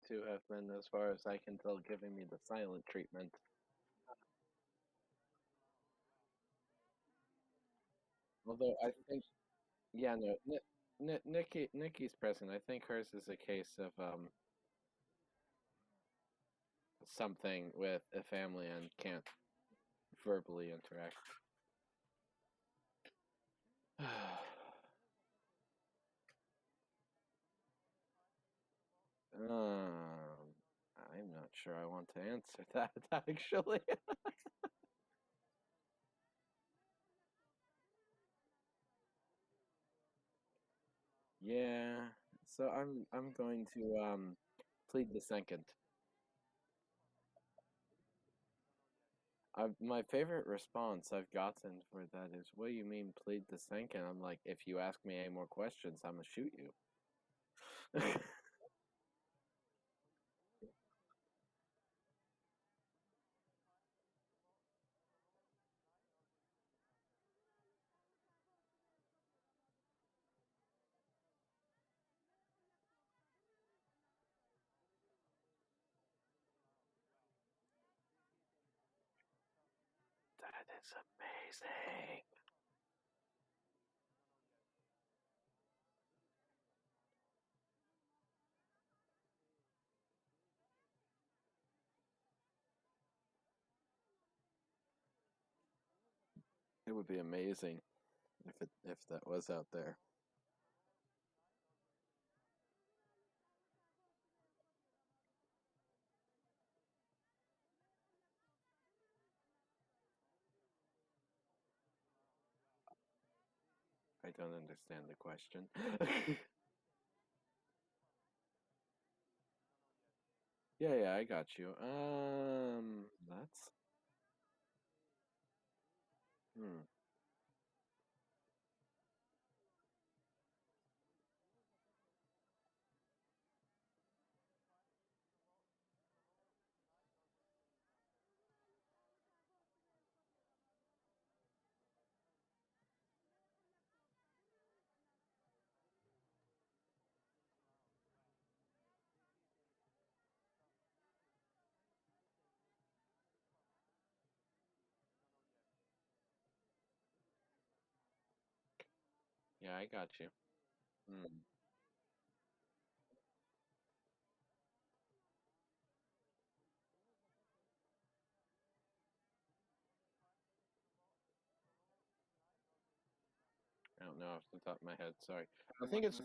to have been, as far as I can tell, giving me the silent treatment. Although I think, yeah, no, Nikki's present. I think hers is a case of something with a family and can't verbally interact. Um, I'm not sure I want to answer that actually. Yeah, so I'm going to plead the second. My favorite response I've gotten for that is, "What do you mean plead the second?" I'm like, "If you ask me any more questions, I'm gonna shoot you." That is amazing. It would be amazing if that was out there. I don't understand the question. Yeah, yeah, I got you. That's hmm. Yeah, I got you. Hmm. I don't know off the top of my head. Sorry. I think it's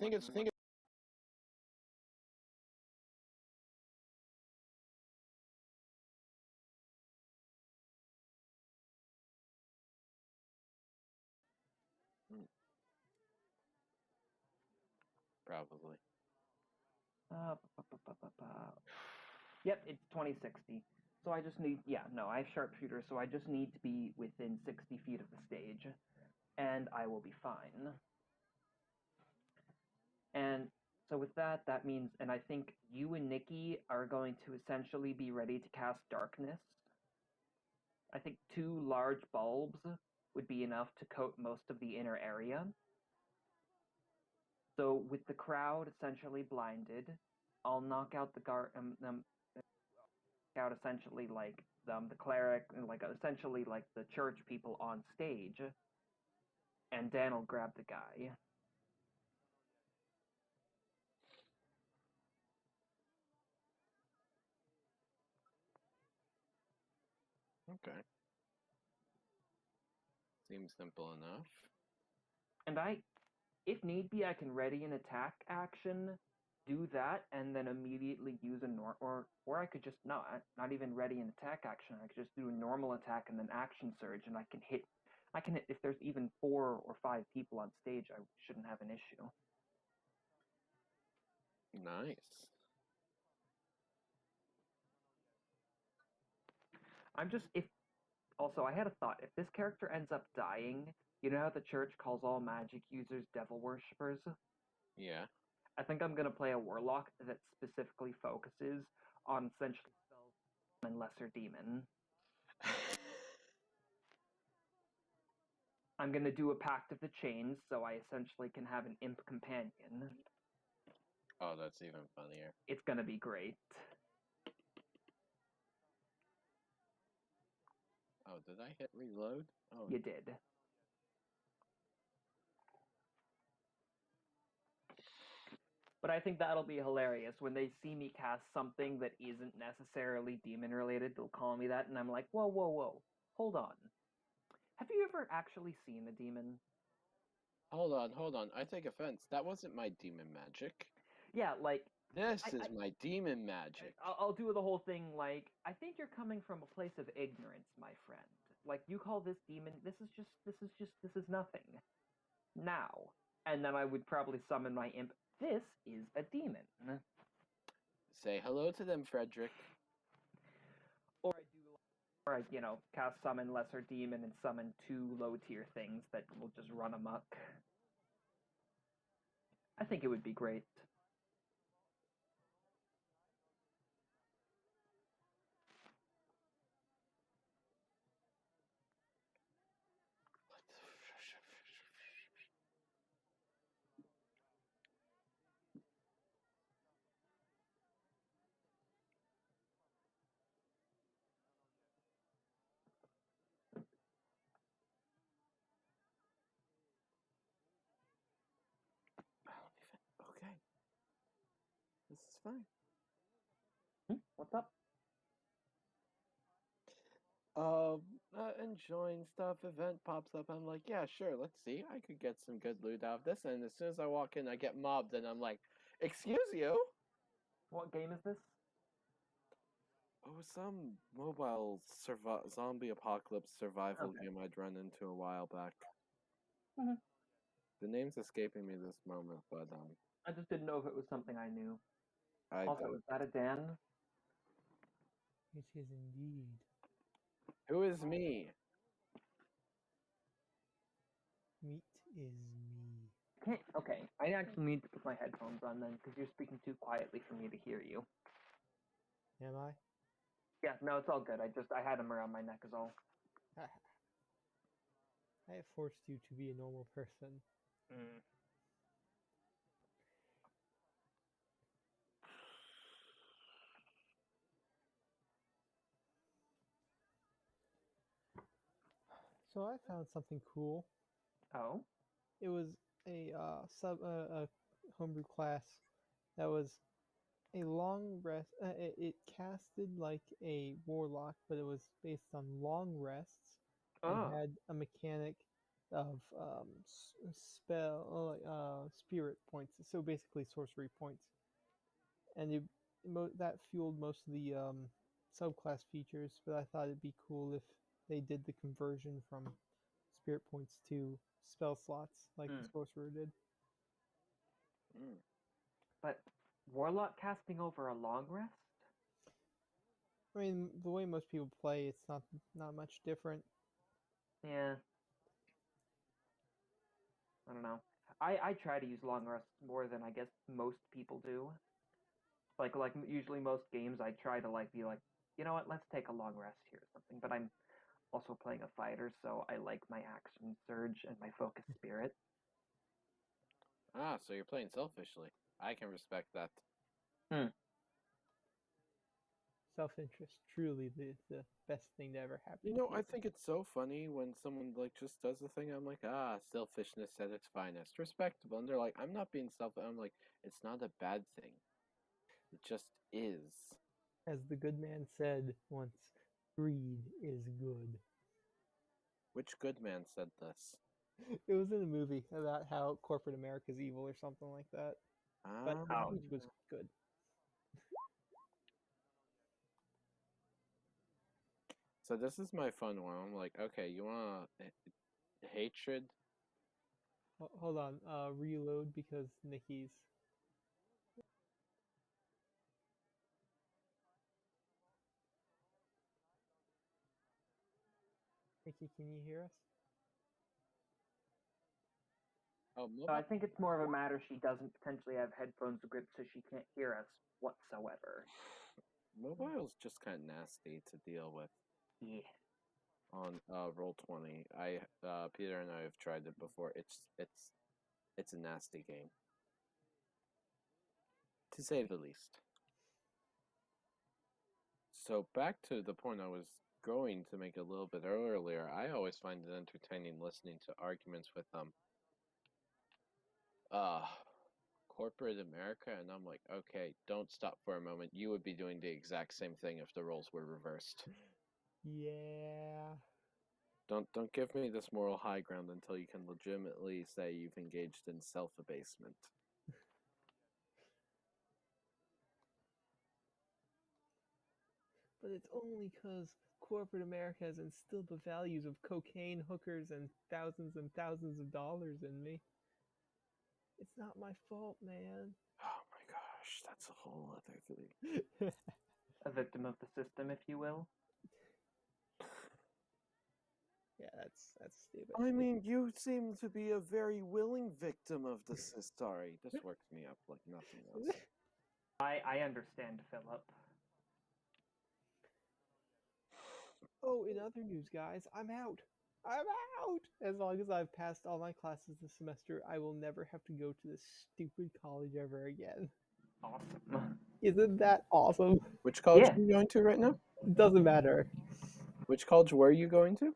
hmm, probably. Yep, it's 2060. So I just need, yeah, no, I have sharpshooter, so I just need to be within 60 feet of the stage, and I will be fine. And so with that, that means, and I think you and Nikki are going to essentially be ready to cast darkness. I think two large bulbs would be enough to coat most of the inner area. So with the crowd essentially blinded, I'll knock out the guard, out essentially like the cleric and like essentially like the church people on stage, and Dan will grab the guy. Okay. Seems simple enough. And if need be, I can ready an attack action, do that, and then immediately use a or I could just not even ready an attack action. I could just do a normal attack and then action surge, and I can hit. I can hit if there's even 4 or 5 people on stage. I shouldn't have an issue. Nice. I'm just if Also, I had a thought. If this character ends up dying, you know how the church calls all magic users devil worshippers? Yeah. I think I'm going to play a warlock that specifically focuses on essentially spells and lesser demon. I'm going to do a pact of the chains, so I essentially can have an imp companion. Oh, that's even funnier. It's gonna be great. Oh, did I hit reload? Oh, You did. But I think that'll be hilarious when they see me cast something that isn't necessarily demon related. They'll call me that, and I'm like, whoa, whoa, whoa, hold on. Have you ever actually seen a demon? hold on, hold on. I take offense. That wasn't my demon magic. Yeah, like This I, is I my demon magic. I'll do the whole thing like I think you're coming from a place of ignorance, my friend. Like you call this demon, this is nothing. Now, and then I would probably summon my imp. This is a demon. Say hello to them, Frederick. Or I do, or I cast summon lesser demon and summon two low tier things that will just run amok. I think it would be great. I don't even. Okay, this is fine. What's up? Enjoying stuff. Event pops up. I'm like, yeah, sure. Let's see. I could get some good loot out of this. And as soon as I walk in, I get mobbed, and I'm like, excuse you. What game is this? Oh, some mobile zombie apocalypse survival Okay. game I'd run into a while back. Mhm. The name's escaping me this moment, but I just didn't know if it was something I knew. I Also, don't. is that a Dan? It is indeed. Who is me? Meat is me. Can't. Okay, I actually need to put my headphones on then because you're speaking too quietly for me to hear you. Am I? Yeah, no, it's all good. I had them around my neck is all. I have forced you to be a normal person. Mm. So I found something cool. Oh. It was a homebrew class that was a long rest. It casted like a warlock, but it was based on long rests and Oh. had a mechanic of spirit points. So basically sorcery points, and that fueled most of the subclass features. But I thought it'd be cool if they did the conversion from spirit points to spell slots like the Mm. sorcerer did. Mm. But warlock casting over a long rest? I mean, the way most people play, it's not much different. Yeah. I don't know. I try to use long rests more than I guess most people do. Like usually most games I try to like be like, you know what, let's take a long rest here or something. But I'm also playing a fighter, so I like my action surge and my focus spirit. Ah, so you're playing selfishly. I can respect that. Hmm. Self-interest, truly the best thing to ever You happen know, to I you. think it's so funny when someone like just does the thing. I'm like, ah, selfishness at its finest, respectable. And they're like, I'm not being selfish. I'm like, it's not a bad thing. It just is. As the good man said once, greed is good. Which good man said this? It was in a movie about how corporate America is evil or something like that. But Ah, the Oh. speech was good. so this is my fun one. I'm like, okay, you want hatred? Hold on, reload because Nikki, can you hear us? Oh, So I mobile. think it's more of a matter she doesn't potentially have headphones equipped so she can't hear us whatsoever. Mobile's just kind of nasty to deal with Yeah. on roll 20. I Peter and I have tried it before. It's a nasty game. to say the least. So back to the point I was going to make a little bit earlier, I always find it entertaining listening to arguments with uh corporate America, and I'm like, okay, don't stop for a moment. You would be doing the exact same thing if the roles were reversed. Yeah. Don't give me this moral high ground until you can legitimately say you've engaged in self-abasement. But it's only because corporate America has instilled the values of cocaine, hookers, and thousands of dollars in me. It's not my fault, man. Oh my gosh, that's a whole other thing. A victim of the system, if you will. Yeah, that's stupid. I mean, you seem to be a very willing victim of the system. Sorry, this works me up like nothing else. I understand, Philip. Oh, in other news, guys, I'm out. I'm out! As long as I've passed all my classes this semester, I will never have to go to this stupid college ever again. Awesome. Isn't that awesome? Which college Yeah. are you going to right now? Doesn't matter. Which college were you going to?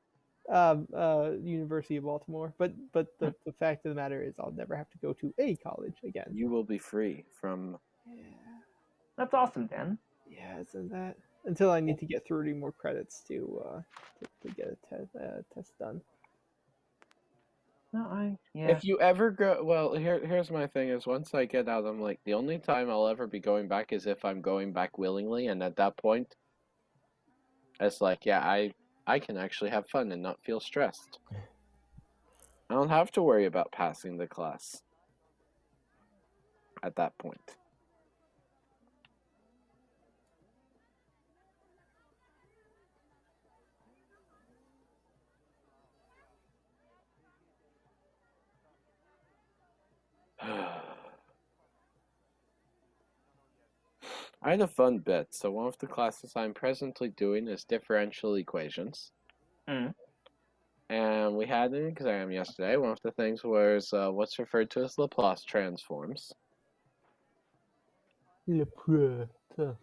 University of Baltimore. But the fact of the matter is I'll never have to go to a college again. You will be free from... Yeah. That's awesome, Dan. Yeah, isn't that? Until I need to get 30 more credits to get a test done. No, yeah. If you ever go... Well, here's my thing is once I get out, I'm like, the only time I'll ever be going back is if I'm going back willingly, and at that point, it's like, yeah, I can actually have fun and not feel stressed. I don't have to worry about passing the class at that point. I had a fun bit. So one of the classes I'm presently doing is differential equations. Mm. And we had an exam yesterday. One of the things was what's referred to as Laplace transforms. Le Silly I don't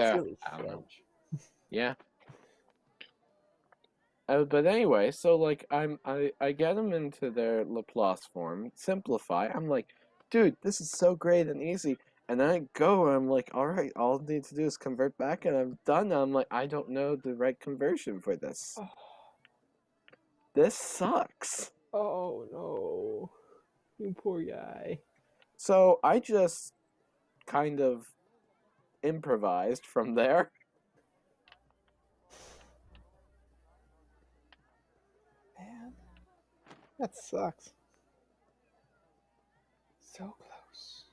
know. French. Yeah. But anyway, so like I get them into their Laplace form, simplify. I'm like, dude, this is so great and easy. And then I go and I'm like, all right, all I need to do is convert back and I'm done. And I'm like, I don't know the right conversion for this. Oh. This sucks. Oh no. You poor guy. So I just kind of improvised from there. Man. That sucks. So close.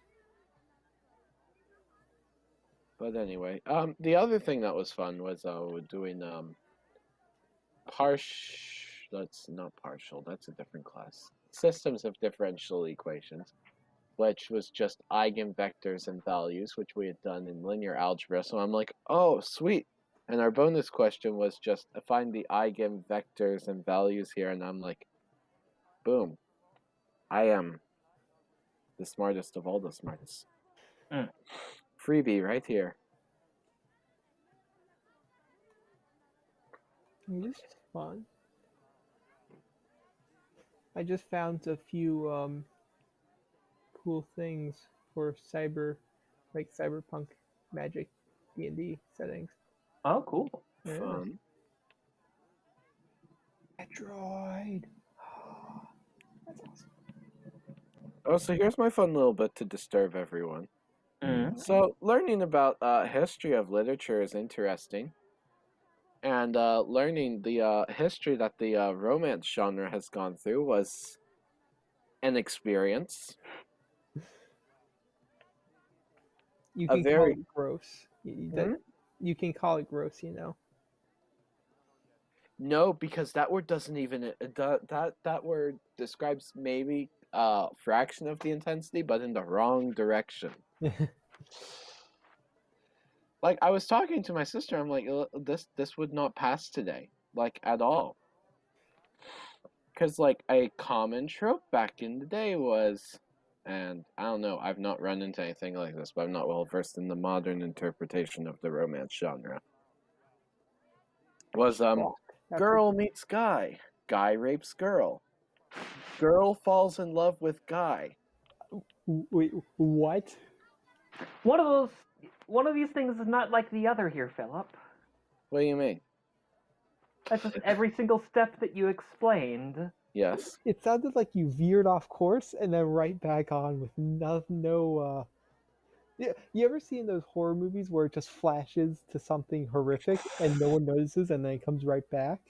But anyway, the other thing that was fun was doing that's not partial, that's a different class. Systems of differential equations, which was just eigenvectors and values, which we had done in linear algebra. So I'm like, oh, sweet. And our bonus question was just find the eigenvectors and values here. And I'm like, boom. I am the smartest of all the smarts. Mm. Freebie right here. This is fun. I just found a few cool things for cyberpunk magic D&D settings. Oh, cool. Yeah. Fun. Metroid. That's awesome. Oh, so here's my fun little bit to disturb everyone. Mm. So learning about history of literature is interesting. And learning the history that the romance genre has gone through was an experience. You A can call very... it gross. You can call it gross, you know. No, because that word doesn't even that word describes maybe a fraction of the intensity, but in the wrong direction. Like I was talking to my sister, I'm like, this would not pass today, like at all. Because like a common trope back in the day was and I don't know, I've not run into anything like this, but I'm not well versed in the modern interpretation of the romance genre. Was Fuck. That's girl meets guy, guy rapes girl, girl falls in love with guy. wait, what? One of these things is not like the other here, Philip. What do you mean? That's just every single step that you explained. Yes. It sounded like you veered off course and then right back on with no. Yeah, you ever seen those horror movies where it just flashes to something horrific and no one notices and then it comes right back?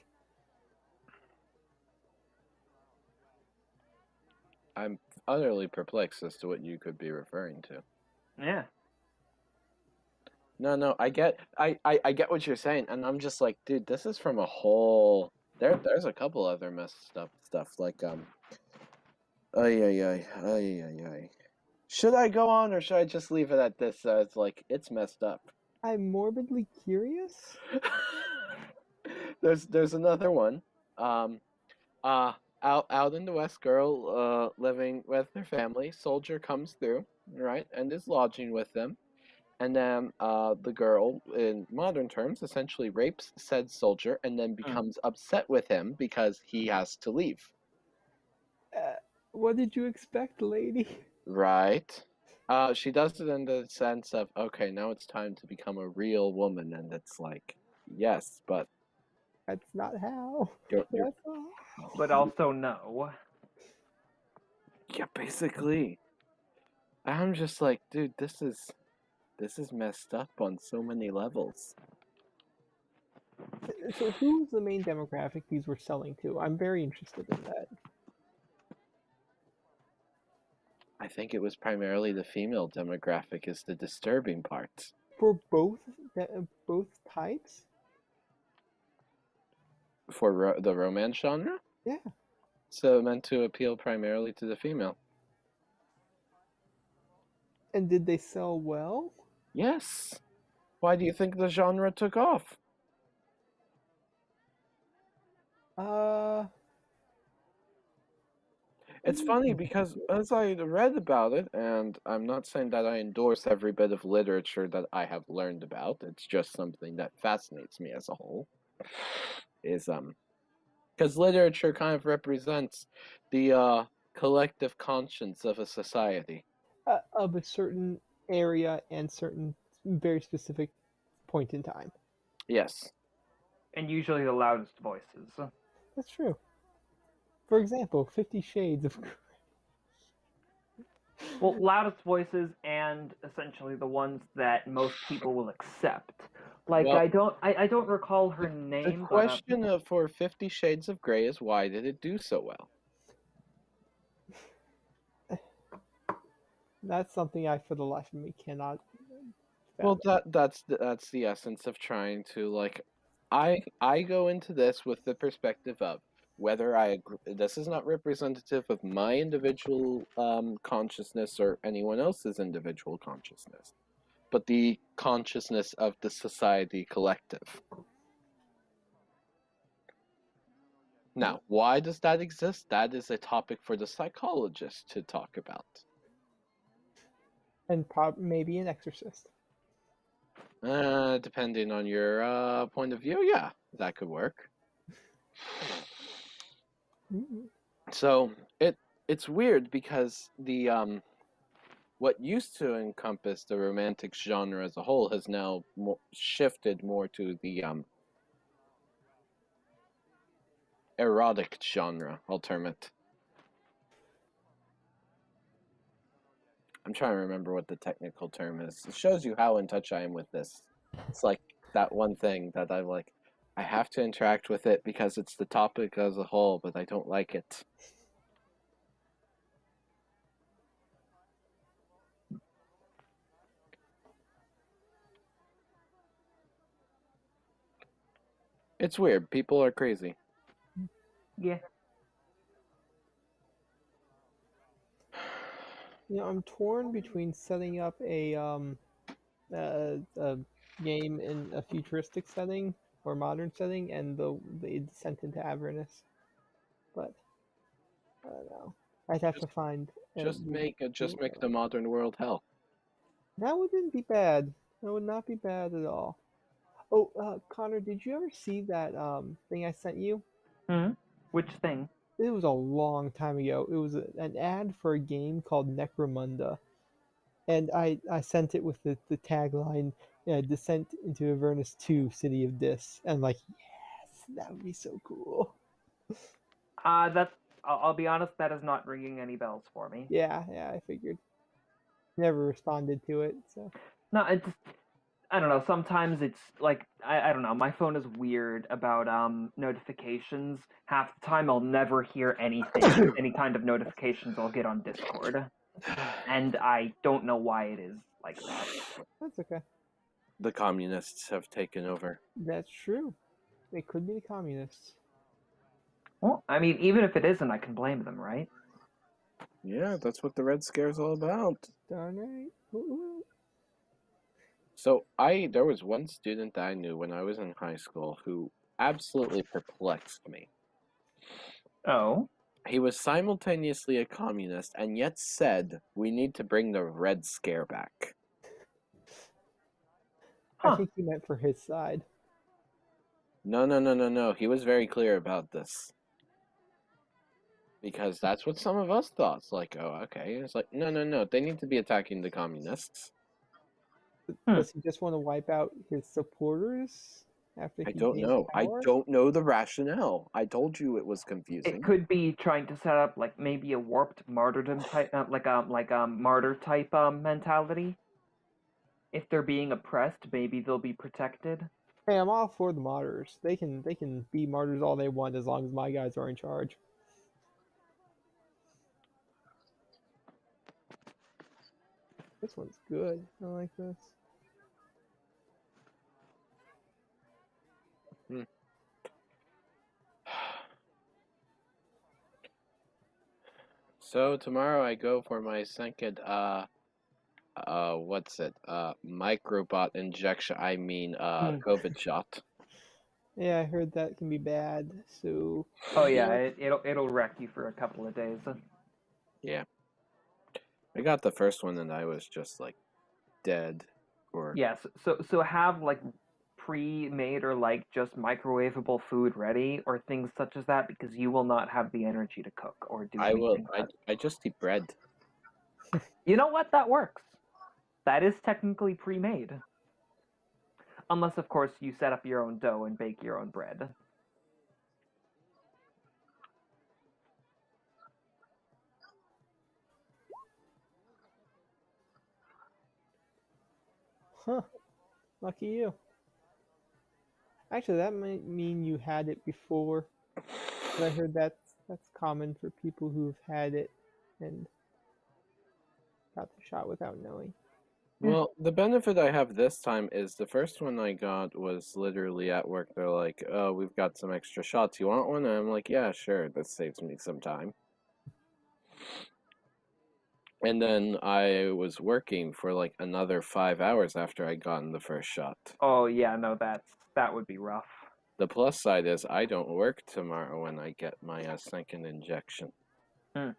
I'm utterly perplexed as to what you could be referring to. Yeah. No, I get what you're saying, and I'm just like, dude, this is from a whole there's a couple other messed up stuff like ay ay ay ay ay ay. Should I go on or should I just leave it at this? It's like it's messed up. I'm morbidly curious. There's another one. Um out in the West, girl living with her family, soldier comes through, right, and is lodging with them. And then the girl, in modern terms, essentially rapes said soldier and then becomes upset with him because he has to leave. What did you expect, lady? Right. She does it in the sense of, okay, now it's time to become a real woman. And it's like, yes, but That's not how. you're That's not how. But also no. yeah, basically. I'm just like, dude, this is messed up on so many levels. So, who's the main demographic these were selling to? I'm very interested in that. I think it was primarily the female demographic is the disturbing part. For both types? For the romance genre? Yeah. So meant to appeal primarily to the female. And did they sell well? Yes. Why do you think the genre took off? Uh, It's funny because as I read about it, and I'm not saying that I endorse every bit of literature that I have learned about, it's just something that fascinates me as a whole. Is because literature kind of represents the collective conscience of a society. of a certain area and certain very specific point in time. Yes. And usually the loudest voices. That's true. For example, 50 Shades of Well, loudest voices and essentially the ones that most people will accept. Like Well, I don't recall her the name, but question for 50 Shades of Grey is why did it do so well? That's something I, for the life of me, cannot. Well, that's the essence of trying to like, I go into this with the perspective of whether I agree. This is not representative of my individual consciousness or anyone else's individual consciousness, but the consciousness of the society collective. Now, why does that exist? That is a topic for the psychologist to talk about. And maybe an exorcist. Depending on your point of view, yeah, that could work. Mm-hmm. So it's weird because the what used to encompass the romantic genre as a whole has now shifted more to the erotic genre. I'll term it. I'm trying to remember what the technical term is. It shows you how in touch I am with this. It's like that one thing that I'm like, I have to interact with it because it's the topic as a whole, but I don't like it. It's weird. People are crazy. yeah. I'm torn between setting up a game in a futuristic setting or modern setting and the descent into Avernus. But I don't know. I'd have to find. Just make the modern world hell. That wouldn't be bad. That would not be bad at all. Oh, Connor, did you ever see that thing I sent you? Hmm. Which thing? It was a long time ago. It was an ad for a game called Necromunda, and I sent it with the tagline, "Descent into Avernus 2: City of Dis." And I'm like, yes, that would be so cool. That's. I'll be honest. That is not ringing any bells for me. Yeah, I figured. Never responded to it, so. No, it's. I don't know. Sometimes it's like I don't know. My phone is weird about notifications. Half the time I'll never hear anything, any kind of notifications I'll get on Discord, and I don't know why it is like that. That's okay. The communists have taken over. That's true. It could be the communists. Well, I mean, even if it isn't, I can blame them, right? Yeah, that's what the Red Scare's all about. Darn right. Ooh. So there was one student that I knew when I was in high school who absolutely perplexed me. Oh. He was simultaneously a communist and yet said, we need to bring the Red Scare back. I think he meant for his side. No. He was very clear about this. Because that's what some of us thought. It's like, oh, okay. It's like, no. They need to be attacking the communists. Does he just want to wipe out his supporters after I he don't gains know. I power? don't know the rationale. I told you it was confusing. It could be trying to set up like maybe a warped martyrdom type, like a martyr type mentality. If they're being oppressed, maybe they'll be protected. Hey, I'm all for the martyrs. They can be martyrs all they want as long as my guys are in charge. This one's good. I like this. So tomorrow I go for my second microbot injection. I mean COVID shot. Yeah, I heard that can be bad. So. Oh yeah, it'll wreck you for a couple of days. Yeah. I got the first one and I was just like dead. Or yes. So have like pre-made or like just microwavable food ready or things such as that because you will not have the energy to cook or do anything. I just eat bread. You know what? That works. That is technically pre-made. Unless, of course, you set up your own dough and bake your own bread. Huh. Lucky you. Actually, that might mean you had it before. But I heard that's common for people who've had it and got the shot without knowing. Well, the benefit I have this time is the first one I got was literally at work. They're like, "Oh, we've got some extra shots. You want one?" And I'm like, "Yeah, sure. That saves me some time." And then I was working for like another 5 hours after I gotten the first shot. Oh yeah, no, that would be rough. The plus side is I don't work tomorrow when I get my second injection. Nice.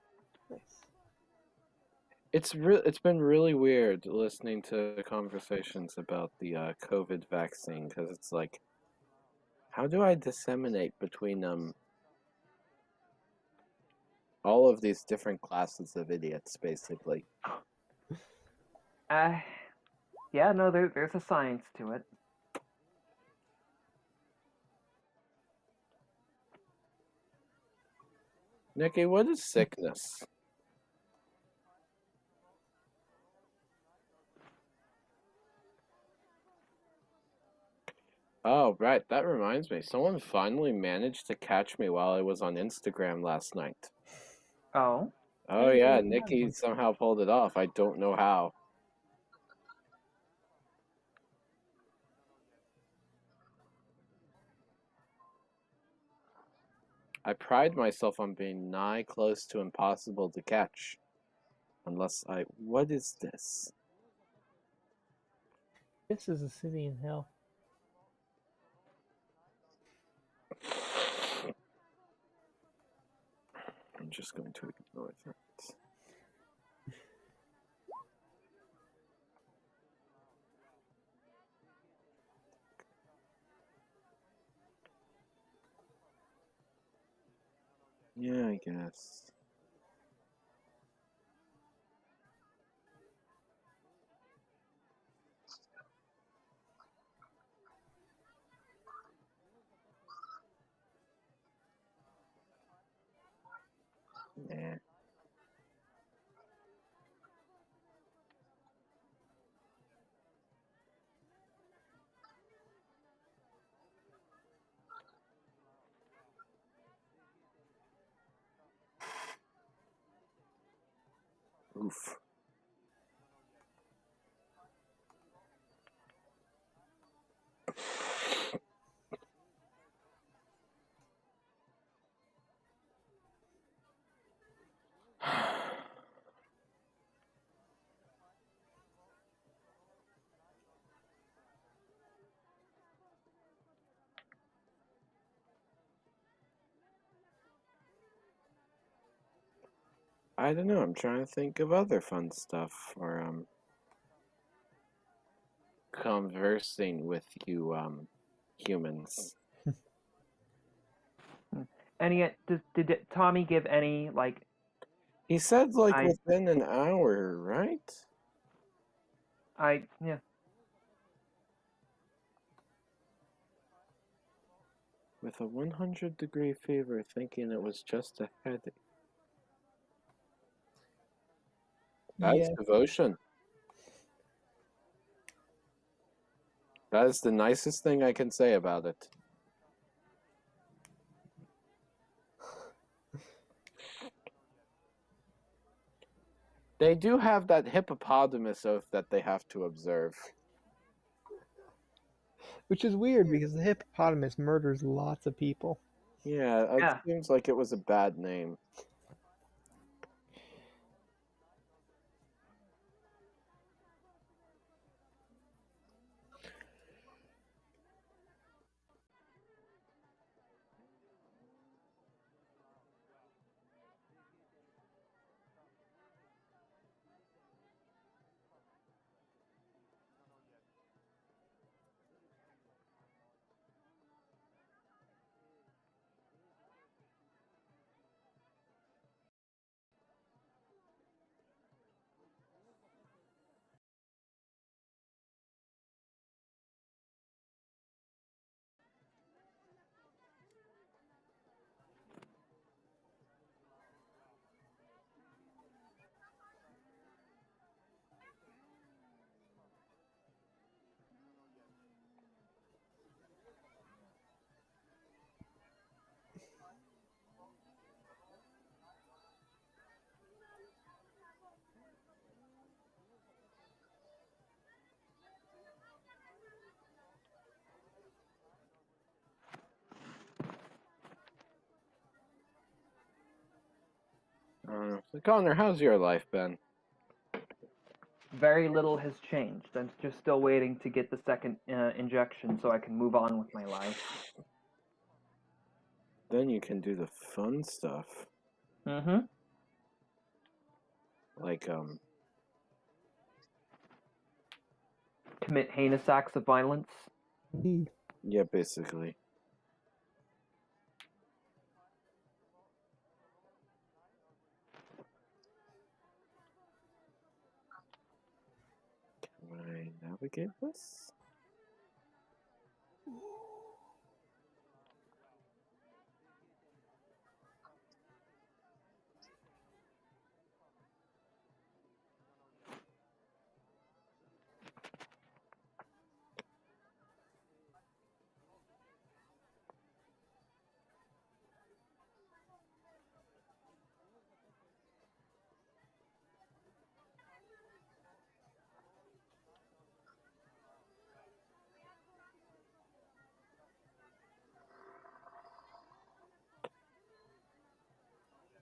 It's been really weird listening to conversations about the COVID vaccine because it's like, how do I disseminate between all of these different classes of idiots, basically? Yeah, no, there's a science to it. Nikki, what is sickness? Oh, right. That reminds me. Someone finally managed to catch me while I was on Instagram last night. Oh? Oh, yeah. Nikki somehow pulled it off. I don't know how. I pride myself on being nigh close to impossible to catch. Unless I... What is this? This is a city in hell. I'm just going to ignore that. Yeah, I guess. Nah. Oof. I don't know. I'm trying to think of other fun stuff for conversing with you humans. And yet, did Tommy give any like He said like I within an hour, right? yeah. With a 100-degree fever, thinking it was just a headache. That's Yeah, devotion. That is the nicest thing I can say about it. They do have that hippopotamus oath that they have to observe. which is weird because the hippopotamus murders lots of people. Yeah, it Yeah. seems like it was a bad name. So Connor, how's your life been? Very little has changed. I'm just still waiting to get the second injection so I can move on with my life. Then you can do the fun stuff. Mm-hmm. Like, Commit heinous acts of violence. Indeed. yeah, basically. Can I navigate this?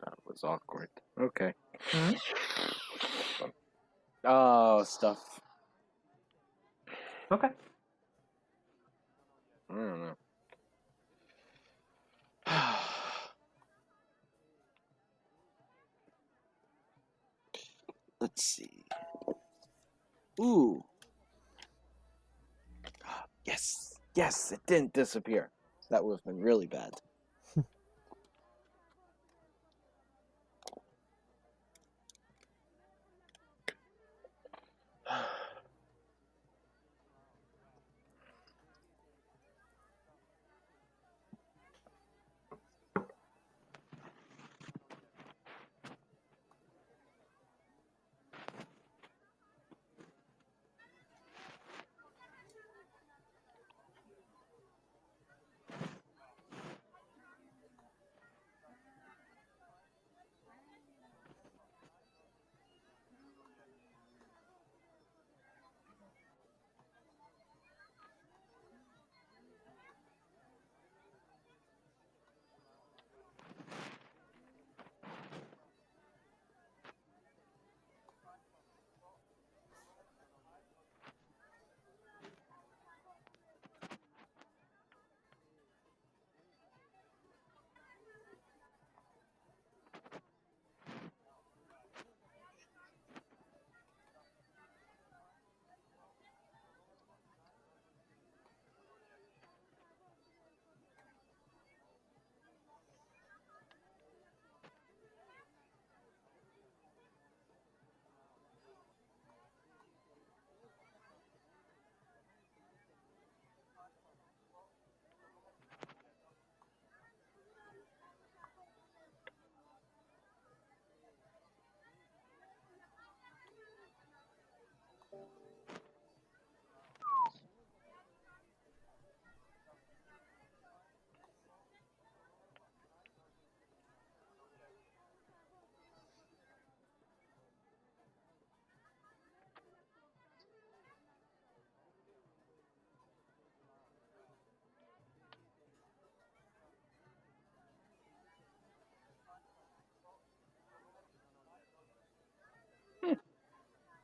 That was awkward. Okay. Hmm? Oh, stuff. Okay. I don't know. Let's see. Ooh. Yes. Yes, it didn't disappear. That would have been really bad.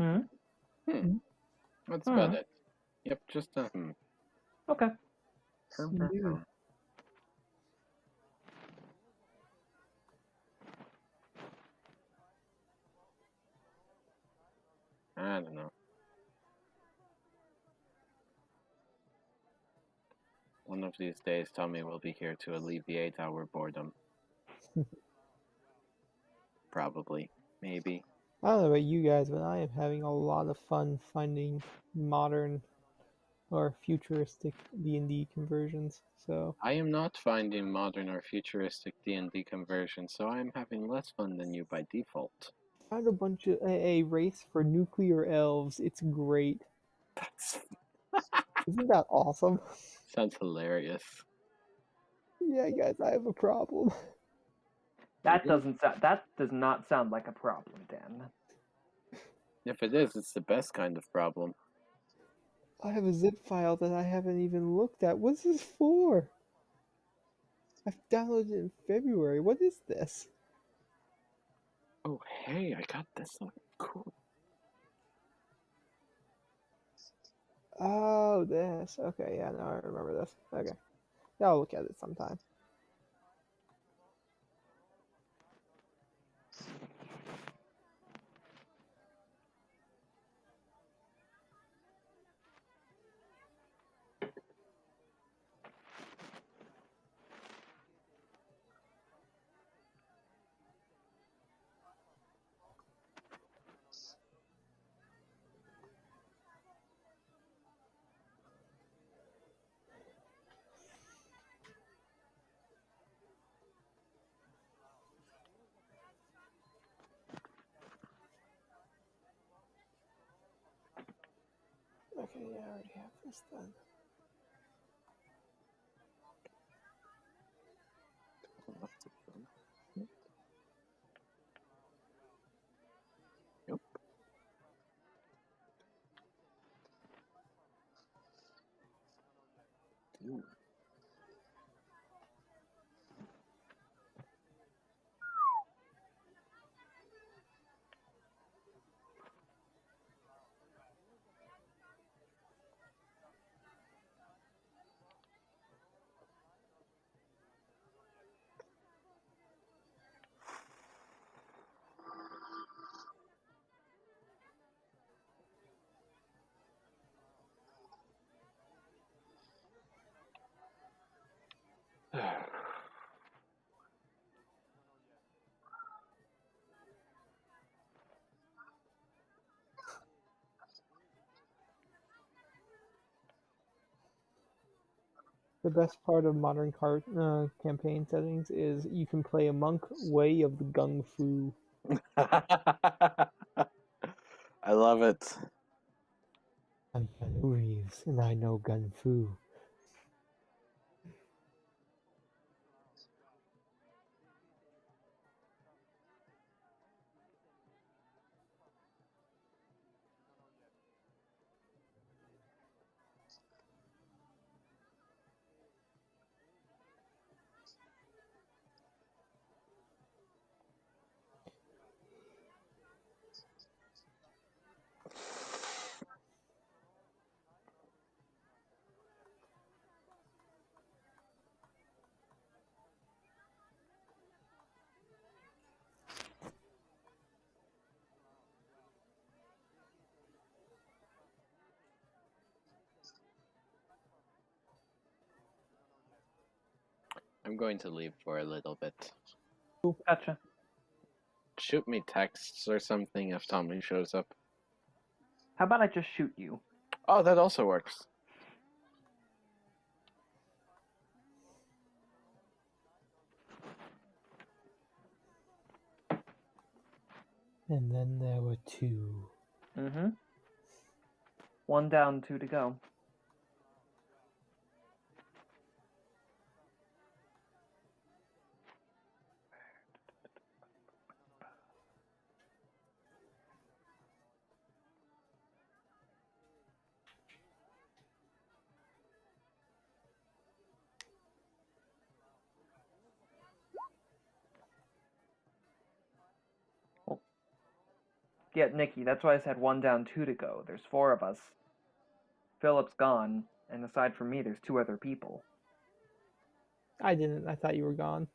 Hmm. That's Hmm. about it. Yep, just a Okay. Indeed. I don't know. One of these days, Tommy will be here to alleviate our boredom. Probably. Maybe. I don't know about you guys, but I am having a lot of fun finding modern or futuristic D&D conversions. So I am not finding modern or futuristic D&D conversions, so I am having less fun than you by default. found a bunch of a race for nuclear elves. It's great. That's Isn't that awesome? sounds hilarious. Yeah, guys, I have a problem. That does not sound like a problem, Dan. If it is, it's the best kind of problem. I have a zip file that I haven't even looked at. What's this for? I downloaded it in February. What is this? Oh, hey, I got this one. Cool. Oh, this. Okay, yeah, now I remember this. Okay. Yeah, I'll look at it sometime. Okay, yeah, I already have this done. Yep. Ooh. The best part of modern card campaign settings is you can play a monk way of the gung fu. I love it. I'm Keanu Reeves, and I know gun fu. I'm going to leave for a little bit. Gotcha. Shoot me texts or something if Tommy shows up. How about I just shoot you? Oh, that also works. And then there were two. Mm-hmm. One down, two to go. Yeah, Nikki, that's why I said 1 down, 2 to go. There's 4 of us. Philip's gone, and aside from me, there's 2 other people. I didn't. I thought you were gone.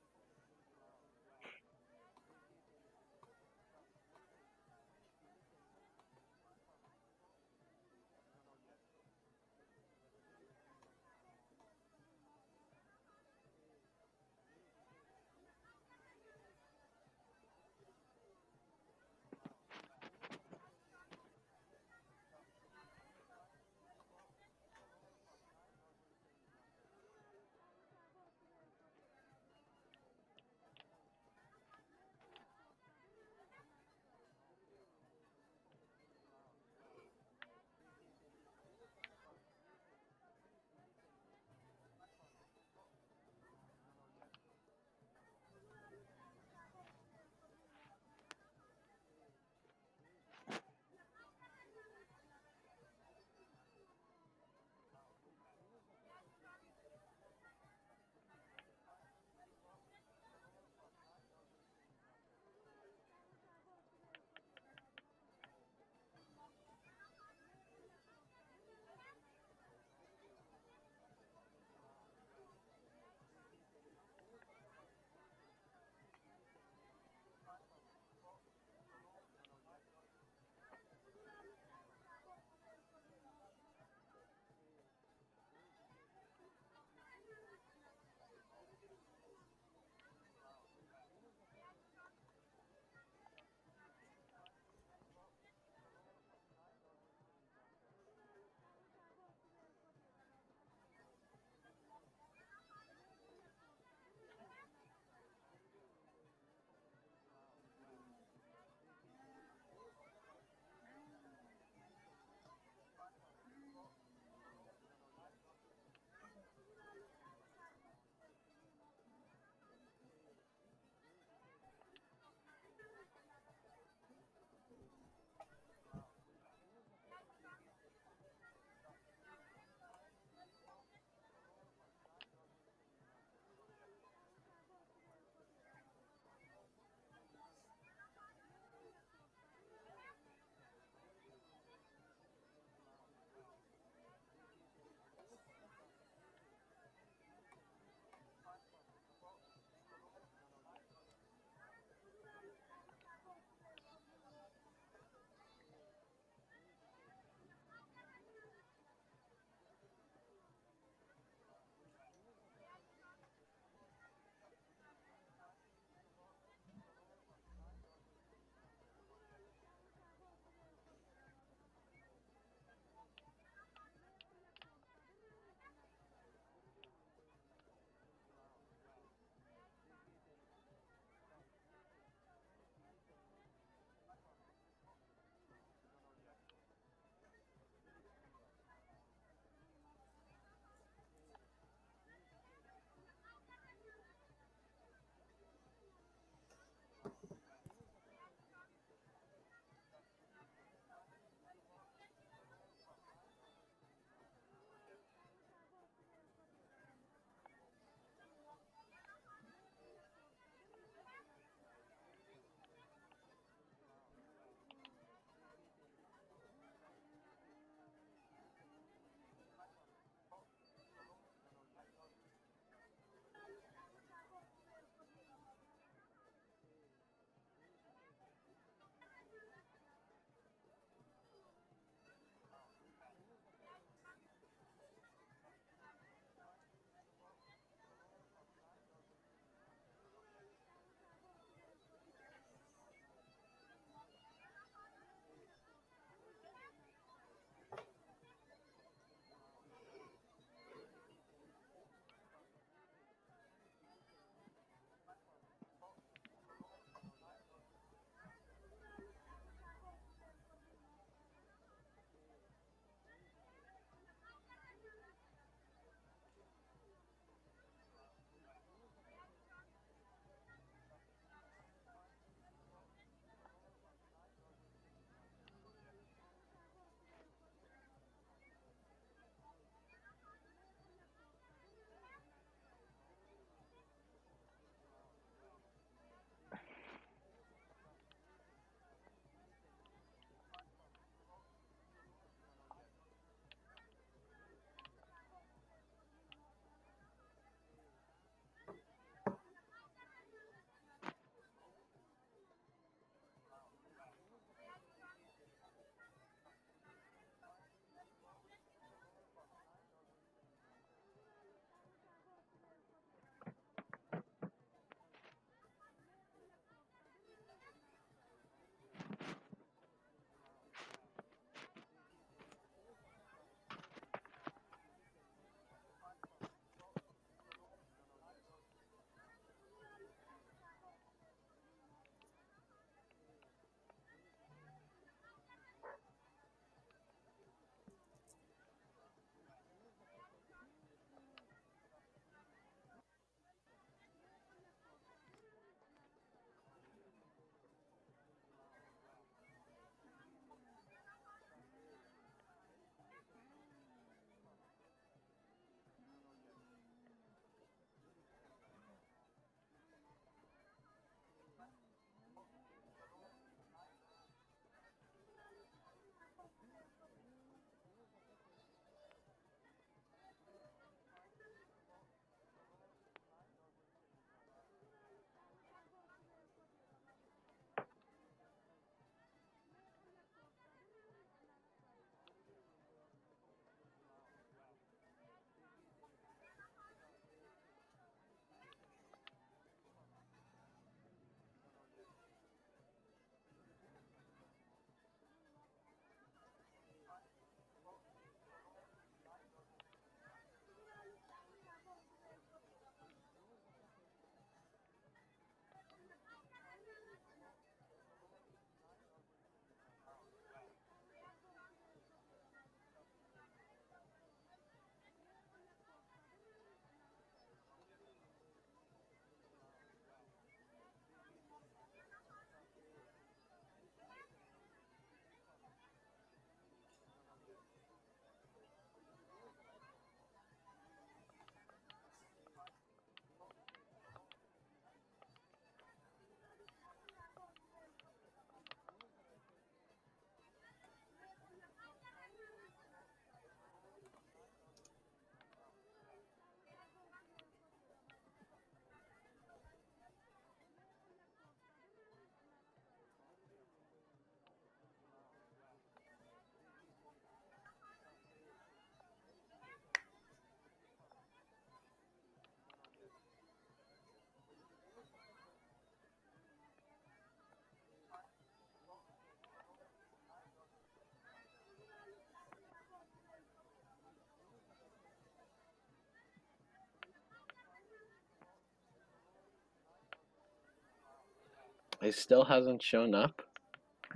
It still hasn't shown up.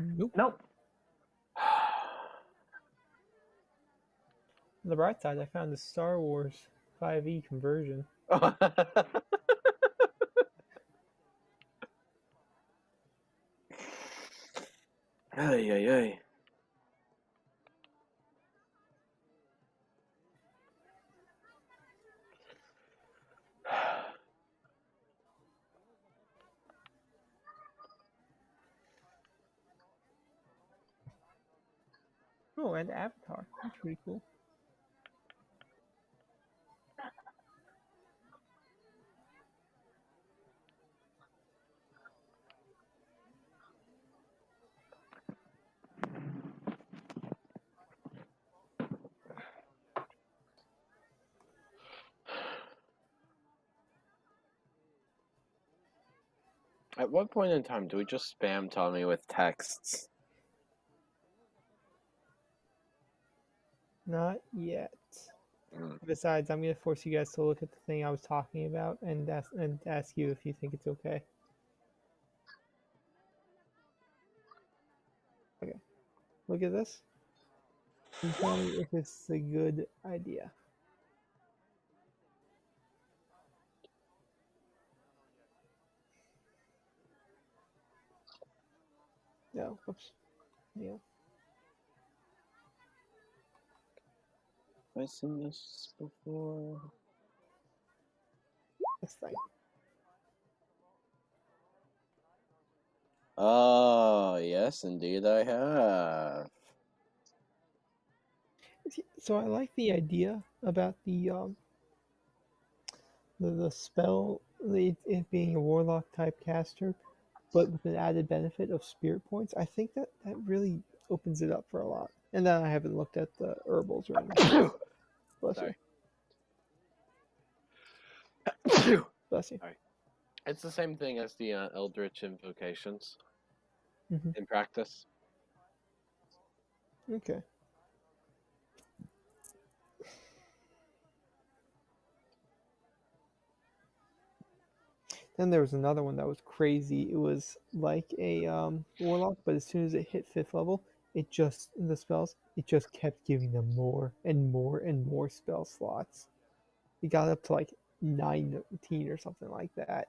Nope. Nope. On the bright side, I found the Star Wars 5e conversion. Ay, ay, ay. Oh, and Avatar. That's pretty cool. At what point in time do we just spam Tommy with texts? Not yet. Mm. Besides, I'm gonna force you guys to look at the thing I was talking about and ask you if you think it's okay. Okay. Look at this. And tell me if it's a good idea. No. Oops. Yeah. Have I seen this before? This thing. Oh, yes, indeed I have. So I like the idea about the spell it being a warlock type caster, but with an added benefit of spirit points. I think that really opens it up for a lot. And then I haven't looked at the herbals or anything. Bless Sorry. you. Bless you. It's the same thing as the Eldritch invocations Mm-hmm. in practice. Okay. Then there was another one that was crazy. It was like a warlock, but as soon as it hit 5th level, it just kept giving them more and more and more spell slots. It got up to like 19 or something like that.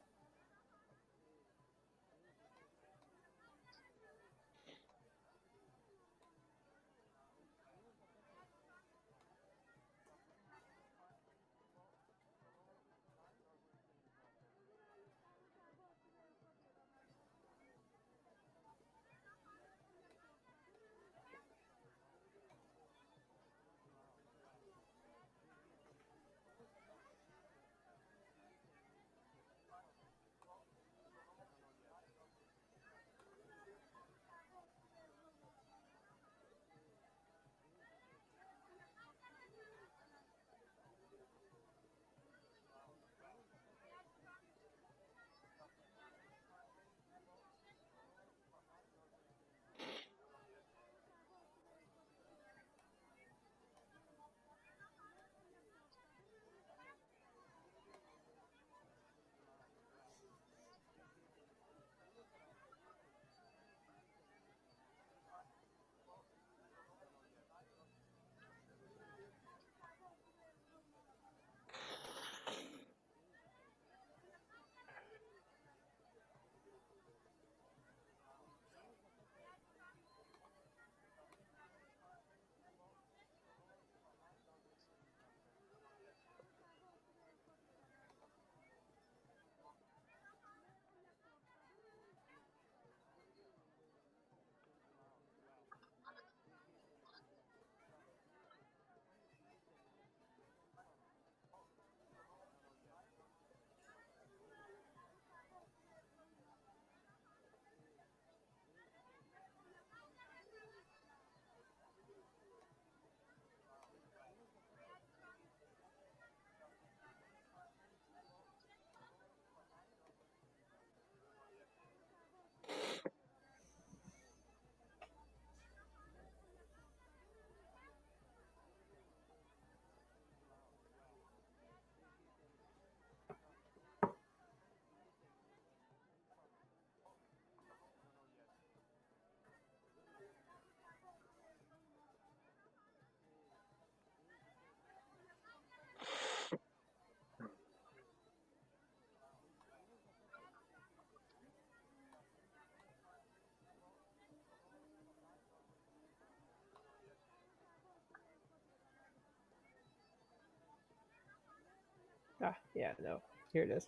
Ah, yeah, no. Here it is.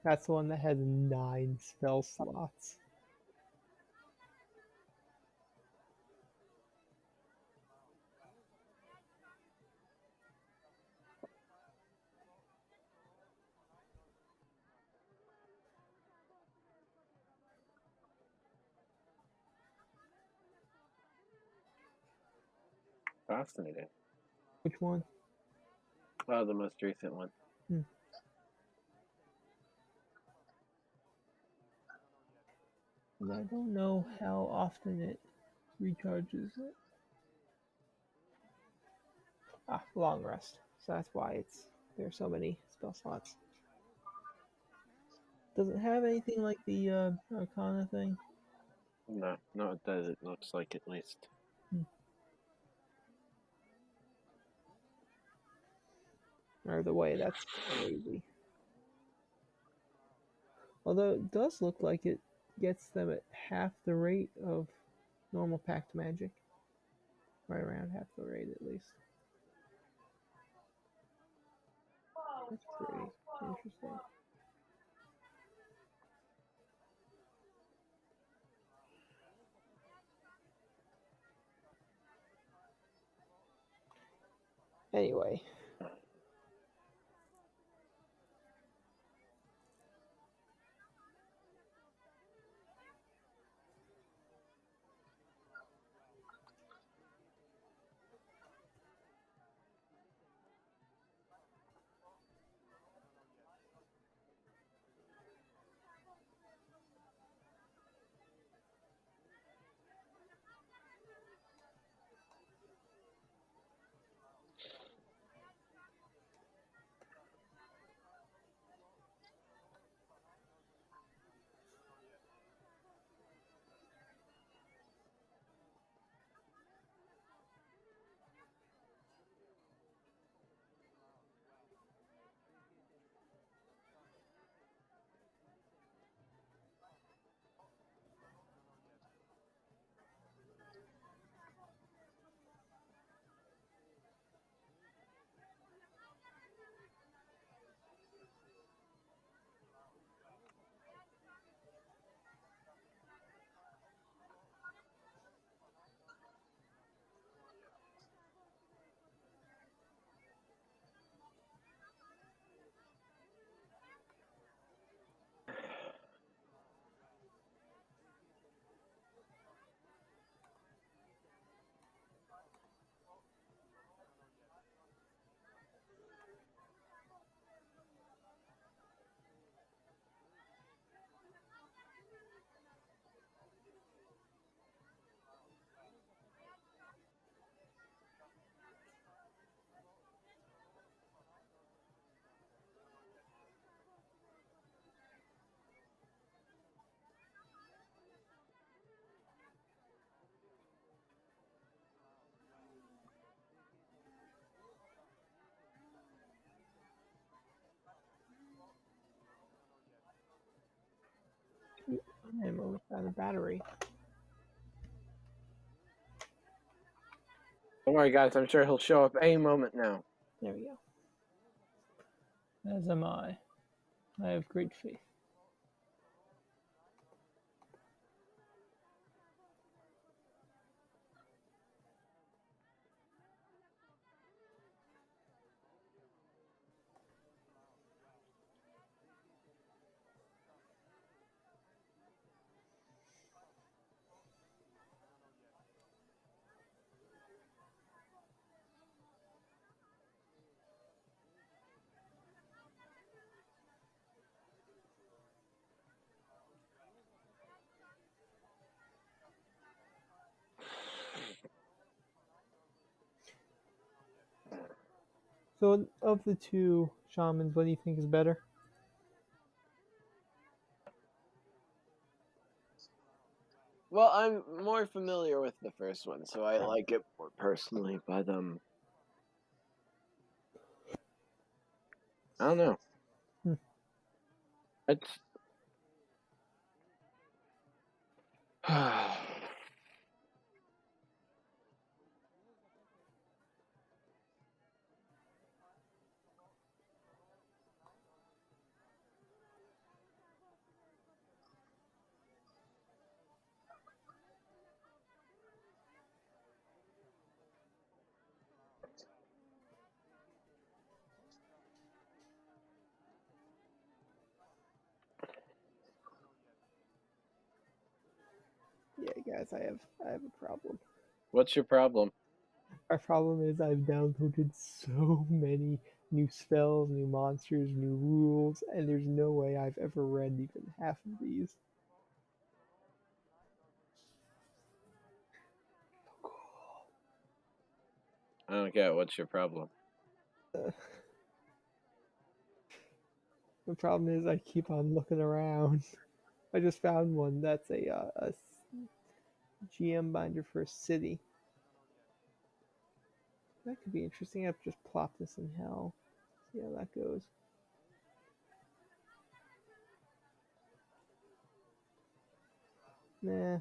That's the one that had 9 spell slots. Fascinating. Which one? Oh, the most recent one. Hmm. And I don't know how often it recharges it. Ah, long rest. So that's why there are so many spell slots. Does it have anything like the Arcana thing? No, no, it does. It looks like at least. Hmm. Either way, that's crazy. Although it does look like it gets them at half the rate of normal packed magic. Right around half the rate at least. That's pretty interesting. Anyway, I'm almost out of battery. Don't worry, guys. I'm sure he'll show up any moment now. There we go. As am I. I have great faith. So, of the two shamans, what do you think is better? Well, I'm more familiar with the first one, so I like it more personally. But I don't know. Hmm. It's Yeah, guys, I have a problem. what's your problem? My problem is I've downloaded so many new spells, new monsters, new rules, and there's no way I've ever read even half of these. I don't get it. What's your problem? Uh, the problem is I keep on looking around. I just found one that's a GM binder for a city. That could be interesting. I've just plop this in hell. See how that goes. Nah.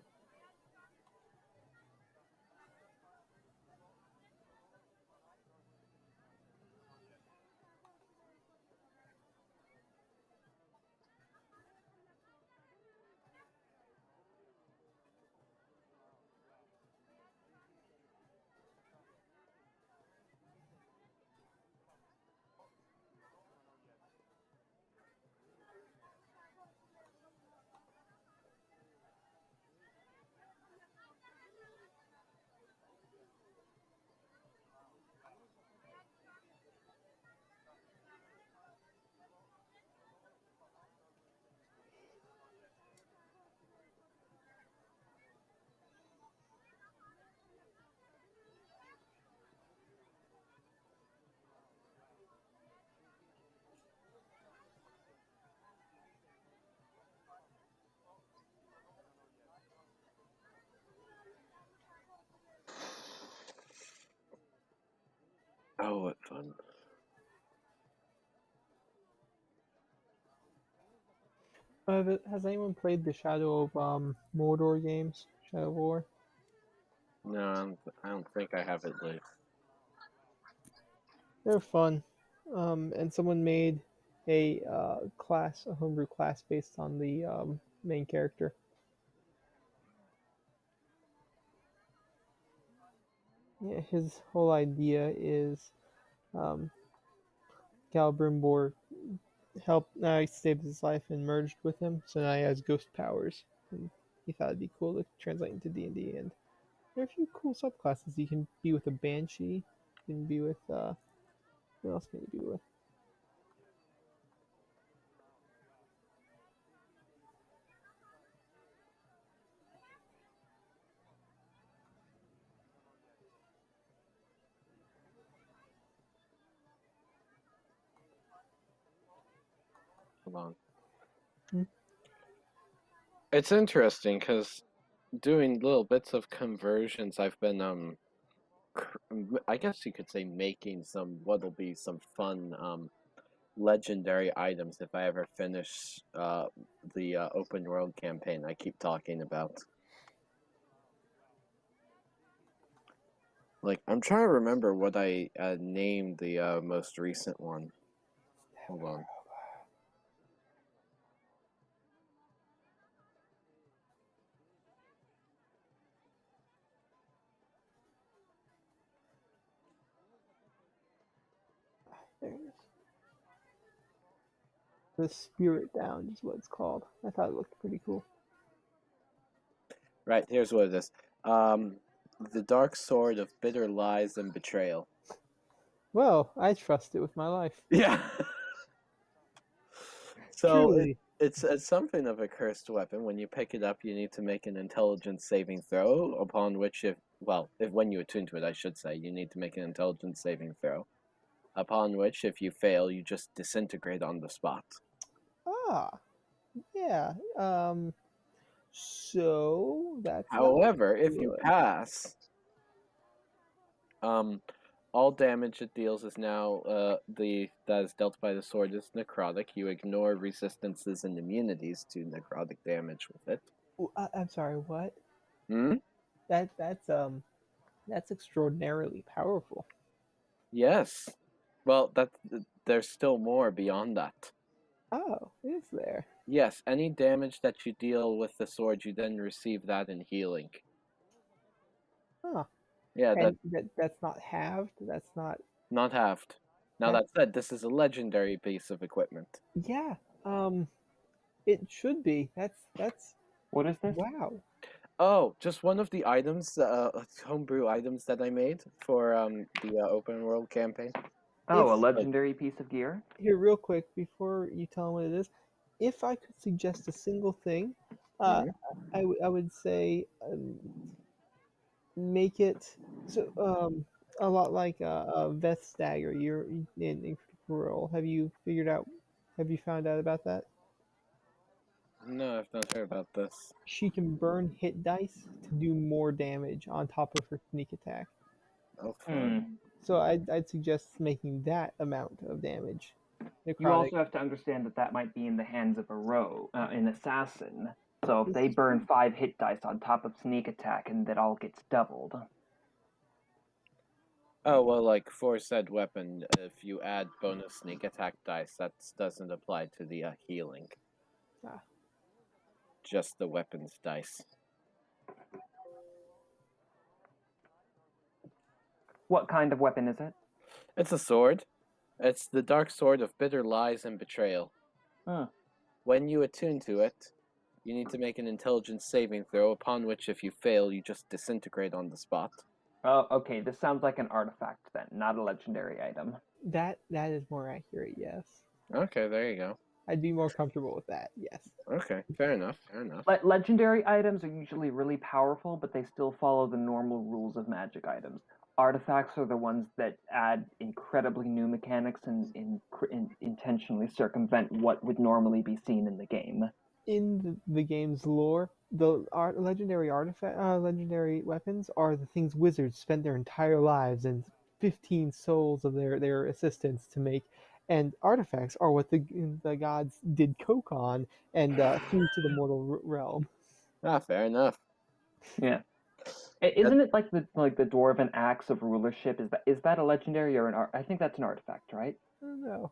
Oh, what fun! Has anyone played the Shadow of Mordor games? Shadow of War? No, I don't think I have it live. They're fun. And someone made a homebrew class based on the main character. Yeah, his whole idea is um, Celebrimbor helped. Now he saved his life and merged with him, so now he has ghost powers. And he thought it'd be cool to translate into D&D. And there are a few cool subclasses. You can be with a banshee. You can be with what else can you be with? Hold on. Hmm. It's interesting because doing little bits of conversions, I've been I guess you could say making what'll be some fun legendary items if I ever finish the open world campaign I keep talking about. Like, I'm trying to remember what I named the most recent one. Hold on. There it is. The Spirit Down is what it's called. I thought it looked pretty cool. Right, here's what it is. Um, the Dark Sword of Bitter Lies and Betrayal. Well, I trust it with my life. Yeah. So Truly. it's something of a cursed weapon. When you pick it up, you need to make an intelligence saving throw. Upon which, if when you attune to it, I should say, you need to make an intelligence saving throw. Upon which, if you fail, you just disintegrate on the spot. Ah, yeah. So that's not However, if you good. pass, um, All damage it deals is now that is dealt by the sword is necrotic. You ignore resistances and immunities to necrotic damage with it. I'm sorry, what? Hmm? That's extraordinarily powerful. Yes. Well, there's still more beyond that. Oh, is there? Yes, any damage that you deal with the sword, you then receive that in healing. Huh. Yeah, And that's not halved. That's not halved. Now that. that said, this is a legendary piece of equipment. Yeah. Um. It should be. That's. What is this? Wow. Oh, just one of the items, homebrew items that I made for the open world campaign. Oh, a If legendary piece of gear? Here, real quick, before you tell them what it is, if I could suggest a single thing, uh, Mhm. I would say make it so a lot like a Veth Stagger. You're in Critical Role. Have you figured out? Have you found out about that? No, I've not heard about this. She can burn hit dice to do more damage on top of her sneak attack. Oh, fun. Hmm. So I'd suggest making that amount of damage. You Necrotic. also have to understand that that might be in the hands of an assassin. So if This they is burn true. 5 hit dice on top of sneak attack, and that all gets doubled. Oh, well, like, for said weapon, if you add bonus sneak attack dice, that doesn't apply to the healing. Ah. Just the weapons dice. What kind of weapon is it? It's a sword. It's the dark sword of bitter lies and betrayal. Hmm. When you attune to it, you need to make an intelligence saving throw, upon which, if you fail, you just disintegrate on the spot. Oh, okay. This sounds like an artifact then, not a legendary item. That is more accurate. Yes. Okay, there you go. I'd be more comfortable with that. Yes. Okay, fair enough, fair enough. Legendary items are usually really powerful, but they still follow the normal rules of magic items. Artifacts are the ones that add incredibly new mechanics and intentionally circumvent what would normally be seen in the game. In the game's lore, the legendary weapons are the things wizards spend their entire lives and 15 souls of their assistants to make, and artifacts are what the gods did coke on and fused to the mortal realm. Ah, fair enough. Yeah. That, Isn't it like the dwarven axe of rulership? Is that a legendary or an art? I think that's an artifact, right? I don't know.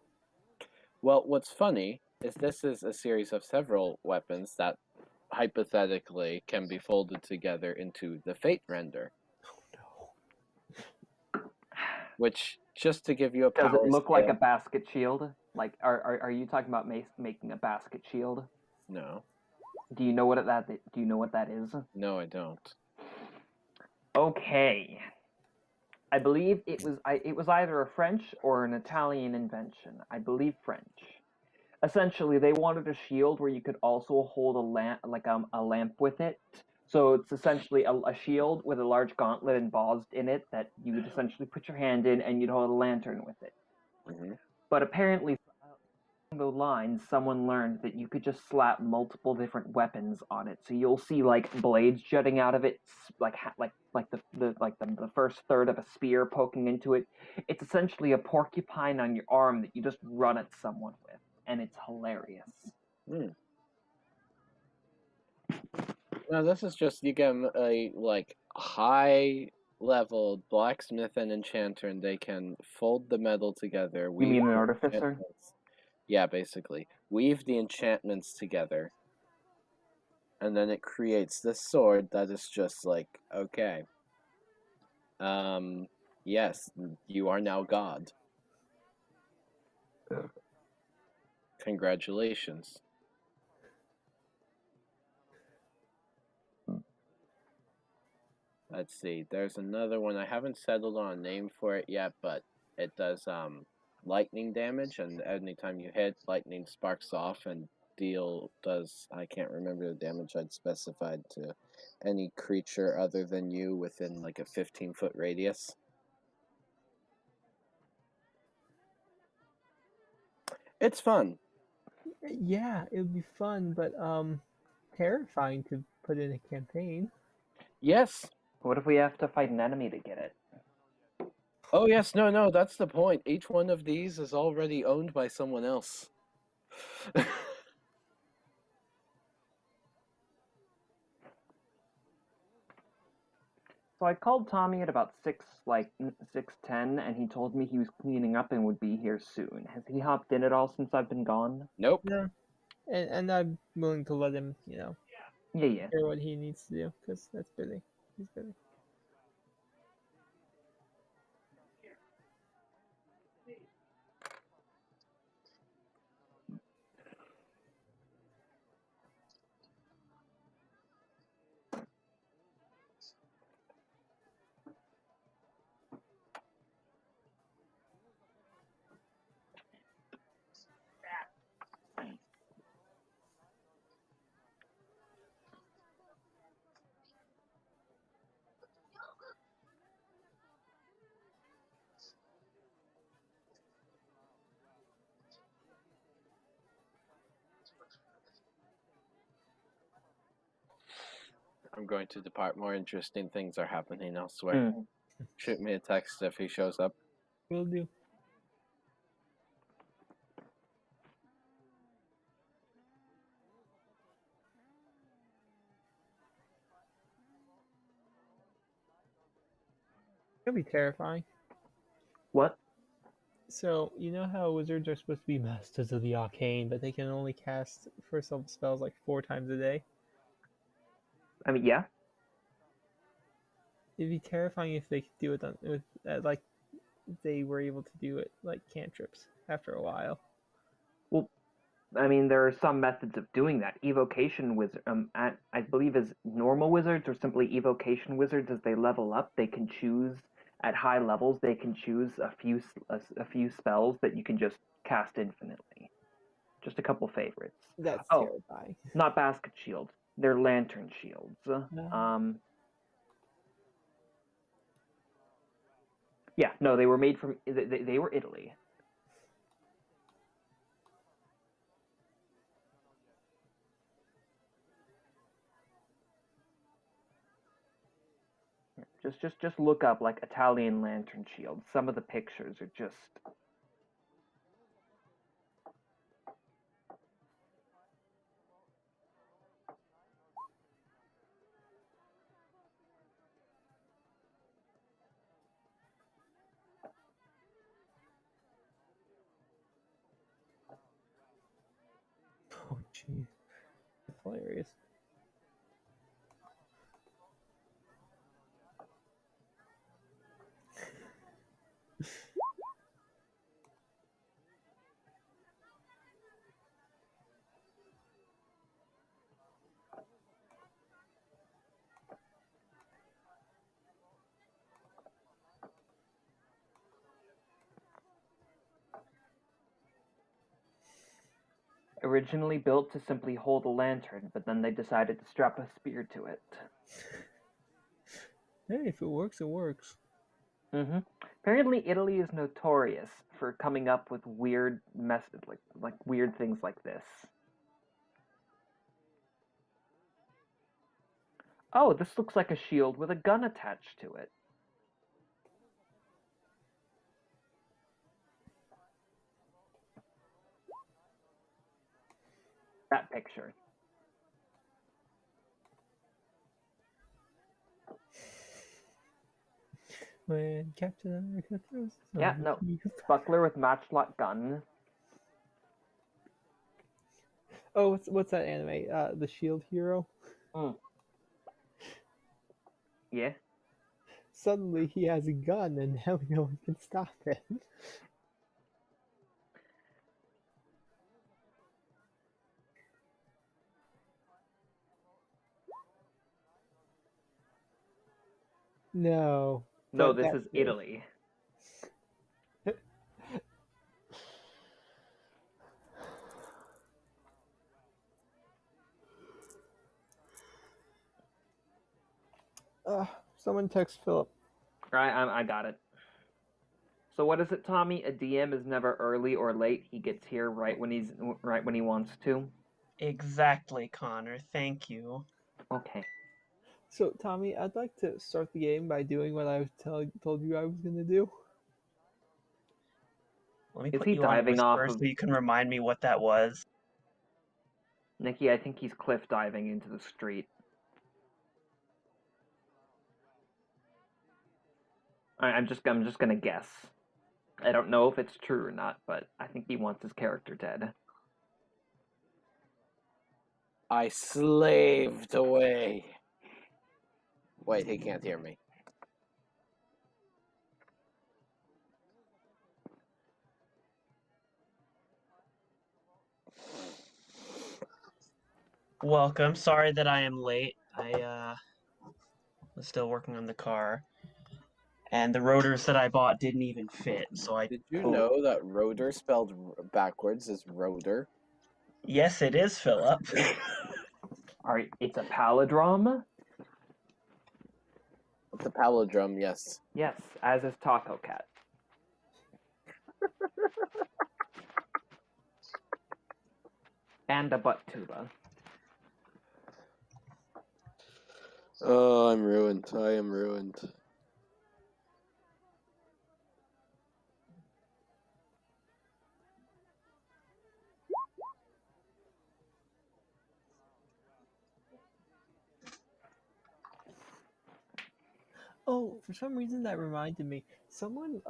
well, what's funny is this is a series of several weapons that hypothetically can be folded together into the Fate Render, which, just to give you a Does it power look like a scale, basket shield? Like, are you talking about making a basket shield? no, Do you know what that? Do you know what that is? no, I don't. Okay. I believe it was either a French or an Italian invention. I believe French. Essentially, they wanted a shield where you could also hold a lamp, like a lamp with it. So it's essentially a shield with a large gauntlet embossed in it that you would essentially put your hand in, and you'd hold a lantern with it. Mm-hmm. But apparently, along those lines, someone learned that you could just slap multiple different weapons on it. So you'll see like blades jutting out of it, like the first third of a spear poking into it. It's essentially a porcupine on your arm that you just run at someone with, and it's hilarious. Hmm. No, this is just you get a like high level blacksmith and enchanter, and they can fold the metal together. You Weave mean an the artificer? enchantments. Yeah, basically weave the enchantments together, and then it creates this sword that is just like okay. Yes, you are now God. Congratulations. Let's see. There's another one. I haven't settled on a name for it yet, but it does lightning damage, and anytime you hit, lightning sparks off and does I can't remember the damage I'd specified to any creature other than you within like a 15-foot radius. It's fun. Yeah, it would be fun, but terrifying to put in a campaign. Yes. What if we have to fight an enemy to get it? Oh yes, no, that's the point. Each one of these is already owned by someone else. So I called Tommy at about 6:10, and he told me he was cleaning up and would be here soon. Has he hopped in at all since I've been gone? Nope. No, and I'm willing to let him, Yeah. hear what he needs to do because that's busy. He's busy. I'm going to depart. More interesting things are happening elsewhere. Mm. Shoot me a text if he shows up. Will do. It'll be terrifying. What? So, you know how wizards are supposed to be masters of the arcane, but they can only cast first level spells like 4 times a day? I mean, yeah. It'd be terrifying if they could do it like they were able to do it like cantrips after a while. Well, I mean, there are some methods of doing that. Evocation wizard, I believe, as normal wizards or simply evocation wizards, as they level up, they can choose at high levels. They can choose a few spells that you can just cast infinitely. Just a couple favorites. That's Oh, terrifying. not basket shields. They're lantern shields. Yeah, no, they were made from. They were Italy. Just look up like Italian lantern shields. Some of the pictures are just. Oh, jeez. That's hilarious. Originally built to simply hold a lantern, but then they decided to strap a spear to it. Hey, if it works, it works. Mm-hmm. Apparently, Italy is notorious for coming up with weird like weird things like this. Oh, this looks like a shield with a gun attached to it. That picture. When Captain America throws Yeah, no. Buckler with matchlock gun. Oh, what's that anime? The Shield Hero. Yeah. Suddenly he has a gun, and now no one can stop him. No. No, But this that's is good. Italy. Someone text Philip. Right, I got it. So what is it, Tommy? A DM is never early or late. He gets here right when he wants to. Exactly, Connor. Thank you. Okay. So, Tommy, I'd like to start the game by doing what I told you I was going to do. Let me Is put he you on diving off whisper of- so you can remind me what that was. Nikki, I think he's cliff diving into the street. I'm just gonna guess. I don't know if it's true or not, but I think he wants his character dead. I slaved away. Wait, he can't hear me. Welcome. Sorry that I am late. I was still working on the car. And the rotors that I bought didn't even fit, so I... Did you know that rotor spelled backwards is rotor? Yes, it is, Philip. Alright, it's a palindrome? It's a palindrome, yes. Yes, as is Taco Cat. And a butt tuba. Oh, I'm ruined. I am ruined. Oh, for some reason that reminded me. Someone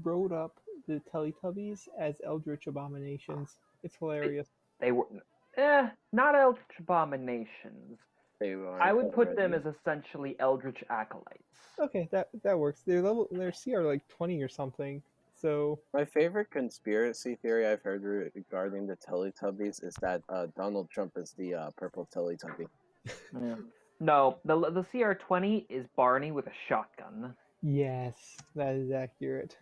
wrote up the Teletubbies as Eldritch Abominations. It's hilarious. They were not Eldritch Abominations. I would put them as essentially Eldritch Acolytes. Okay, that works. Their CR like 20 or something. So My favorite conspiracy theory I've heard regarding the Teletubbies is that Donald Trump is the purple Teletubby. Yeah. No, the CR20 is Barney with a shotgun. yes, that is accurate.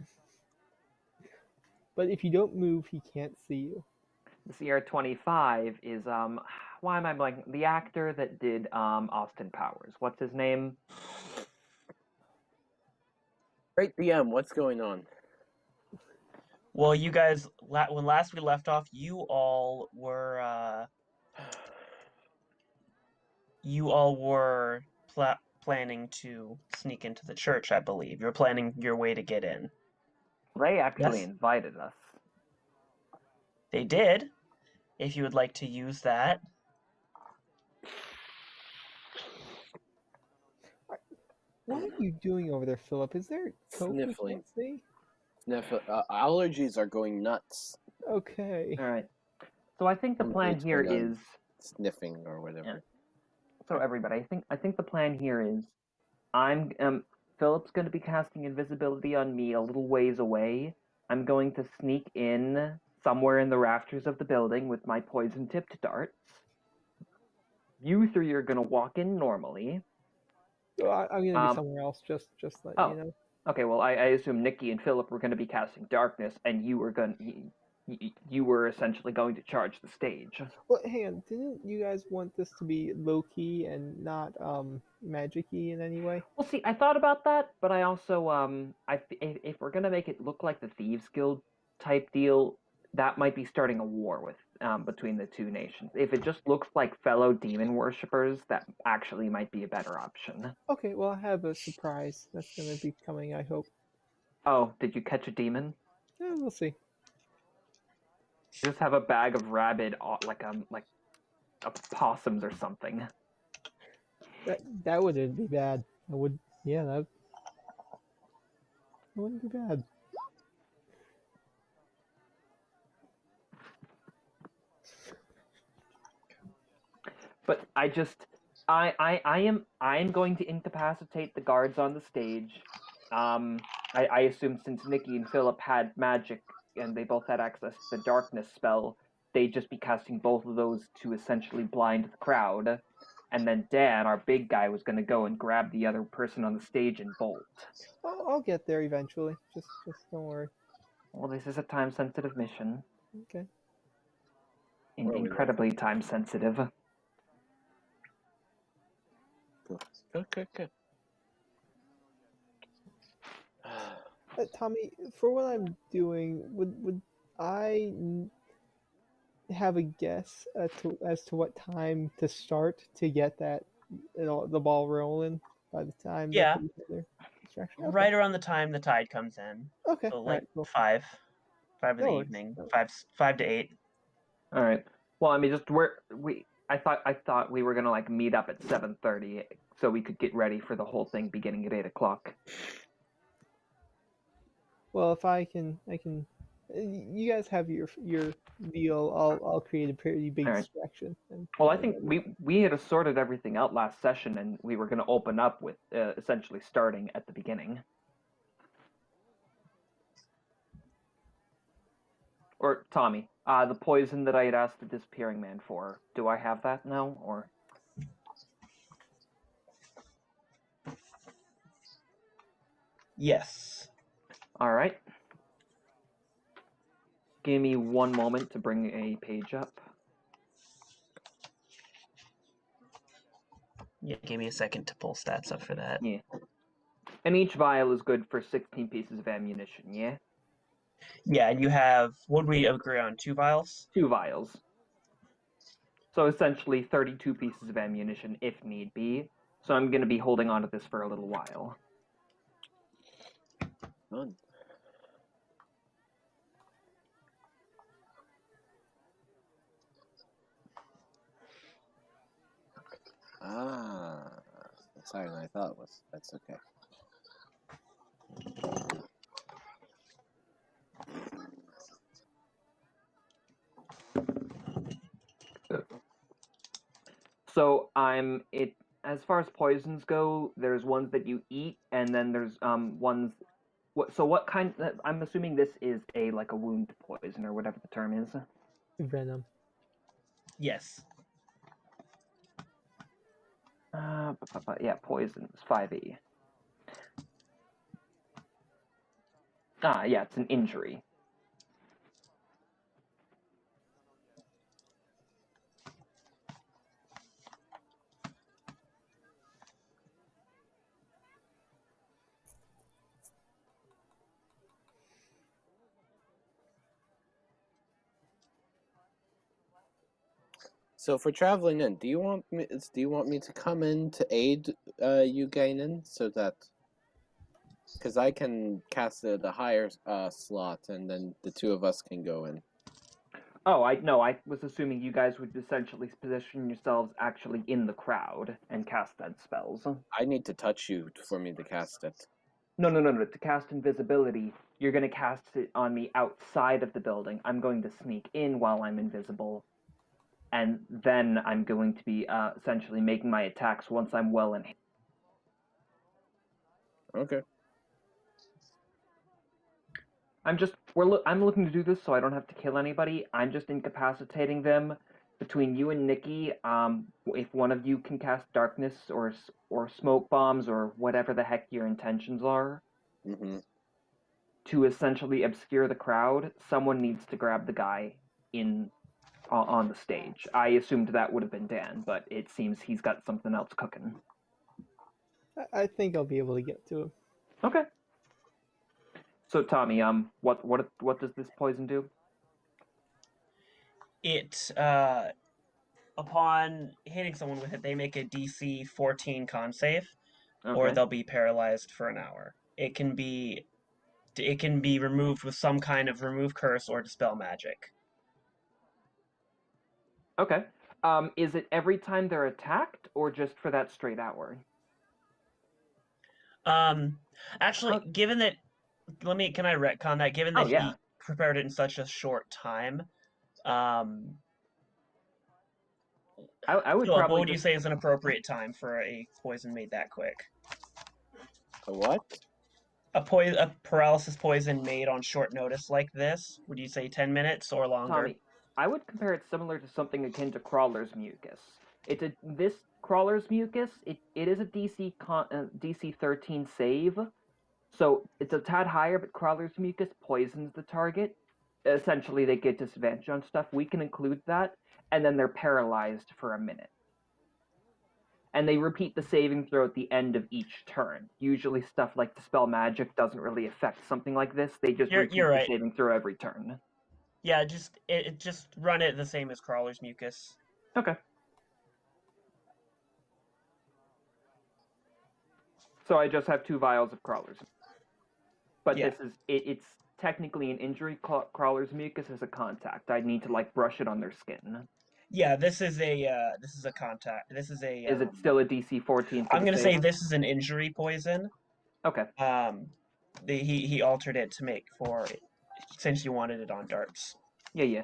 But if you don't move, he can't see you. The CR25 is why am I blanking? The actor that did Austin Powers. What's his name? Great DM, what's going on? Well, you guys, when last we left off, you all were planning to sneak into the church, I believe. You're planning your way to get in. They actually Yes. invited us. They did. If you would like to use that. What are you doing over there, Philip? Is there coke we Sniffling. can't see? Allergies are going nuts. Okay. All right. So I think the I'm plan here basically is sniffing or whatever. Yeah. So everybody, I think the plan here is I'm Philip's going to be casting invisibility on me a little ways away. I'm going to sneak in somewhere in the rafters of the building with my poison-tipped darts. You three are going to walk in normally. Well, I'm gonna be somewhere else. Just let you know. Okay, well, I assume Nikki and Philip were going to be casting darkness, and you were essentially going to charge the stage. Well, hang on. Didn't you guys want this to be low key and not magic-y in any way? Well, see, I thought about that, but I also if we're gonna make it look like the Thieves Guild type deal, that might be starting a war with between the two nations. If it just looks like fellow demon worshippers, that actually might be a better option. Okay, well, I have a surprise that's gonna be coming, I hope. Oh, did you catch a demon? Yeah, we'll see. Just have a bag of rabid, like possums or something. That wouldn't be bad. That wouldn't be bad. But I am going to incapacitate the guards on the stage. I assume since Nikki and Philip had magic and they both had access to the darkness spell, they'd just be casting both of those to essentially blind the crowd. And then Dan, our big guy, was going to go and grab the other person on the stage and bolt. I'll get there eventually. Just don't worry. Well, this is a time-sensitive mission. Okay. Incredibly time-sensitive. Good. Tommy, for what I'm doing, would I have a guess as to what time to start to get that the ball rolling by the time Yeah. that they hit their distraction? Okay. Right around the time the tide comes in. Okay. So All right, cool. 5. 5 in the No, evening. 5 to 8. All right. Well, I mean, I thought we were gonna like meet up at 7:30 so we could get ready for the whole thing beginning at 8 o'clock. well, if I can. You guys have your deal. I'll create a pretty big All right. distraction. And Well, I think we had sorted everything out last session, and we were gonna open up with essentially starting at the beginning. Or Tommy, the poison that I had asked the disappearing man for. Do I have that now, or? Yes. All right. Give me one moment to bring a page up. Yeah, give me a second to pull stats up for that. Yeah. And each vial is good for 16 pieces of ammunition, yeah? Yeah, and you have, what did we agree on, 2 vials? 2 vials. So essentially 32 pieces of ammunition if need be. So I'm going to be holding on to this for a little while. Fun. Ah, that's higher than I thought it was. That's okay. So as far as poisons go, there's ones that you eat, and then there's ones. What kind? I'm assuming this is a wound poison or whatever the term is. venom. Yes. Yeah, poisons 5e. Yeah, it's an injury. So for traveling in, do you want me to come in to aid you Gainen so that because I can cast it at a higher slot and then the two of us can go in. Oh, I was assuming you guys would essentially position yourselves actually in the crowd and cast that spells. I need to touch you for me to cast it. No. To cast invisibility, you're going to cast it on me outside of the building. I'm going to sneak in while I'm invisible, and then I'm going to be essentially making my attacks once I'm well in. Okay. I'm looking to do this so I don't have to kill anybody. I'm just incapacitating them. Between you and Nikki, if one of you can cast darkness or smoke bombs or whatever the heck your intentions are, to essentially obscure the crowd, someone needs to grab the guy on the stage. I assumed that would have been Dan, but it seems he's got something else cooking. I think I'll be able to get to him. Okay. So Tommy, what does this poison do? It upon hitting someone with it, they make a DC 14 con save, or they'll be paralyzed for an hour. It can be removed with some kind of remove curse or dispel magic. Okay. Is it every time they're attacked, or just for that straight hour? Actually, given that, can I retcon that? Given that yeah. he prepared it in such a short time, I would Philip, probably. what would you say is an appropriate time for a poison made that quick? A what? A paralysis poison made on short notice like this, would you say 10 minutes or longer? Tommy, I would compare it similar to something akin to Crawler's Mucus. This Crawler's Mucus, it is a DC 13 save, so it's a tad higher, but Crawler's Mucus poisons the target. Essentially, they get disadvantage on stuff. We can include that, and then they're paralyzed for a minute. And they repeat the saving throw at the end of each turn. Usually stuff like Dispel Magic doesn't really affect something like this. They just repeat the saving throw every turn. Yeah, just run it the same as Crawler's Mucus. Okay. So I just have 2 vials of Crawlers. But this is it's technically an injury. Crawler's mucus is a contact. I'd need to like brush it on their skin. Yeah, this is a contact. This is a. Is it still a DC 14? I'm gonna say this is an injury poison. Okay. He altered it to make for since you wanted it on darts. Yeah.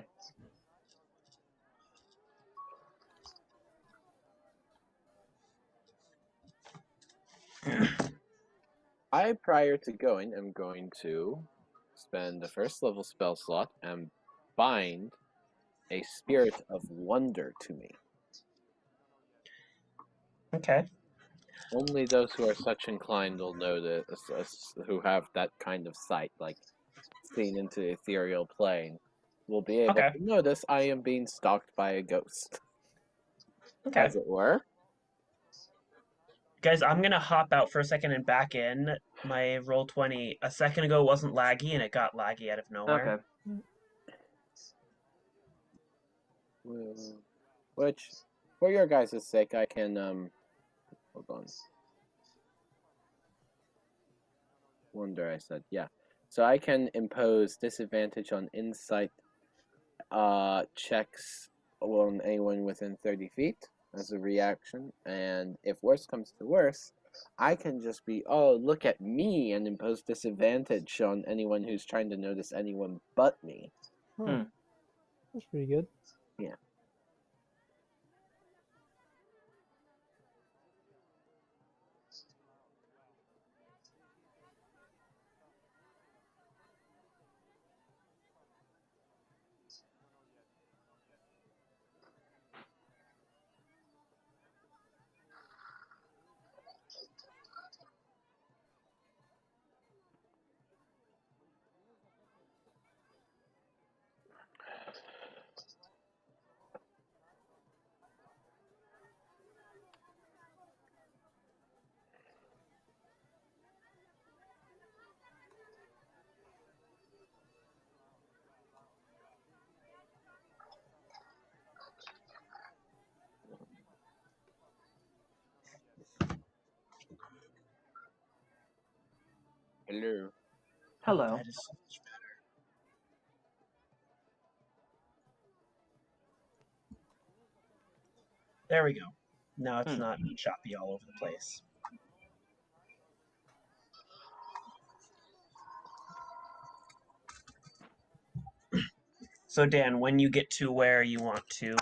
I, prior to going, am going to spend the first level spell slot and bind a spirit of wonder to me. Okay. Only those who are such inclined will know this, who have that kind of sight, like seen into the ethereal plane, will be able to notice I am being stalked by a ghost. Okay. As it were. Guys, I'm gonna hop out for a second and back in. My roll 20 a second ago wasn't laggy, and it got laggy out of nowhere. Okay. Which, for your guys' sake, I can, hold on. Wonder, I said, yeah. So I can impose disadvantage on insight checks on anyone within 30 feet as a reaction, and if worse comes to worse, I can just be, oh, look at me, and impose disadvantage on anyone who's trying to notice anyone but me. That's pretty good. Yeah. Hello. Hello. That is so much better. There we go. Now it's not choppy all over the place. So Dan, when you get to where you want to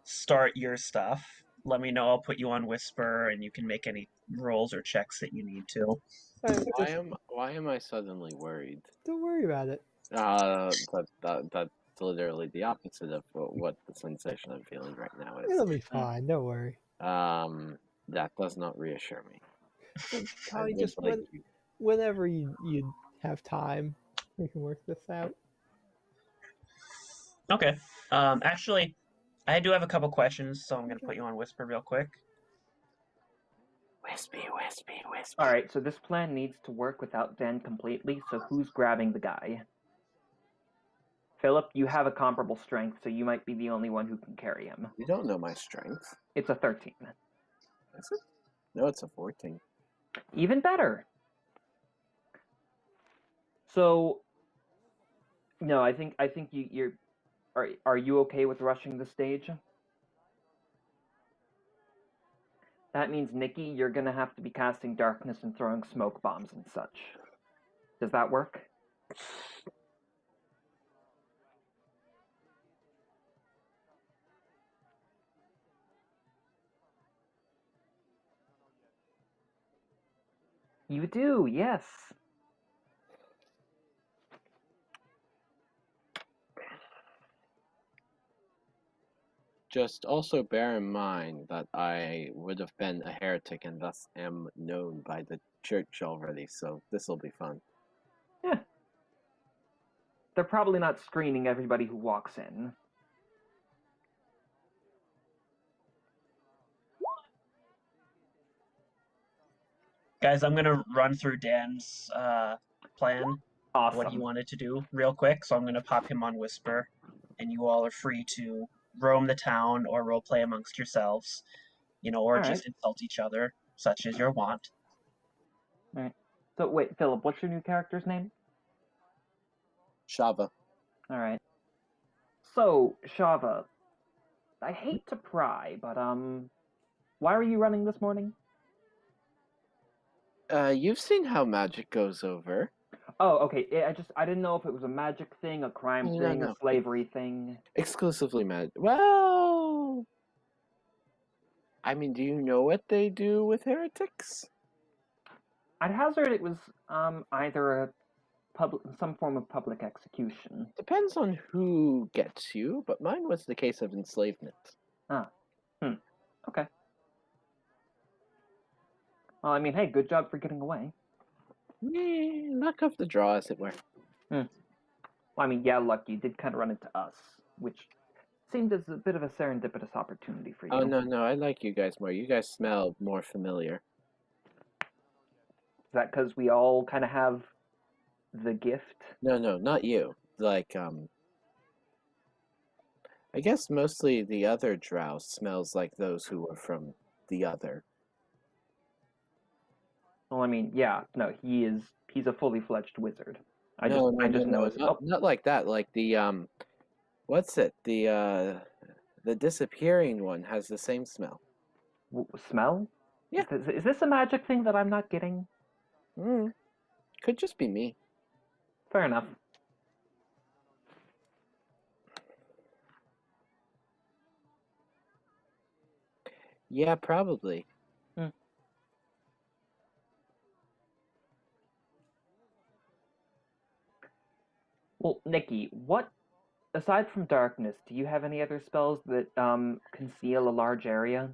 start your stuff, let me know. I'll put you on Whisper, and you can make any rolls or checks that you need to. Why am I suddenly worried? Don't worry about it. That's literally the opposite of what the sensation I'm feeling right now is. It'll be fine. Don't worry. That does not reassure me. Probably just whenever you have time, we can work this out. Okay. Actually, I do have a couple questions, so I'm going to put you on Whisper real quick. Wispy. All right, so this plan needs to work without Dan completely, so who's grabbing the guy? Philip, you have a comparable strength, so you might be the only one who can carry him. You don't know my strength. It's a 13. Is it? No, it's a 14. Even better. So, no, I think you're. Are you okay with rushing the stage? That means, Nikki, you're gonna have to be casting darkness and throwing smoke bombs and such. Does that work? You do, yes. Just also bear in mind that I would have been a heretic and thus am known by the church already, so this will be fun. Yeah. They're probably not screening everybody who walks in. Guys, I'm going to run through Dan's plan, Awesome. what he wanted to do real quick, so I'm going to pop him on Whisper, and you all are free to roam the town or roleplay amongst yourselves, or just insult each other, such as your want. All right. So wait, Philip, what's your new character's name? Shava. Alright. So, Shava, I hate to pry, but, why are you running this morning? You've seen how magic goes over. Oh, okay. I didn't know if it was a magic thing, a crime No, thing, no. a slavery thing. Exclusively magic. Well, I mean, do you know what they do with heretics? I'd hazard it was, either some form of public execution. Depends on who gets you, but mine was the case of enslavement. Ah. Okay. Well, I mean, hey, good job for getting away. Luck of the draw, as it were. Well, I mean, yeah, luck, you did kind of run into us, which seemed as a bit of a serendipitous opportunity for you. Oh, no, I like you guys more. You guys smell more familiar. Is that because we all kind of have the gift? No, not you. Like, I guess mostly the other drow smells like those who were from the other. Well, I mean, yeah, no, he's a fully fledged wizard. I No, just know his. not like that. Like the what's it? The disappearing one has the same smell. Smell? Yeah. Is this a magic thing that I'm not getting? Could just be me. Fair enough. Yeah, probably. Well, Nikki, what aside from darkness, do you have any other spells that conceal a large area?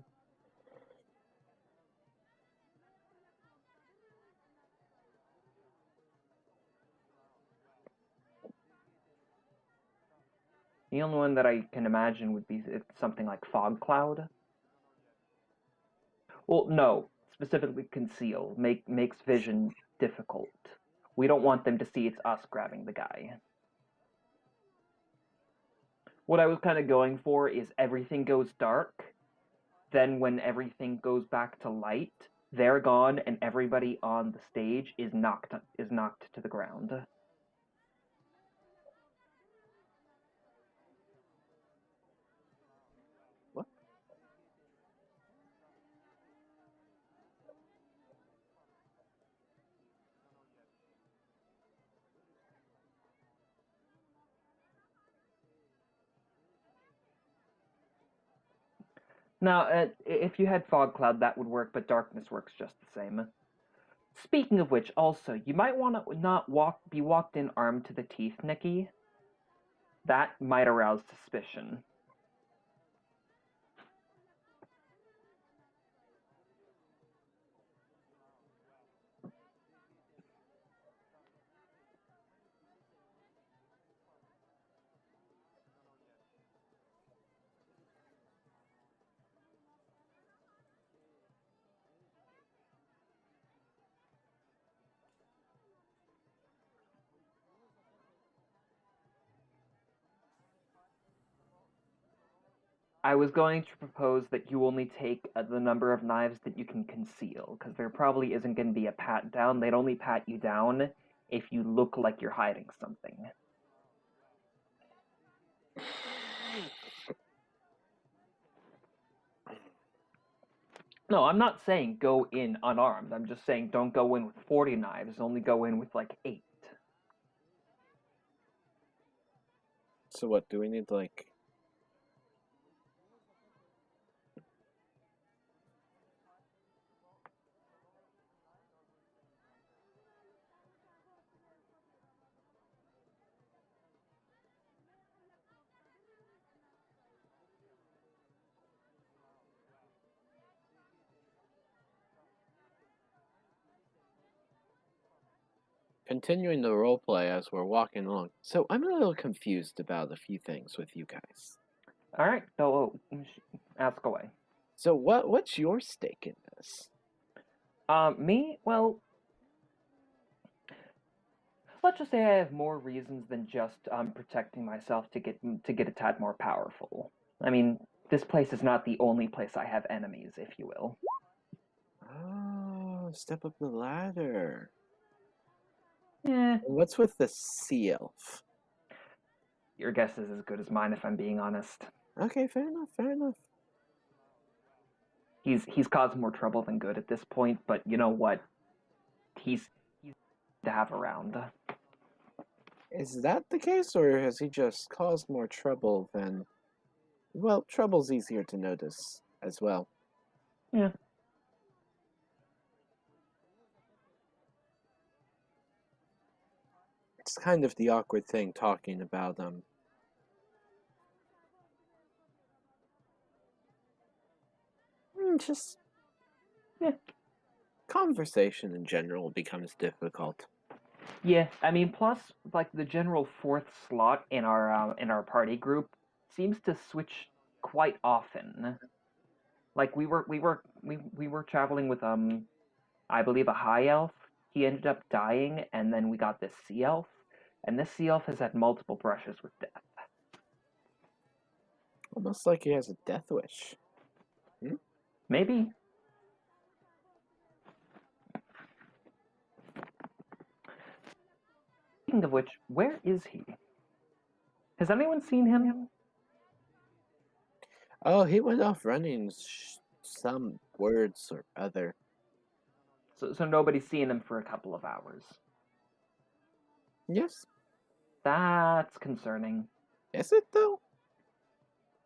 The only one that I can imagine would be something like fog cloud. Well, no, specifically conceal makes vision difficult. We don't want them to see it's us grabbing the guy. What I was kind of going for is everything goes dark, then when everything goes back to light, they're gone and everybody on the stage is knocked to the ground. What? Now, if you had fog cloud, that would work, but darkness works just the same. Speaking of which, also, you might want to not be walked in armed to the teeth, Nikki. That might arouse suspicion. I was going to propose that you only take the number of knives that you can conceal, because there probably isn't going to be a pat down. They'd only pat you down if you look like you're hiding something. No, I'm not saying go in unarmed. I'm just saying don't go in with 40 knives. Only go in with like 8. So what, do we need, like... Continuing the roleplay as we're walking along. So I'm a little confused about a few things with you guys. All right, so ask away. So what's your stake in this? Me? Well, let's just say I have more reasons than just protecting myself to get a tad more powerful. I mean, this place is not the only place I have enemies, if you will. Oh, step up the ladder. Eh. What's with the sea elf? Your guess is as good as mine, if I'm being honest. Okay, fair enough, fair enough. He's caused more trouble than good at this point, but you know what? He's to have around. Is that the case, or has he just caused more trouble than... Well, trouble's easier to notice as well. Yeah. It's kind of the awkward thing talking about just conversation in general becomes difficult. Yeah, I mean, plus like the general fourth slot in our party group seems to switch quite often. Like we were traveling with I believe a high elf. He ended up dying, and then we got this sea elf, and this sea elf has had multiple brushes with death. Almost like he has a death wish. Maybe. Speaking of which, where is he? Has anyone seen him? Oh, he went off running some words or other. So nobody's seen him for a couple of hours. Yes. That's concerning. Is it, though?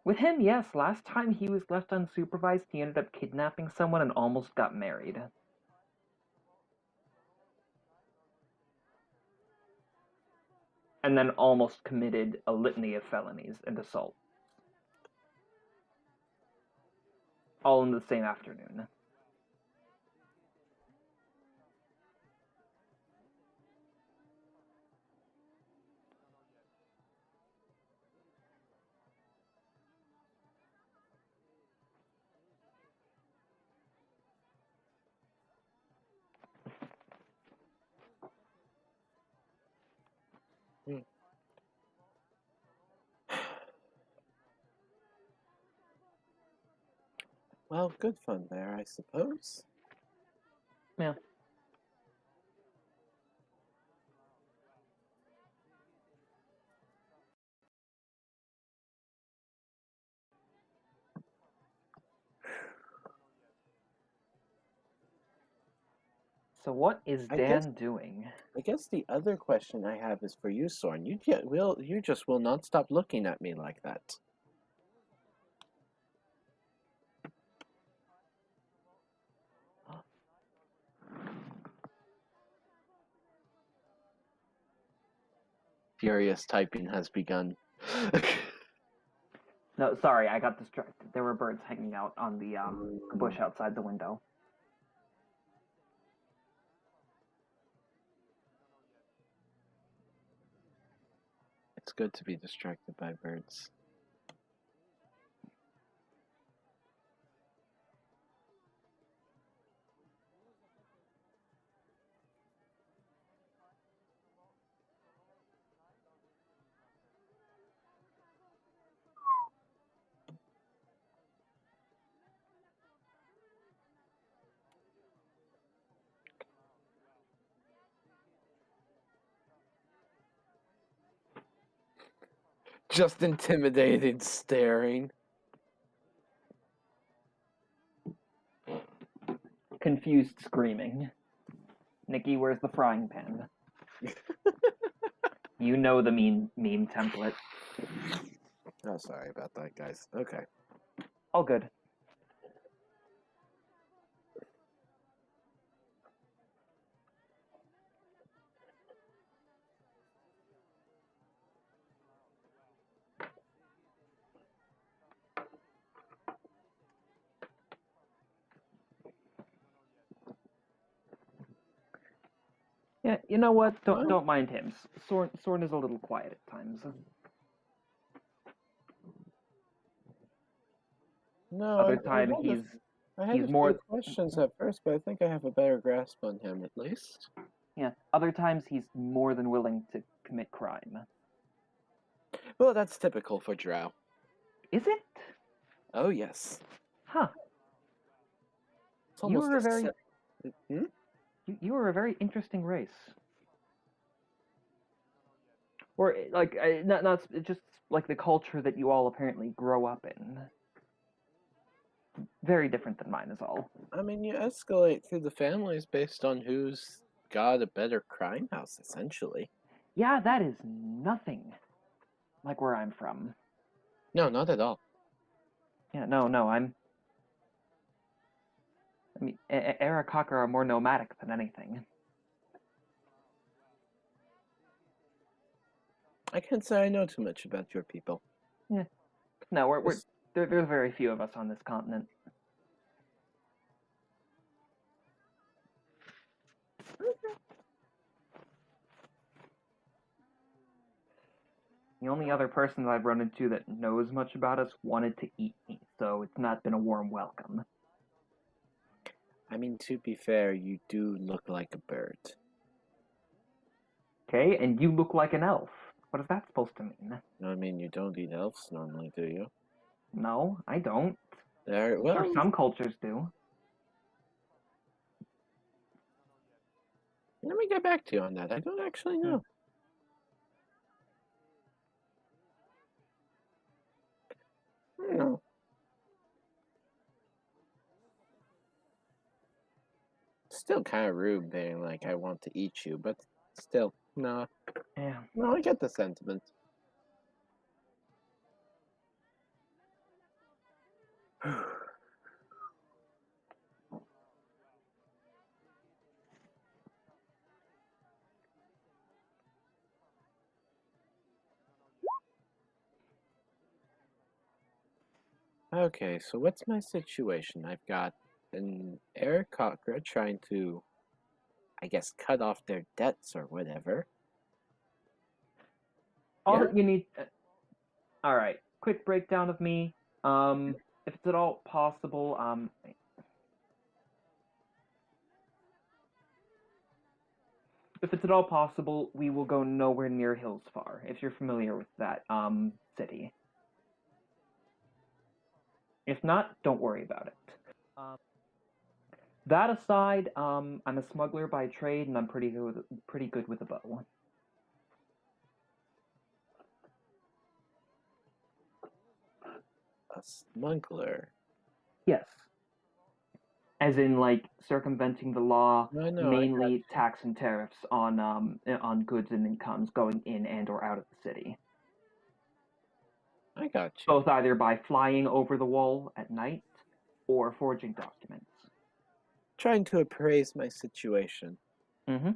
With him, yes. Last time he was left unsupervised, he ended up kidnapping someone and almost got married. And then almost committed a litany of felonies and assault. All in the same afternoon. Well, good fun there, I suppose. Yeah. So what is Dan doing? I guess the other question I have is for you, Sorn. You just will not stop looking at me like that. Furious typing has begun. No, sorry, I got distracted. There were birds hanging out on the bush outside the window. It's good to be distracted by birds. Just intimidated staring. Confused screaming. Nikki, where's the frying pan? You know the meme template. Oh, sorry about that, guys. Okay. All good. Yeah, you know what? Don't mind him. Sorrn is a little quiet at times. No, Other time I had he's a more few questions at first, but I think I have a better grasp on him at least. yeah. Other times he's more than willing to commit crime. Well, that's typical for Drow. Is it? Oh yes. Huh. It's almost You were a very Hmm? you were a very interesting race. Or like not just like the culture that you all apparently grow up in. Very different than mine is all. I mean, you escalate through the families based on who's got a better crime house, essentially. Yeah, that is nothing like where I'm from. No, not at all. Yeah, no, I mean, Arakaka are more nomadic than anything. I can't say I know too much about your people. Yeah. No, there's very few of us on this continent. The only other person that I've run into that knows much about us wanted to eat me, so it's not been a warm welcome. I mean, to be fair, you do look like a bird. Okay, and you look like an elf. What is that supposed to mean? I mean, you don't eat elves normally, do you? No, I don't. Well, Sure, some cultures do. let me get back to you on that. I don't actually know. I don't know. Still kind of rude being like, I want to eat you, but still, no. Yeah. No, I get the sentiment. Okay, so what's my situation? I've got an Aarakocra trying to, I guess, cut off their debts or whatever. All Yeah. that you need. All right, quick breakdown of me. If it's at all possible, if it's at all possible, we will go nowhere near Hillsfar, if you're familiar with that city. If not, don't worry about it. That aside, I'm a smuggler by trade, and I'm pretty good with a bow. A smuggler. Yes. As in, like, circumventing the law, No, I mainly tax and tariffs on goods and incomes going in and or out of the city. I got you. Both either by flying over the wall at night or forging documents. Trying to appraise my situation. Mm-hmm.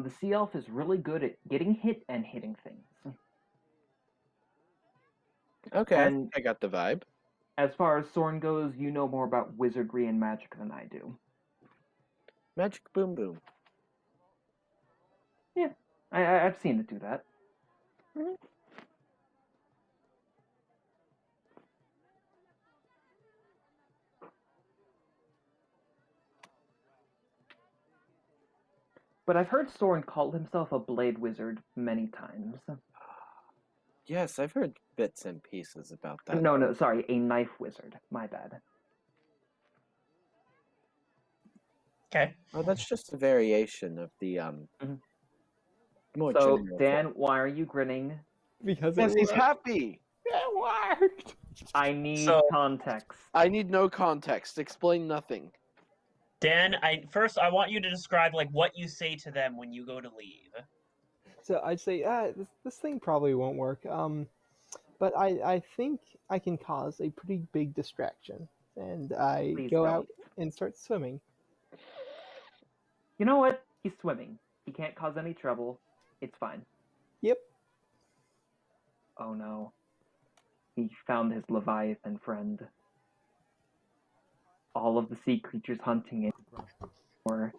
The sea elf is really good at getting hit and hitting things. Okay, And I got the vibe. as far as Sorrn goes, you know more about wizardry and magic than I do. Magic boom boom. Yeah, I've seen it do that. Mm-hmm. But I've heard Sorrn call himself a blade wizard many times. Yes, I've heard bits and pieces about that. No, sorry, a knife wizard. My bad. Okay. Oh, that's just a variation of the more So, general Dan, form. why are you grinning? Because Yes, it he's worked. happy. It worked. I need So- context. I need no context. Explain nothing. Dan, I want you to describe like what you say to them when you go to leave. So I'd say, this thing probably won't work. But I think I can cause a pretty big distraction, and I Please go don't. out and start swimming. You know what? He's swimming. He can't cause any trouble. It's fine. Yep. Oh no. He found his Leviathan friend. All of the sea creatures hunting it. Or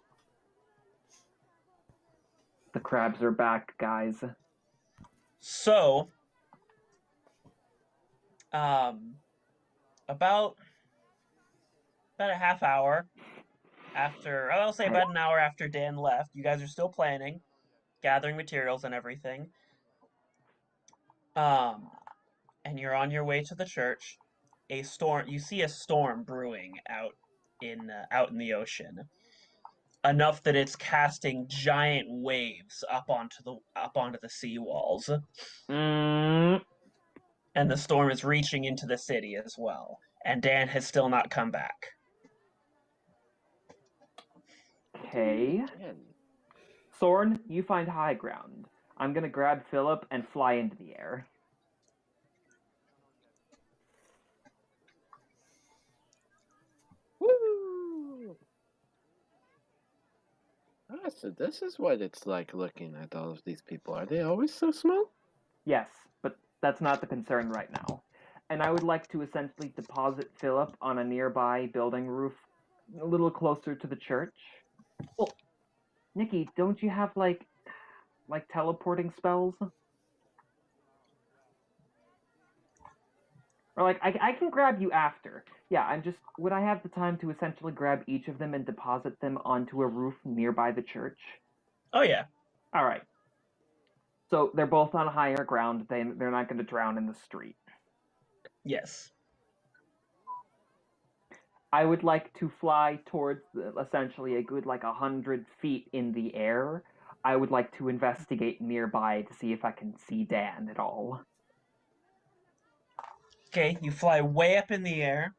the crabs are back, guys. So, about a half hour after, I'll say about an hour after Dan left, you guys are still planning, gathering materials and everything. And you're on your way to the church. You see a storm brewing out in the ocean. enough that it's casting giant waves up onto the seawalls, Mm, and the storm is reaching into the city as well. And Dan has still not come back. okay. Again. Sorrn, you find high ground. I'm gonna grab Philip and fly into the air. Woo! Ah, so this is what it's like looking at all of these people. Are they always so small? Yes, but that's not the concern right now. And I would like to essentially deposit Philip on a nearby building roof a little closer to the church. Well, Nikki, don't you have like teleporting spells? Or like I can grab you after. Yeah, I'm just would I have the time to essentially grab each of them and deposit them onto a roof nearby the church? Oh yeah. All right. So they're both on higher ground. They're not going to drown in the street. Yes. I would like to fly towards essentially a good 100 feet in the air. I would like to investigate nearby to see if I can see Dan at all. Okay, you fly way up in the air,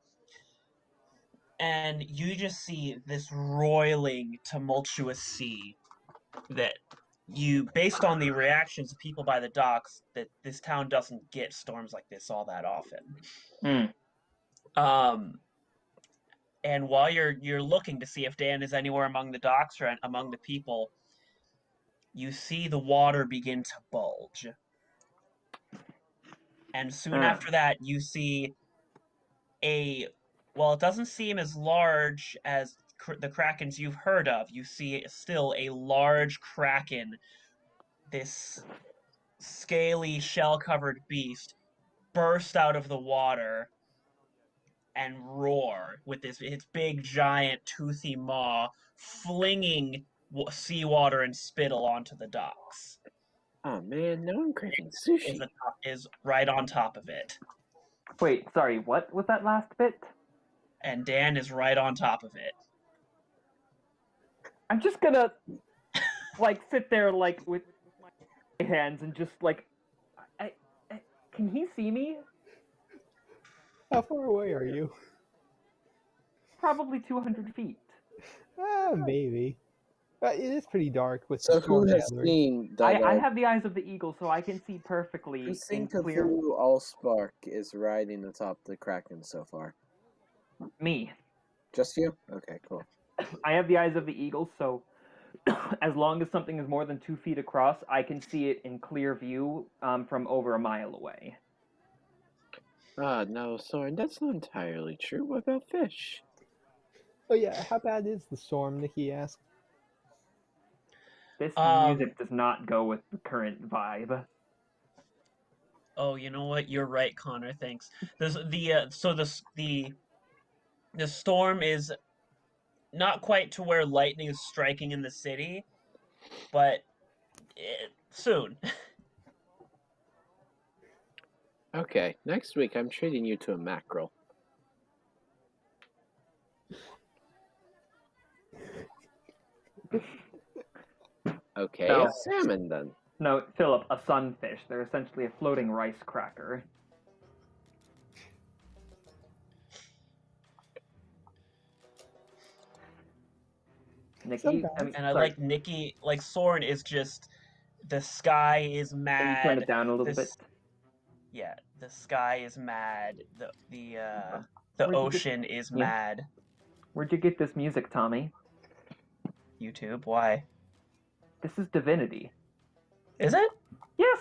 and you just see this roiling, tumultuous sea that based on the reactions of people by the docks, that this town doesn't get storms like this all that often. Mm. And while you're looking to see if Dan is anywhere among the docks or among the people, you see the water begin to bulge. And soon after that, you see well, it doesn't seem as large as the krakens you've heard of. You see still a large kraken, this scaly, shell-covered beast, burst out of the water and roar with its big, giant, toothy maw, flinging seawater and spittle onto the docks. Oh man, now I'm craving sushi. Is right on top of it. Wait, sorry, what was that last bit? And Dan is right on top of it. I'm just gonna sit there with my hands and just can he see me? How far away are you? Probably 200 feet. Maybe. It is pretty dark with So the storm who has gathering. seen that? I have the eyes of the eagle, so I can see perfectly Who's seen in clear. Cthulhu Allspark is riding atop the Kraken so far? Me. Just you? Okay, cool. I have the eyes of the eagle, so as long as something is more than 2 feet across, I can see it in clear view from over a mile away. No, Sorrn, that's not entirely true. What about fish? Oh yeah, how bad is the storm? Nikki asked. This music does not go with the current vibe. Oh, you know what? You're right, Connor. Thanks. The storm is not quite to where lightning is striking in the city, but soon. Okay, next week I'm treating you to a mackerel. Okay, No. a salmon then. No, Philip, a sunfish. They're essentially a floating rice cracker. Nikki, I like Nikki, like Sorrn is just, the sky is mad. Can you turn it down a little bit? Yeah, the sky is mad. The ocean is mad. Where'd you get this music, Tommy? YouTube, why? This is Divinity. Is it? Yes!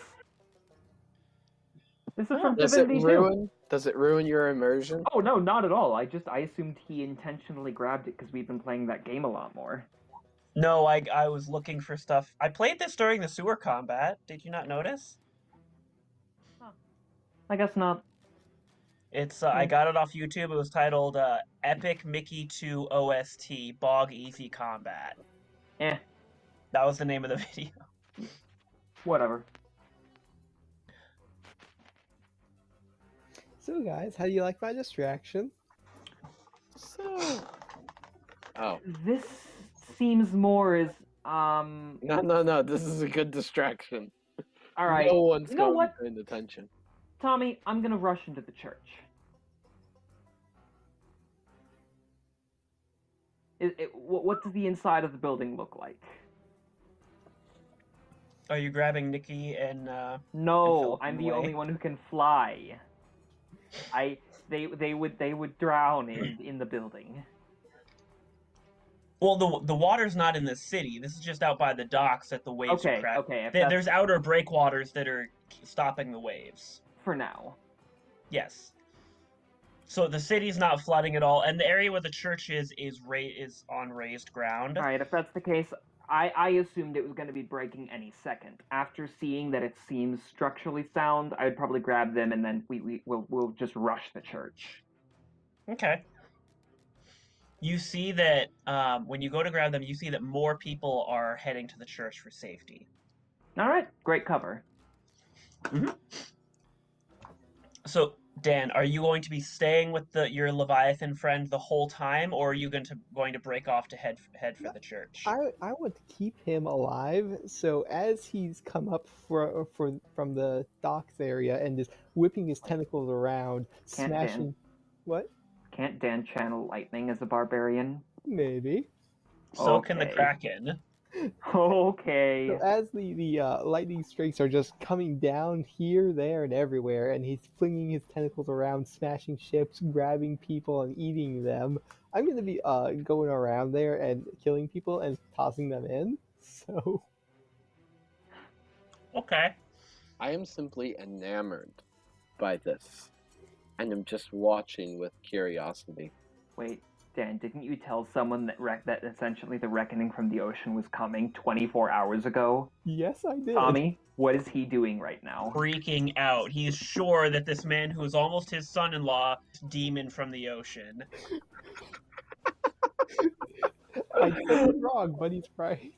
This is from Divinity 2. Does it ruin your immersion? Oh, no, not at all. I assumed he intentionally grabbed it because we've been playing that game a lot more. No, I was looking for stuff. I played this during the sewer combat. Did you not notice? Huh. I guess not. It's I got it off YouTube. It was titled Epic Mickey 2 OST Bog Easy Combat. Eh. That was the name of the video. Whatever. So guys, how do you like my distraction? So... Oh. This seems more is No. This is a good distraction. all right. No one's You know going what, to pay attention. Tommy? I'm gonna rush into the church. What does the inside of the building look like? Are you grabbing Nikki and No, Philip I'm the away? only one who can fly. They would drown in the building. Well, the water's not in the city. This is just out by the docks that the waves are crashing. Okay. If There's outer breakwaters that are stopping the waves. for now. Yes. So the city's not flooding at all, and the area where the church is on raised ground. All right, if that's the case, I assumed it was going to be breaking any second. After seeing that it seems structurally sound, I would probably grab them and then we'll just rush the church. Okay. You see that when you go to grab them, you see that more people are heading to the church for safety. All right, great cover. So, Dan, are you going to be staying with your Leviathan friend the whole time, or are you going to break off to head for the church? I want to keep him alive, so as he's come up from the docks area and is whipping his tentacles around, Can't smashing. Dan. What? Can't Dan channel lightning as a barbarian? Maybe. So can the Okay. Kraken. Okay. So as the lightning streaks are just coming down here, there, and everywhere, and he's flinging his tentacles around, smashing ships, grabbing people, and eating them, I'm going to be going around there and killing people and tossing them in. So Okay. I am simply enamored by this, and I'm just watching with curiosity. Wait, Dan, didn't you tell someone that essentially the reckoning from the ocean was coming 24 hours ago? yes, I did. Tommy, what is he doing right now? Freaking out. He's sure that this man who is almost his son-in-law is a demon from the ocean. I could be wrong, but he's right.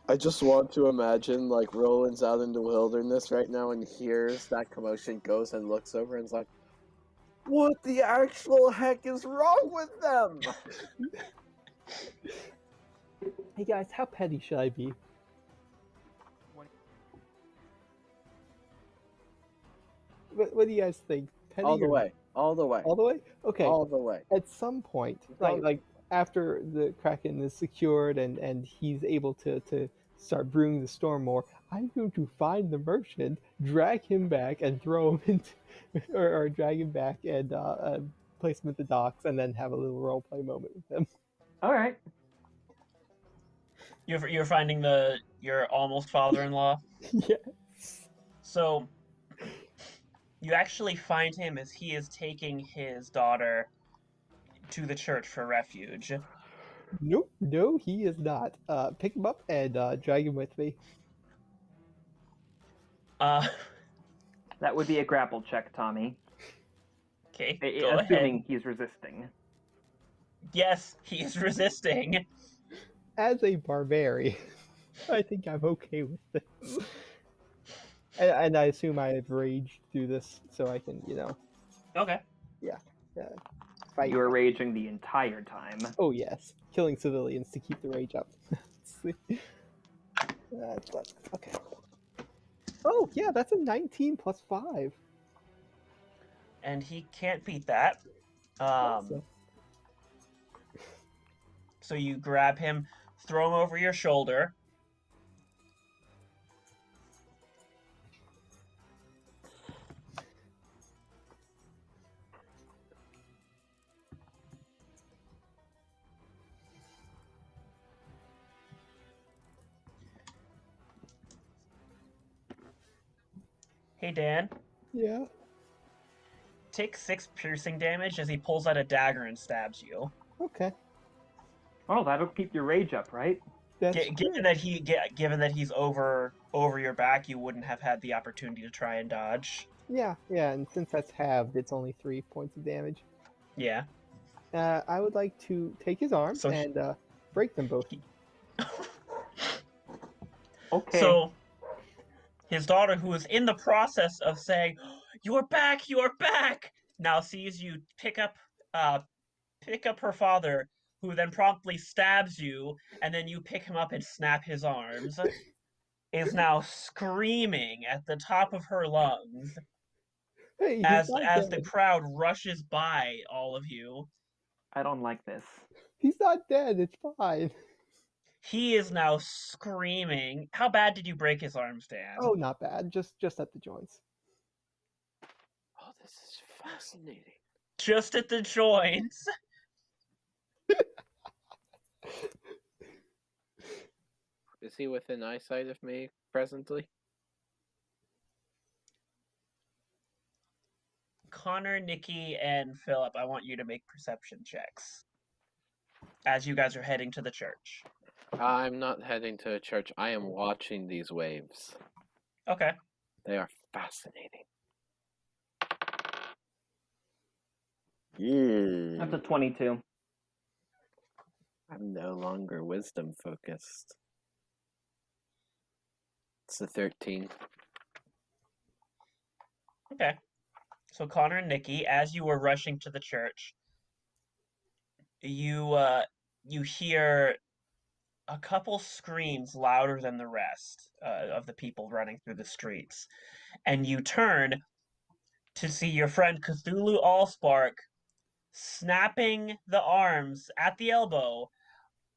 I just want to imagine, like, Roland's out in the wilderness right now and hears that commotion, goes and looks over and is like, what the actual heck is wrong with them? Hey guys, how petty should I be? What do you guys think? Petty All the or- way. All the way. All the way? Okay. All the way. At some point, like after the Kraken is secured and he's able to start brewing the storm more, I'm going to find the merchant, drag him back, and throw him into, or drag him back and place him at the docks, and then have a little role play moment with him. All right. You're finding your almost father-in-law. Yes. So you actually find him as he is taking his daughter to the church for refuge. Nope, no, he is not. Pick him up and drag him with me. That would be a grapple check, Tommy. Okay, go Assuming ahead. he's resisting. Yes, he is resisting. As a barbarian, I think I'm okay with this. And I assume I have rage through this, so I can, Okay. fight. You were raging the entire time. Oh yes, killing civilians to keep the rage up. Let's see. Okay. Oh yeah, that's a 19 plus 5. And he can't beat that. Awesome. So you grab him, throw him over your shoulder. Hey, Dan. Yeah. Take 6 piercing damage as he pulls out a dagger and stabs you. Okay. Oh, that'll keep your rage up, right? That's Given that he's over your back, you wouldn't have had the opportunity to try and dodge. Yeah, and since that's halved, it's only 3 points of damage. Yeah. I would like to take his arms So and break them both. Okay. So his daughter, who is in the process of saying, "You're back, you're back," now sees you pick up pick up her father, who then promptly stabs you, and then you pick him up and snap his arms, is now screaming at the top of her lungs Hey, he's as not the dead. crowd rushes by all of you. I don't like this. He's not dead. It's fine. He is now screaming. How bad did you break his arms, Dan? Oh, not bad. Just at the joints. Oh, this is fascinating. Just at the joints. Is he within eyesight of me presently? Connor, Nikki, and Philip, I want you to make perception checks as you guys are heading to the church. I'm not heading to a church. I am watching these waves. Okay. They are fascinating. Yeah. That's a 22. I'm no longer wisdom focused. It's a 13. Okay. So Connor and Nikki, as you were rushing to the church, you hear a couple screams louder than the rest of the people running through the streets, and you turn to see your friend Cthulhu Allspark snapping the arms at the elbow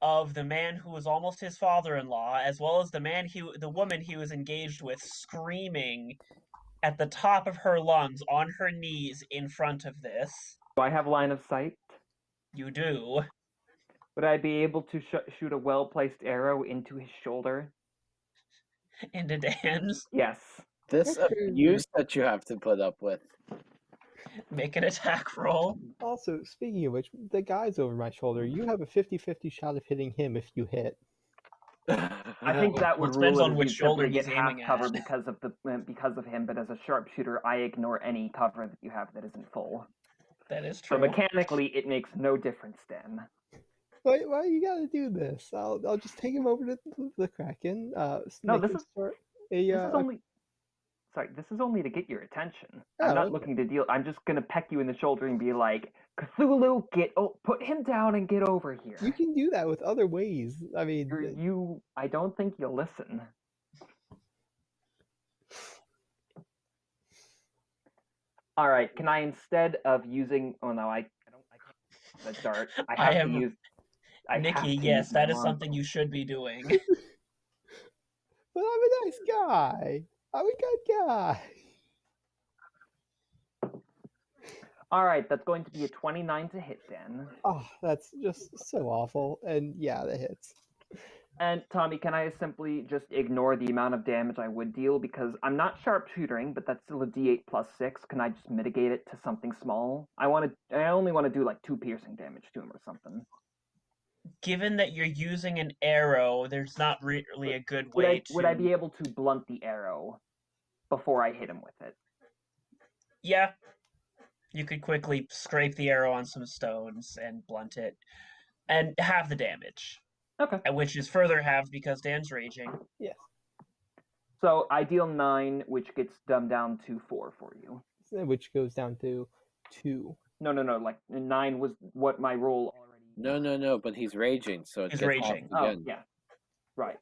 of the man who was almost his father-in-law, as well as the woman he was engaged with, screaming at the top of her lungs on her knees in front of this. Do I have line of sight? You do. Would I be able to shoot a well-placed arrow into his shoulder? Into Dan's. Yes. This abuse that you have to put up with. Make an attack roll. Also, speaking of which, the guy's over my shoulder. You have a 50-50 shot of hitting him if you hit. I think that Well, would it depends rule it on as which you shoulder simply he's get half aiming cover at. because of him, but as a sharpshooter, I ignore any cover that you have that isn't full. That is So true. mechanically, it makes no difference, Dan. Why you gotta do this? I'll just take him over to the Kraken. No, make this him is start this is only to get your attention. Oh, I'm not okay. looking to deal. I'm just gonna peck you in the shoulder and be like, Cthulhu, put him down and get over here. You can do that with other ways. I mean, I don't think you'll listen. All right, can I instead of using? Oh no, I can't. The dart. I have to use. Nikki, yes, that is something you should be doing. But I'm a nice guy. I'm a good guy. All right, that's going to be a 29 to hit, Dan. Oh, that's just so awful. And yeah, that hits. And Tommy, can I simply just ignore the amount of damage I would deal because I'm not sharpshooting, but that's still a D8 plus 6. Can I just mitigate it to something small? I only want to do like 2 piercing damage to him or something. Given that you're using an arrow, there's not really a good way to... Would I be able to blunt the arrow before I hit him with it? Yeah. You could quickly scrape the arrow on some stones and blunt it, and halve the damage. Okay. Which is further halved because Dan's raging. Yes. So I deal 9, which gets dumbed down to 4 for you. Which goes down to 2. No. Like 9 was what my roll already. No. But he's raging, so he's gets raging. Again. Oh, yeah. Right.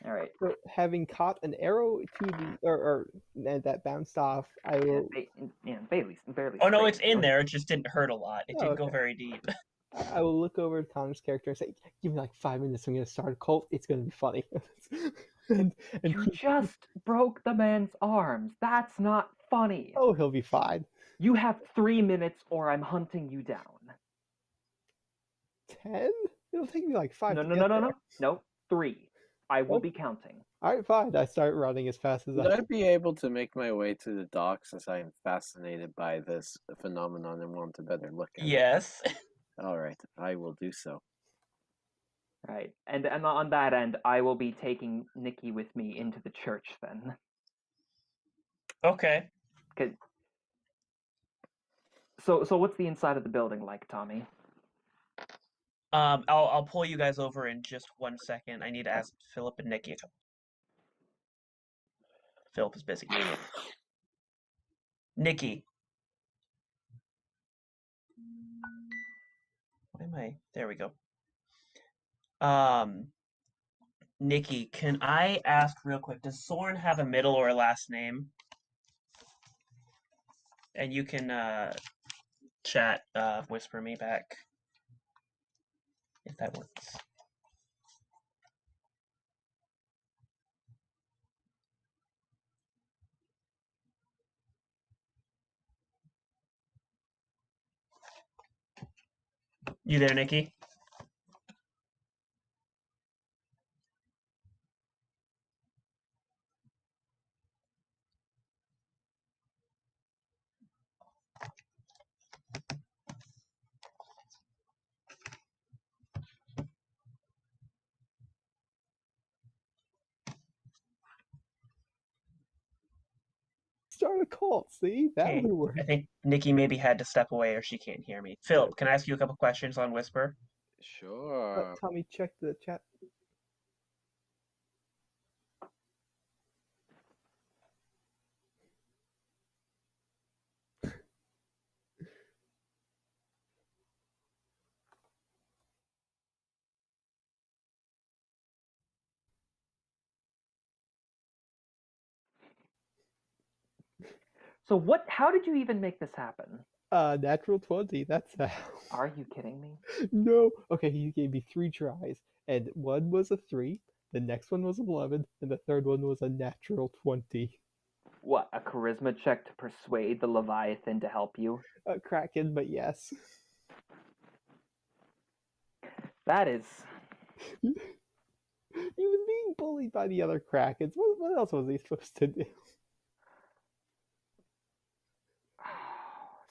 All right. So having caught an arrow to the that bounced off, I will. Barely. Oh no, it's in there. It just didn't hurt a lot. It didn't go okay. very deep. I will look over at Connor's character and say, "Give me like 5 minutes. I'm going to start a cult. It's going to be funny." and you just broke the man's arms. That's not funny. Oh, he'll be fine. You have 3 minutes, or I'm hunting you down. 10? It'll take me like 5. No. 3. I will be counting. All right, fine. I start running as fast as Would I be able to make my way to the docks as I am fascinated by this phenomenon and want a better look at it? Yes. All right, I will do so. Right, and on that end, I will be taking Nikki with me into the church then. Okay. Good. So what's the inside of the building like, Tommy? I'll pull you guys over in just 1 second. I need to ask Philip and Nikki. Philip is busy. Nikki. Why am I? There we go. Nikki, can I ask real quick? Does Sorrn have a middle or a last name? And you can chat whisper me back if that works. You there, Nikki? Start a cult. See, that Okay. would work. I think Nikki maybe had to step away or she can't hear me. Phil, can I ask you a couple questions on Whisper? Sure. Tommy, check the chat. So what? How did you even make this happen? Natural 20. That's how. Are you kidding me? No. Okay, he gave me 3 tries, and one was a 3, the next one was 11, and the third one was a natural 20. What, a charisma check to persuade the Leviathan to help you? Kraken, but yes. That is... He was being bullied by the other Krakens. What else was he supposed to do?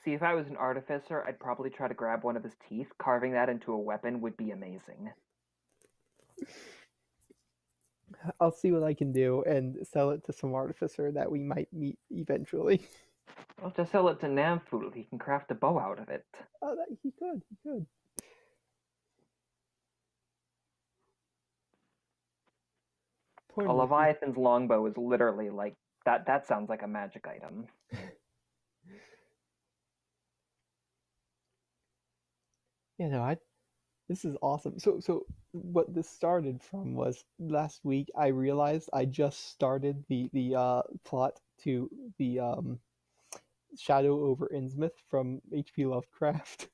See, if I was an artificer, I'd probably try to grab one of his teeth. Carving that into a weapon would be amazing. I'll see what I can do and sell it to some artificer that we might meet eventually. I'll just sell it to Namful. He can craft a bow out of it. Oh, he could. A Leviathan's longbow is literally like that. That sounds like a magic item. Yeah, no, this is awesome. So what this started from was last week I realized I just started the plot to the Shadow over Innsmouth from H.P. Lovecraft.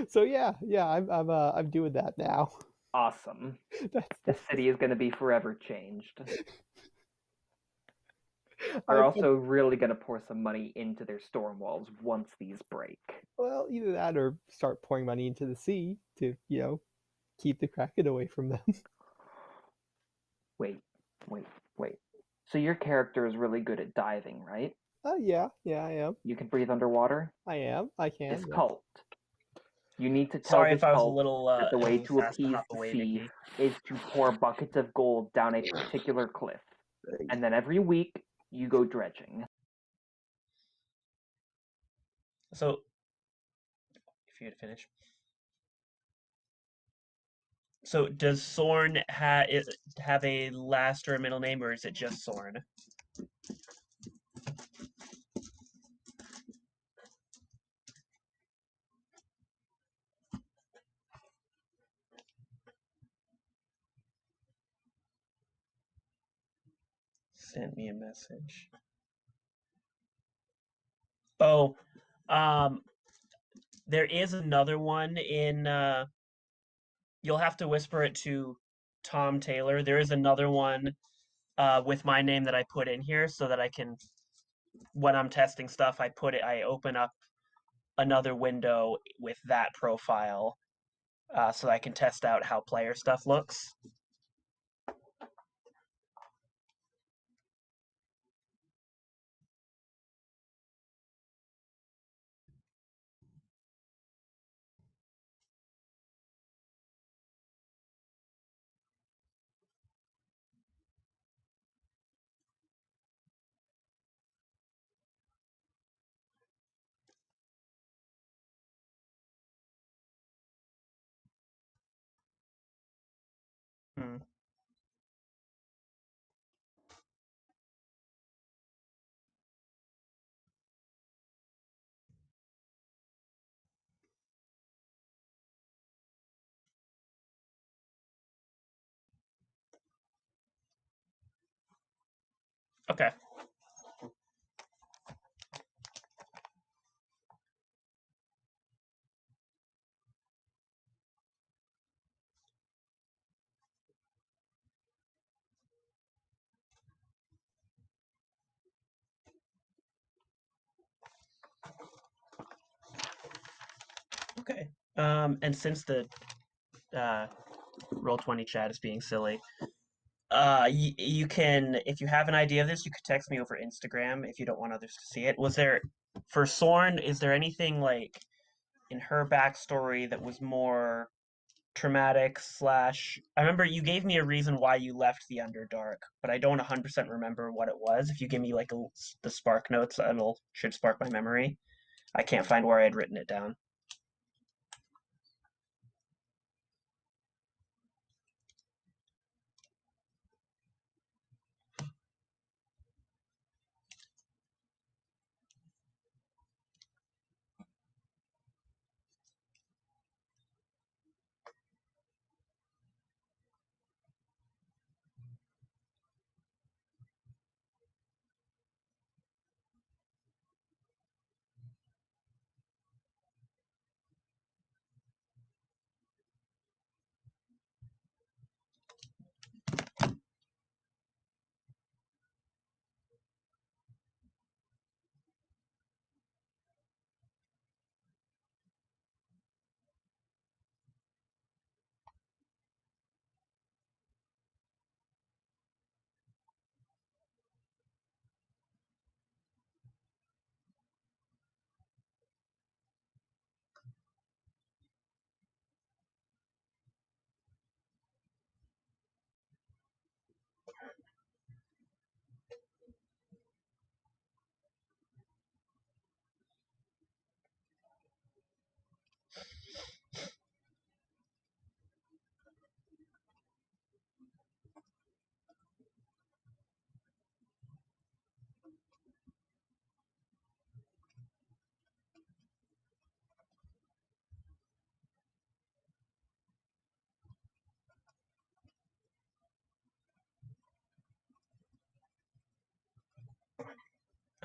So yeah, I'm doing that now. Awesome. That's The city is going to be forever changed. They're I've also really going to pour some money into their storm walls once these break. Well, either that or start pouring money into the sea to, keep the Kraken away from them. Wait. So your character is really good at diving, right? Yeah, I am. You can breathe underwater? I can. This Yeah. cult. You need to tell Sorry this if I was a cult little that the way to fast to appease hop the away, sea Nikki. is to pour buckets of gold down a particular cliff. And then every week, you go dredging. So, if you had to finish. So, does Sorn have a last or a middle name, or is it just Sorn? Send me a message. Oh, there is another one in. You'll have to whisper it to Tom Taylor. There is another one with my name that I put in here so that I can, when I'm testing stuff, I open up another window with that profile so I can test out how player stuff looks. Okay. Okay. And since the Roll20 chat is being silly, you can, if you have an idea of this, you could text me over Instagram if you don't want others to see it. Was there, for Sorrn, is there anything like in her backstory that was more traumatic slash? I remember you gave me a reason why you left the Underdark, but I don't 100% remember what it was. If you give me like the spark notes, that'll should spark my memory. I can't find where I had written it down.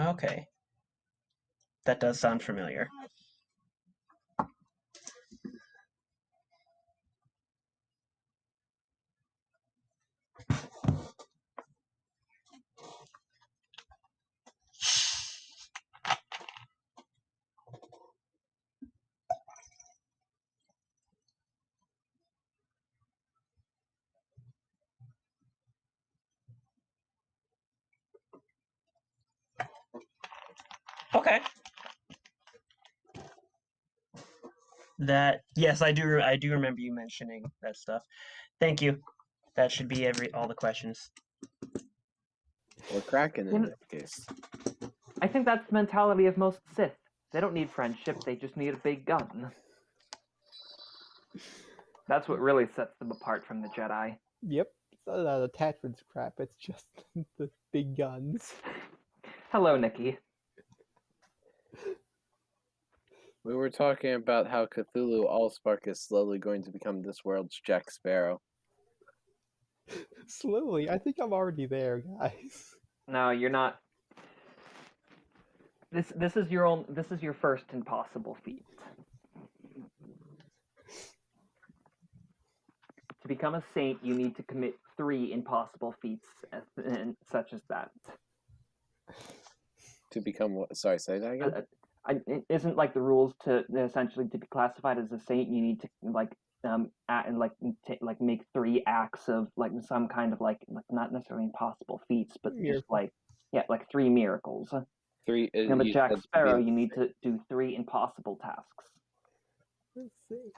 Okay. That does sound familiar. Okay. That, yes, I do remember you mentioning that stuff. Thank you. That should be all the questions. We're cracking in this case. I think that's the mentality of most Sith. They don't need friendship, they just need a big gun. That's what really sets them apart from the Jedi. Yep. It's not that attachments crap, it's just the big guns. Hello, Nikki. We were talking about how Cthulhu Allspark is slowly going to become this world's Jack Sparrow. Slowly. I think I'm already there, guys. No, you're not. This is your first impossible feat. To become a saint, you need to commit 3 impossible feats, such as that. To become what? Sorry, say that again. It isn't like the rules to essentially to be classified as a saint. You need to make 3 acts of like some kind of like not necessarily impossible feats, but just like 3 miracles. 3. To become a Jack Sparrow, you need to do 3 impossible tasks. Let's see.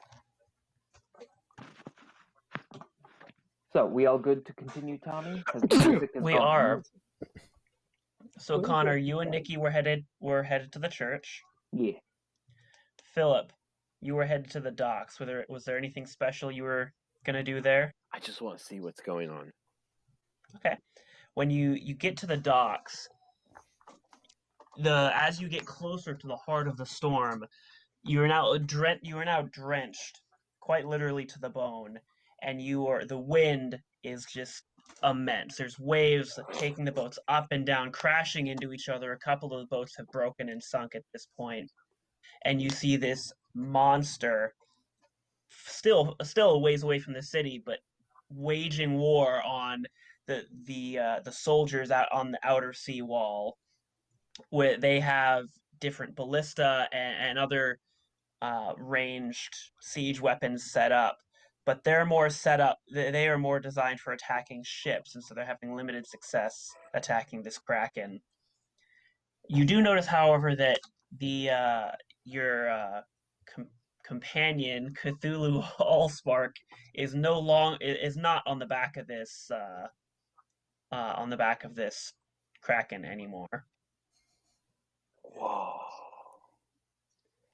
So, we all good to continue, Tommy? We are. So, Connor, you and Nikki were headed to the church. Yeah. Philip, you were headed to the docks. Was there anything special you were gonna do there? I just want to see what's going on. Okay. When you get to the docks, as you get closer to the heart of the storm, you are now drenched, quite literally to the bone, and the wind is just immense. There's waves taking the boats up and down, crashing into each other. A couple of the boats have broken and sunk at this point, and you see this monster still a ways away from the city, but waging war on the soldiers out on the outer sea wall, where they have different ballista and other ranged siege weapons set up, but they're more set up. They are more designed for attacking ships, and so they're having limited success attacking this kraken. You do notice, however, that the your companion Cthulhu Allspark is not on the back of this kraken anymore. Whoa.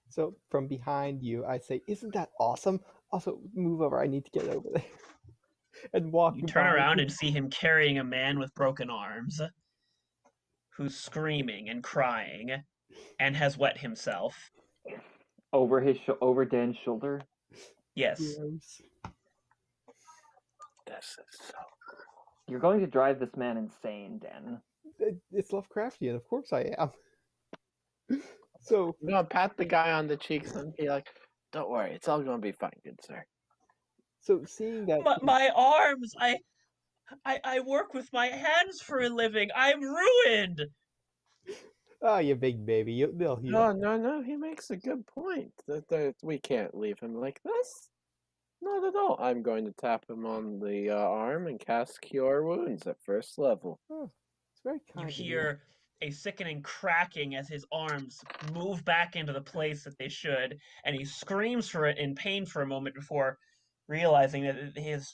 So from behind you, I say, "Isn't that awesome?" Also, move over. I need to get over there. And walk. You turn around and see him carrying a man with broken arms, who's screaming and crying, and has wet himself. Over Dan's shoulder. Yes. Yes. This is so. You're going to drive this man insane, Dan. It's Lovecraftian, of course I am. So I'm gonna pat the guy on the cheeks and be like, "Don't worry, it's all gonna be fine, good sir." So seeing that My arms, I work with my hands for a living. I'm ruined. Oh, you big baby, they'll heal. No, he makes a good point. That we can't leave him like this. Not at all. I'm going to tap him on the arm and cast Cure Wounds at first level. Oh, it's very You kind of you. hear a sickening cracking as his arms move back into the place that they should, and he screams for it in pain for a moment before realizing that his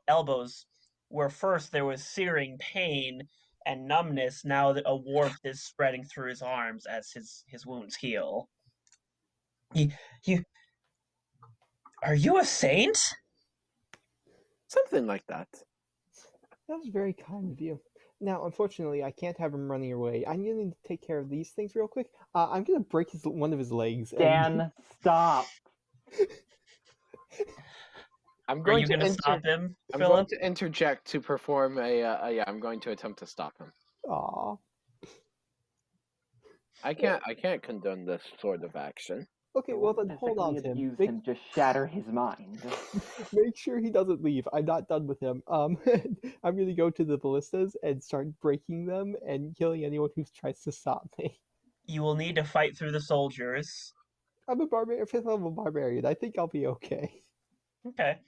elbows, where first there was searing pain and numbness, now that a warmth is spreading through his arms as his wounds heal. You are you a saint? Something like that. That was very kind of you. Now, unfortunately, I can't have him running away. I need to take care of these things real quick. I'm gonna break one of his legs. Dan, stop. I'm Are going you to going to stop him, I'm Philip? going to interject to perform I'm going to attempt to stop him. Aw. I can't condone this sort of action. Okay, well then hold on to him. Use him to shatter his mind. Make sure he doesn't leave. I'm not done with him. I'm gonna go to the ballistas and start breaking them and killing anyone who tries to stop me. You will need to fight through the soldiers. I'm a barbarian, 5th level barbarian. I think I'll be okay. Okay.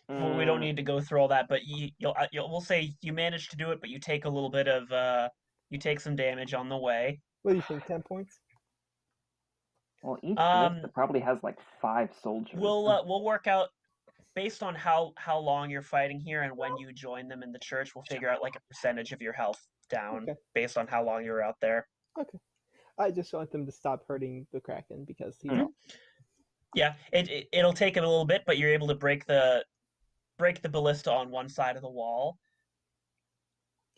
Well, we don't need to go through all that, but we'll say you managed to do it, but you take a little bit of you take some damage on the way. What do you think? 10 points? Well, each ballista probably has like 5 soldiers. We'll work out based on how long you're fighting here and when you join them in the church. We'll figure out like a percentage of your health down based on how long you're out there. Okay. I just want them to stop hurting the Kraken because he's Yeah, it'll take him a little bit, but you're able to break the ballista on one side of the wall.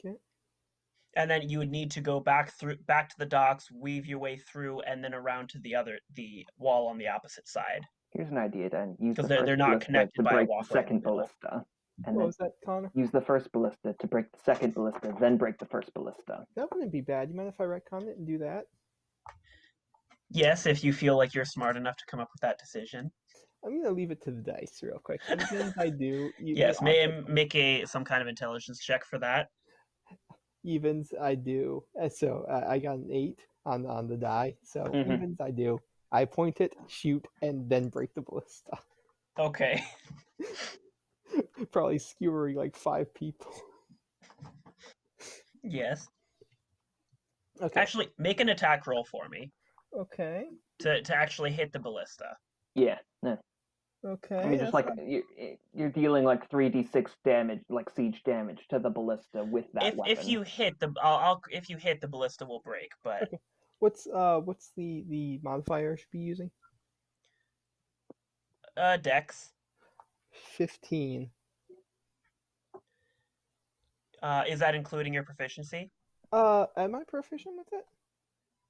Okay. And then you would need to go back to the docks, weave your way through, and then around to the wall on the opposite side. Here's an idea, Dan. Use the Because they're first not ballista connected to by a break the walkway in the second middle. ballista. And What then was that, Connor? use the first ballista to break the second ballista, then break the first ballista. That wouldn't be bad. You mind if I retcon it and do that? Yes, if you feel like you're smart enough to come up with that decision. I'm gonna leave it to the dice real quick. Evens I do. Yes, make some kind of intelligence check for that. Evens I do. So I got an 8 on the die. So evens I do. I point it, shoot, and then break the ballista. Okay. Probably skewering like 5 people. Yes. Okay. Actually, make an attack roll for me. Okay. To actually hit the ballista. Yeah. Okay. I mean, just like you're dealing like 3d6 damage, like siege damage to the ballista with that weapon. If you hit the ballista will break, but okay. What's the modifier I should be using? Dex. 15. Is that including your proficiency? Am I proficient with it?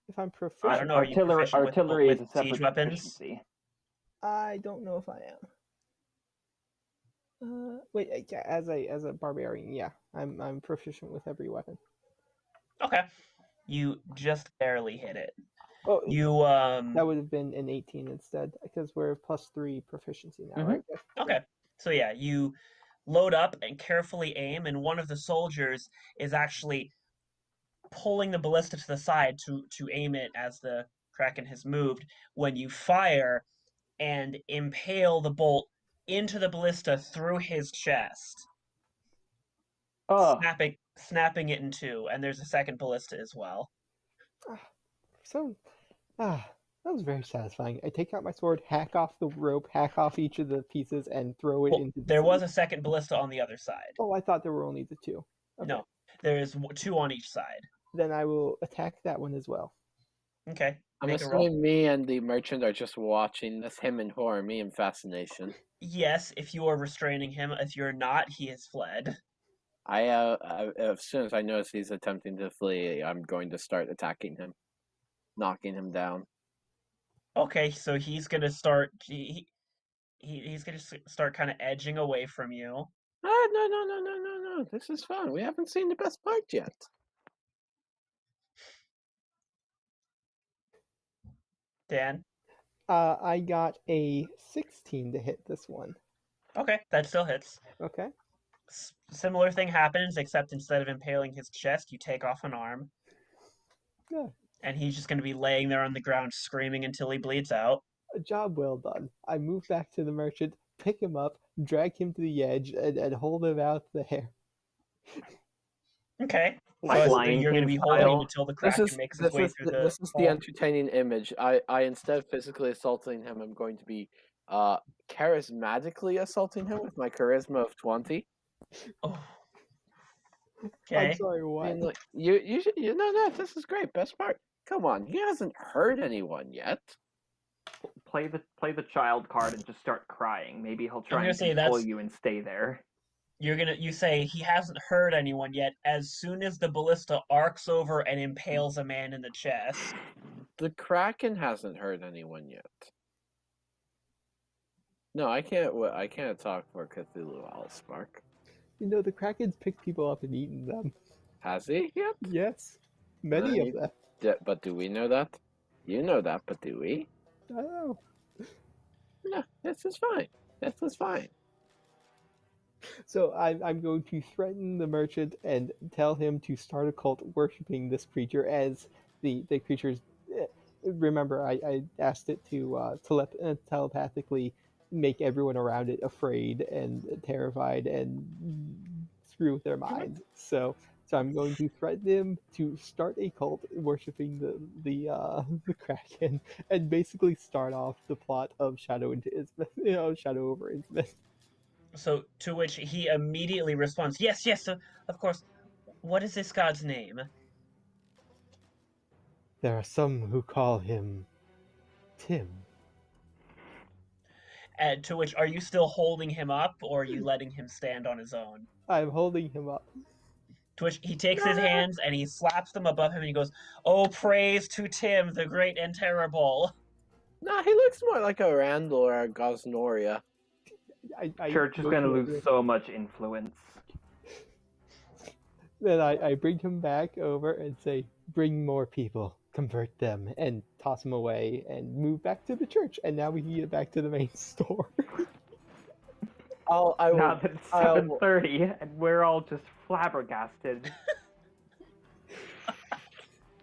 If I'm proficient, I don't know. Are you proficient artillery with is a separate siege weapons? proficiency. I don't know if I am. Wait, yeah, as a barbarian, yeah, I'm proficient with every weapon. Okay. You just barely hit it. Oh, You that would have been an 18 instead, because we're +3 proficiency now, Mhm. right? Okay. So yeah, you load up and carefully aim, and one of the soldiers is actually pulling the ballista to the side to aim it as the Kraken has moved. When you fire and impale the bolt into the ballista through his chest, Oh, snapping it in two, and there's a second ballista as well. So, that was very satisfying. I take out my sword, hack off the rope, hack off each of the pieces, and throw it Well, into the there sea. was a second ballista on the other side. Oh, I thought there were only the two. Okay. No, there's two on each side. Then I will attack that one as well. Okay, I'm make a roll. assuming me and the merchant are just watching this, him in horror, me in fascination. Yes, if you are restraining him. If you're not, he has fled. As soon as I notice he's attempting to flee, I'm going to start attacking him, knocking him down. Okay, so he's gonna start. He's gonna start kind of edging away from you. Ah, no. This is fun. We haven't seen the best part yet. Dan. I got a 16 to hit this one. Okay, that still hits. Okay. Similar thing happens, except instead of impaling his chest, you take off an arm. Yeah. And he's just gonna be laying there on the ground screaming until he bleeds out. A job well done. I move back to the merchant, pick him up, drag him to the edge, and hold him out there. Okay. like So Lion you're King gonna be holding him style. until the This Kraken is makes his way through the this is the hole. entertaining image. I instead of physically assaulting him, I'm going to be charismatically assaulting him with my charisma of 20. Oh. I'm Okay. sorry, I what? mean, like, you should no, this is great. Best part. Come on, he hasn't hurt anyone yet. Play the child card and just start crying. Maybe he'll try gonna and say console that's- you and stay there. You say he hasn't hurt anyone yet. As soon as the ballista arcs over and impales a man in the chest. The Kraken hasn't hurt anyone yet. No, I can't. I can't talk for Cthulhu Allspark. You know, the Kraken's picked people up and eaten them. Has he yet? Yes. Many of them. But do we know that? You know that, but do we? I don't know. No, this is fine. This is fine. So I'm going to threaten the merchant and tell him to start a cult worshiping this creature as the creature's. Remember, I asked it to telepathically make everyone around it afraid and terrified and screw with their minds. So I'm going to threaten him to start a cult worshiping the Kraken and basically start off the plot of Shadow into Innsmouth, Shadow over Innsmouth. So to which he immediately responds, yes, of course. What is this god's name? There are some who call him Tim. And to which, are you still holding him up, or are you letting him stand on his own? I'm holding him up. To which he takes his hands and he slaps them above him and he goes, "Oh, praise to Tim, the great and terrible." Nah, he looks more like a Randall or a Gosnoria. Church is going to lose so much influence. Then I bring him back over and say, bring more people, convert them, and toss them away, and move back to the church. And now we can get back to the main store. Now that it's 7:30 and we're all just flabbergasted.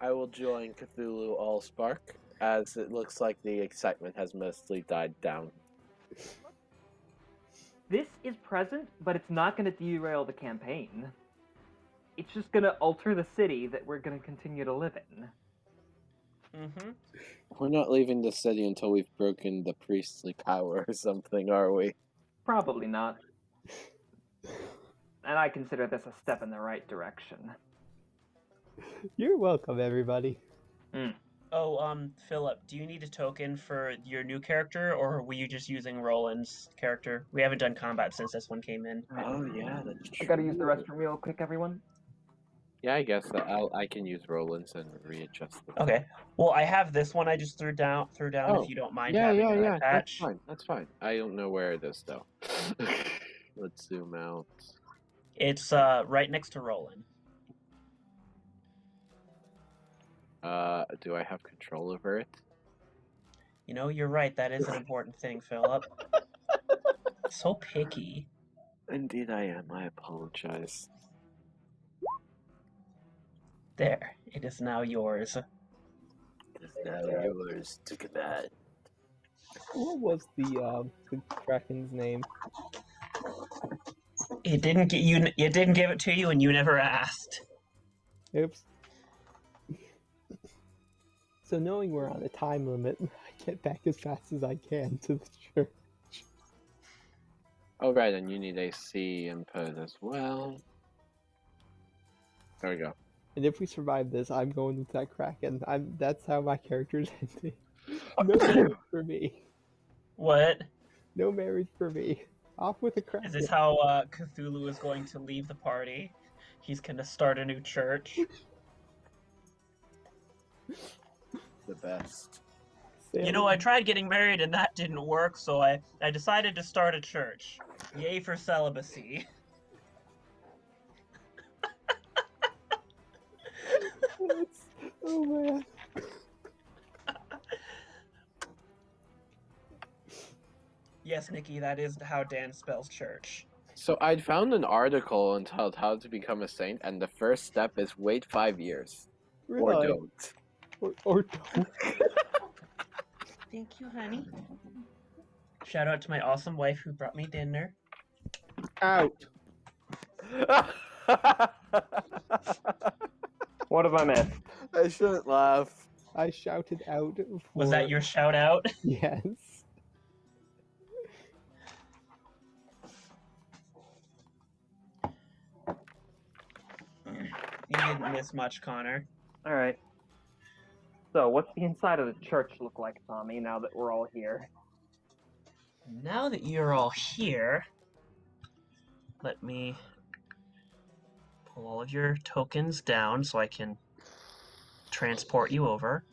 I will join Cthulhu Allspark, as it looks like the excitement has mostly died down. This is present, but it's not going to derail the campaign. It's just going to alter the city that we're going to continue to live in. Mm-hmm. We're not leaving the city until we've broken the priestly power or something, are we? Probably not. And I consider this a step in the right direction. You're welcome, everybody. Oh, Philip, do you need a token for your new character, or were you just using Roland's character? We haven't done combat since this one came in. Oh yeah, that's true. I gotta use the restroom real quick, everyone. Yeah, I guess that I can use Roland's and readjust the. Okay. Well, I have this one I just threw down Oh, if you don't mind Yeah, having yeah, that yeah. That's patch. fine. That's fine. I don't know where it is though. Let's zoom out. It's right next to Roland. Do I have control over it? You know, you're right. That is an important thing, Philip. So picky. Indeed I am. I apologize. There. It is now yours. It is now yours to command. What was the Kraken's name? It didn't get you. It didn't give it to you, and you never asked. Oops. So knowing we're on a time limit, I get back as fast as I can to the church. Oh, right, and you need AC input as well. There we go. And if we survive this, I'm going with that Kraken. That's how my character's ending. No marriage for me. What? No marriage for me. Off with a Kraken. Is this how Cthulhu is going to leave the party? He's going to start a new church. The best. You know, I tried getting married and that didn't work, so I decided to start a church. Yay for celibacy. Oh man. Yes, Nikki, that is how Dan spells church. So I'd found an article entitled How to Become a Saint, and the first step is wait 5 years. Really? Or don't. Or don't. Thank you, honey. Shout out to my awesome wife who brought me dinner. Out. What have I missed? I shouldn't laugh. I shouted out. Was that your shout out? Yes. You didn't miss much, Connor. Alright. So, what's the inside of the church look like, Tommy, now that we're all here? Now that you're all here, let me pull all of your tokens down so I can transport you over.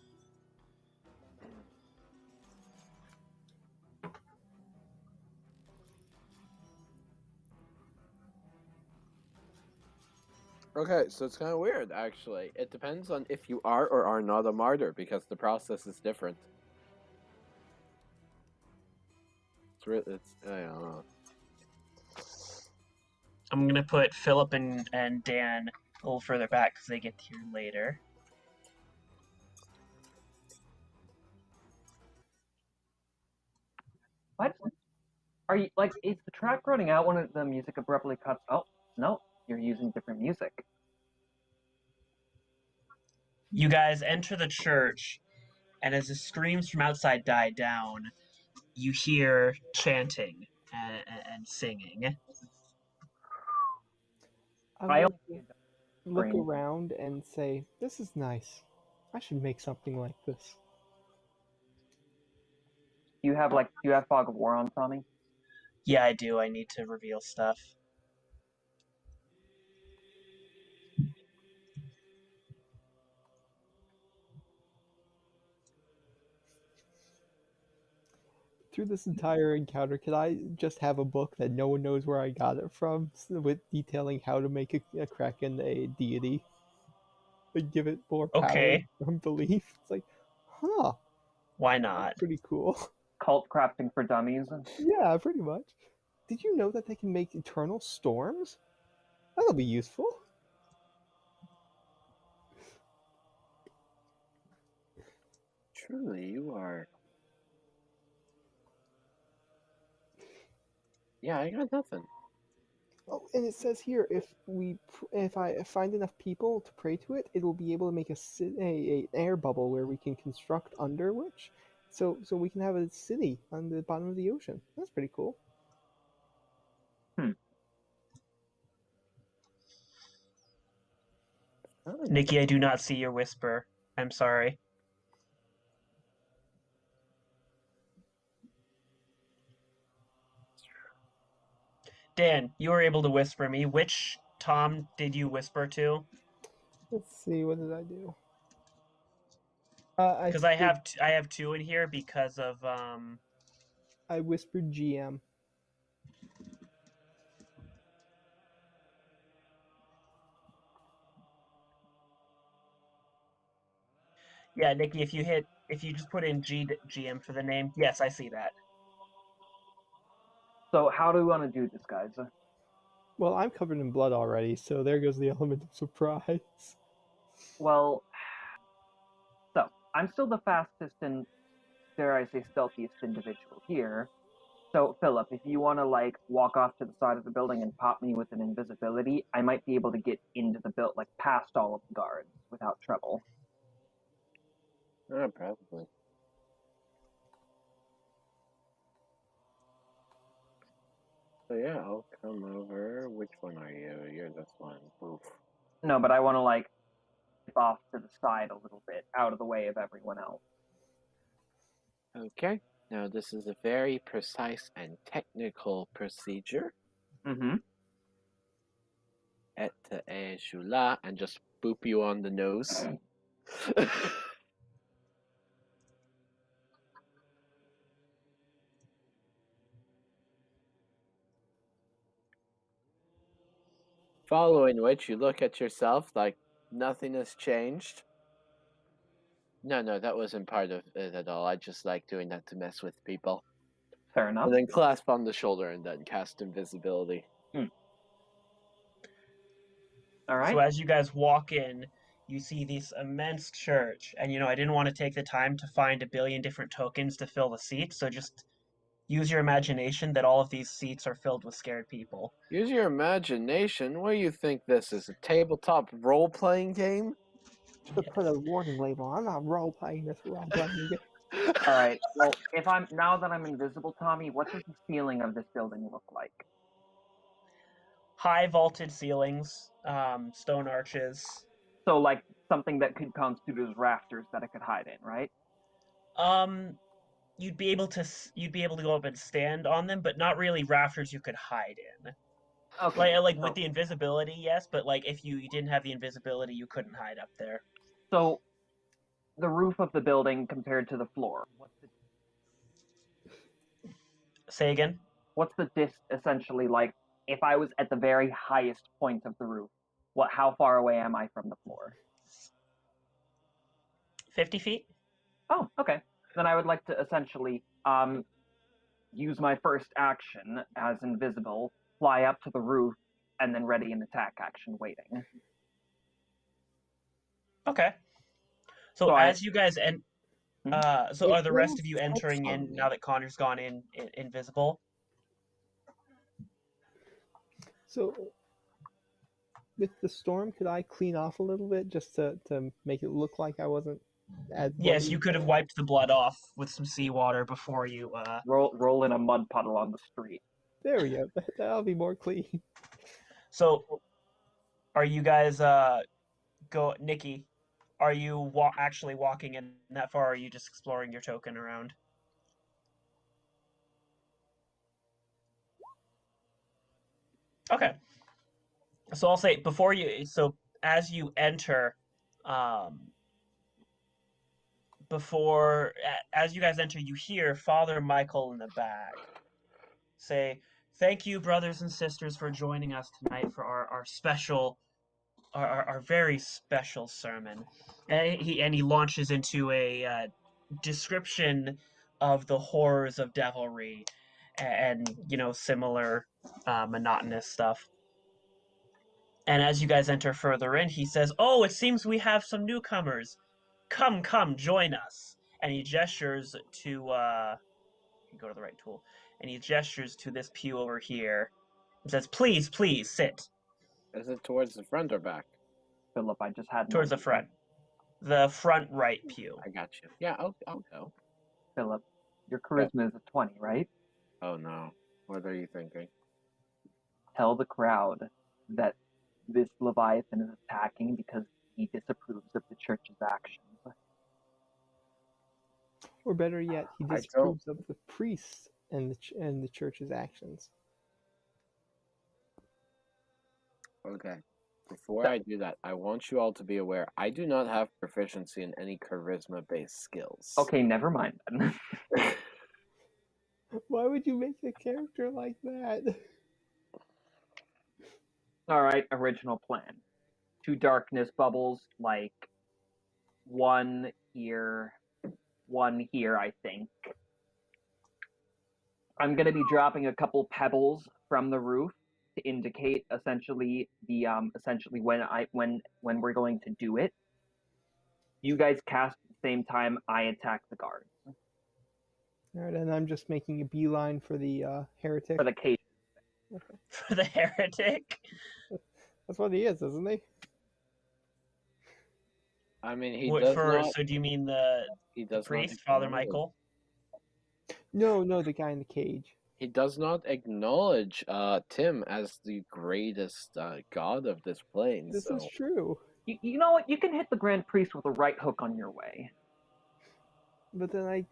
Okay, so it's kind of weird, actually. It depends on if you are or are not a martyr, because the process is different. I don't know. I'm going to put Philip and Dan a little further back because they get here later. What? Are you, like, is the track running out when the music abruptly cuts? Oh, no, you're using different music. You guys enter the church, and as the screams from outside die down, you hear chanting and singing. I'm I going only to look scream. around and say, this is nice. I should make something like this. Do you have Fog of War on, Tommy? Yeah, I do. I need to reveal stuff. Through this entire encounter, could I just have a book that no one knows where I got it from, with detailing how to make a Kraken a deity? And give it more power Okay. from belief? It's like, huh, Why not? pretty cool. Cult crafting for dummies. Yeah, pretty much. Did you know that they can make eternal storms? That'll be useful. Truly, you are. Yeah, I got nothing. Oh, and it says here, if I find enough people to pray to it, it will be able to make a air bubble where we can construct under which, so we can have a city on the bottom of the ocean. That's pretty cool. Nikki, I do not see your whisper. I'm sorry. Dan, you were able to whisper me. Which Tom did you whisper to? Let's see, what did I do? Because I have two in here because of I whispered GM. Yeah, Nikki, if you just put in GM for the name, yes, I see that. So how do we want to do this, guys? Well, I'm covered in blood already, so there goes the element of surprise. Well, so I'm still the fastest and, dare I say, stealthiest individual here. So, Philip, if you want to like walk off to the side of the building and pop me with an invisibility, I might be able to get into the build, like past all of the guards without trouble. Probably. So yeah, I'll come over. Which one are you? You're this one. Oof. No, but I want to like dip off to the side a little bit, out of the way of everyone else. Okay. Now this is a very precise and technical procedure. Mm-hmm. Et Jula, and just boop you on the nose. Following which, you look at yourself like nothing has changed. No, that wasn't part of it at all. I just like doing that to mess with people. Fair enough. And then clasp on the shoulder and then cast invisibility. All right. So as you guys walk in, you see this immense church, and I didn't want to take the time to find a billion different tokens to fill the seats, so just use your imagination that all of these seats are filled with scared people. Use your imagination. What do you think this is? A tabletop role-playing game? Should put a warning label. I'm not role playing this role playing game. All right. Well, now that I'm invisible, Tommy, what does the ceiling of this building look like? High vaulted ceilings, stone arches. So, like something that could constitute as rafters that I could hide in, right? You'd be able to go up and stand on them, but not really rafters you could hide in. Okay. Like with the invisibility, yes, but like if you didn't have the invisibility, you couldn't hide up there. So, the roof of the building compared to the floor. Say again. What's the essentially like? If I was at the very highest point of the roof, how far away am I from the floor? 50 feet. Oh, okay. Then I would like to essentially use my first action as invisible, fly up to the roof, and then ready an attack action waiting. Okay. So as you guys so are the rest of you entering in now that Connor's gone in invisible? So with the storm, could I clean off a little bit just to make it look like I wasn't as bloody? Yes, you could have wiped the blood off with some seawater before you roll in a mud puddle on the street. There we go. That'll be more clean. So are you guys Nikki, are you actually walking in that far, or are you just exploring your token around? Okay. So I'll say as you enter, as you guys enter, you hear Father Michael in the back say, "Thank you, brothers and sisters, for joining us tonight for our special, our very special sermon." And he launches into a description of the horrors of devilry and similar monotonous stuff. And as you guys enter further in, he says, "Oh, it seems we have some newcomers. Come, join us." And he gestures to you go to the right tool, and he gestures to this pew over here and says, "Please, sit." Is it towards the front or back? Philip, I just had towards the front. The front right pew. I got you. Yeah, I'll go. Philip, your charisma is a 20, right? Oh no. What are you thinking? Tell the crowd that this Leviathan is attacking because he disapproves of the church's actions. Or better yet, he disapproves of the priests and the church's actions. Okay. Before I do that, I want you all to be aware I do not have proficiency in any charisma-based skills. Okay, never mind then. Why would you make a character like that? All right, original plan. 2 darkness bubbles, like one here, I think. I'm going to be dropping a couple pebbles from the roof to indicate essentially the essentially when we're going to do it. You guys cast at the same time. I attack the guards All right, and I'm just making a beeline for the heretic. for the cage. For the heretic. That's what he is, isn't he? I mean, he What, does for, not. so do you mean the He does not priest, Father acknowledge- Michael? No, the guy in the cage. He does not acknowledge Tim as the greatest god of this plane. This so is true. You know what? You can hit the Grand Priest with a right hook on your way. But then I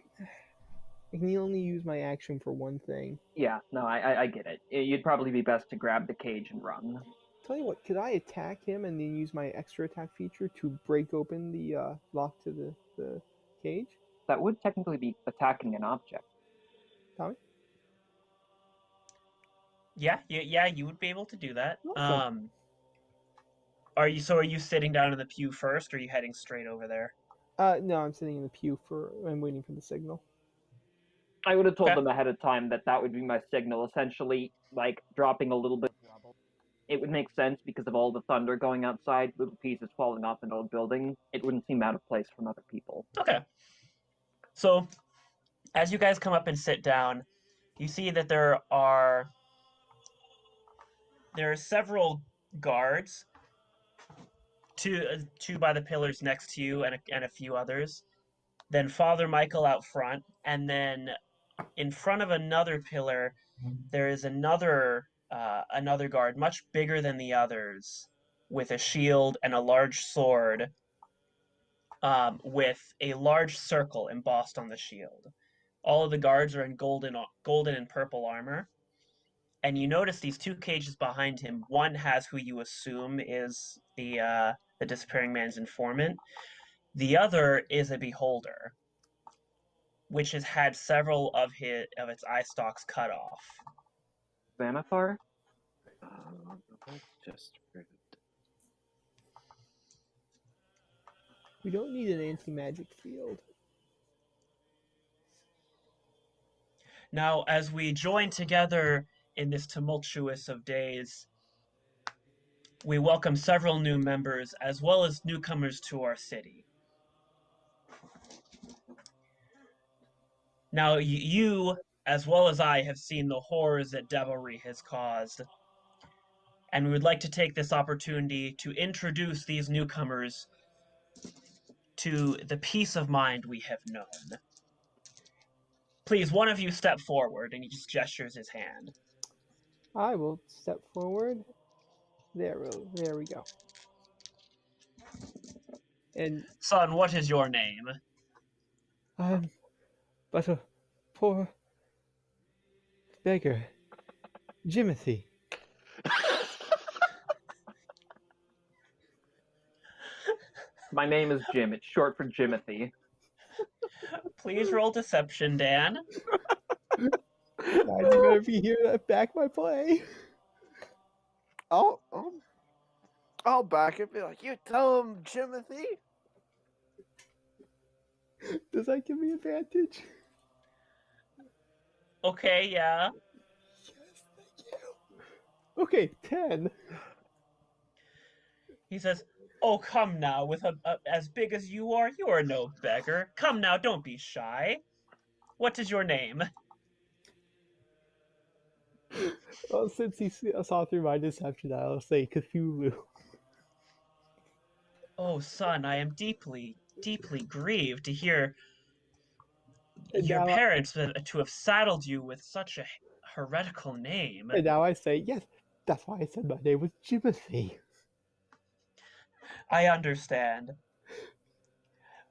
can only use my action for one thing. Yeah, no, I get it. You'd probably be best to grab the cage and run. Tell you what, could I attack him and then use my extra attack feature to break open the lock to the cage? That would technically be attacking an object. Tommy? Yeah, you would be able to do that. Awesome. Are you sitting down in the pew first, or are you heading straight over there? No, I'm sitting in the pew I'm waiting for the signal. I would have told Okay. them ahead of time that would be my signal, essentially, like, dropping a little bit of rubble. It would make sense because of all the thunder going outside, little pieces falling off an old building. It wouldn't seem out of place from other people. Okay. So, as you guys come up and sit down, you see that there are several guards, two by the pillars next to you, and a few others. Then Father Michael out front, and then in front of another pillar, there is another guard, much bigger than the others, with a shield and a large sword, with a large circle embossed on the shield. All of the guards are in golden and purple armor. And you notice these two cages behind him. One has who you assume is the disappearing man's informant. The other is a beholder, which has had several of its eye stalks cut off. Xanathar? Let's just. We don't need an anti-magic field. Now, as we join together in this tumultuous of days, we welcome several new members as well as newcomers to our city. Now, you, as well as I, have seen the horrors that devilry has caused, and we would like to take this opportunity to introduce these newcomers to the peace of mind we have known. Please, one of you step forward, and he just gestures his hand. I will step forward. There we go. And Son, what is your name? I'm but a poor beggar, Jimothy. My name is Jim. It's short for Jimothy. Please roll deception, Dan. Guys are gonna be here to back my play. I'll back it. Be like, you tell him, Timothy. Does that give me advantage? Okay, yeah. Yes, thank you. Okay, 10. He says, "Oh, come now, with as big as you are no beggar. Come now, don't be shy. What is your name?" Well, since he saw through my deception, I'll say Cthulhu. Oh, son, I am deeply, deeply grieved to hear And your now parents to have saddled you with such a heretical name. And now I say, yes, that's why I said my name was Jimothy. I understand.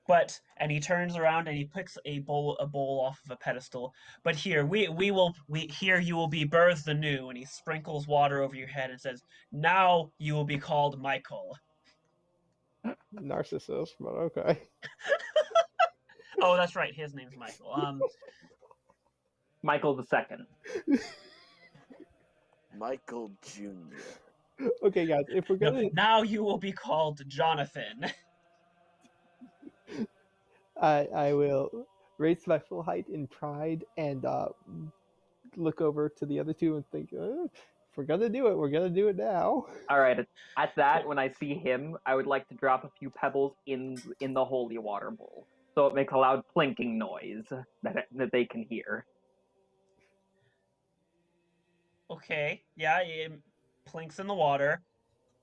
But, and he turns around and he picks a bowl off of a pedestal. But here, here you will be birthed anew. And he sprinkles water over your head and says, "Now you will be called Michael." Narcissist, but okay. Oh, that's right. His name's Michael. Michael the Second. Michael Jr. Okay, guys, if we're No, gonna now you will be called Jonathan. I will raise to my full height in pride and look over to the other two and think, if we're gonna do it, we're gonna do it now. All right. At that, when I see him, I would like to drop a few pebbles in the holy water bowl, so it makes a loud plinking noise that they can hear. Okay, yeah, it plinks in the water,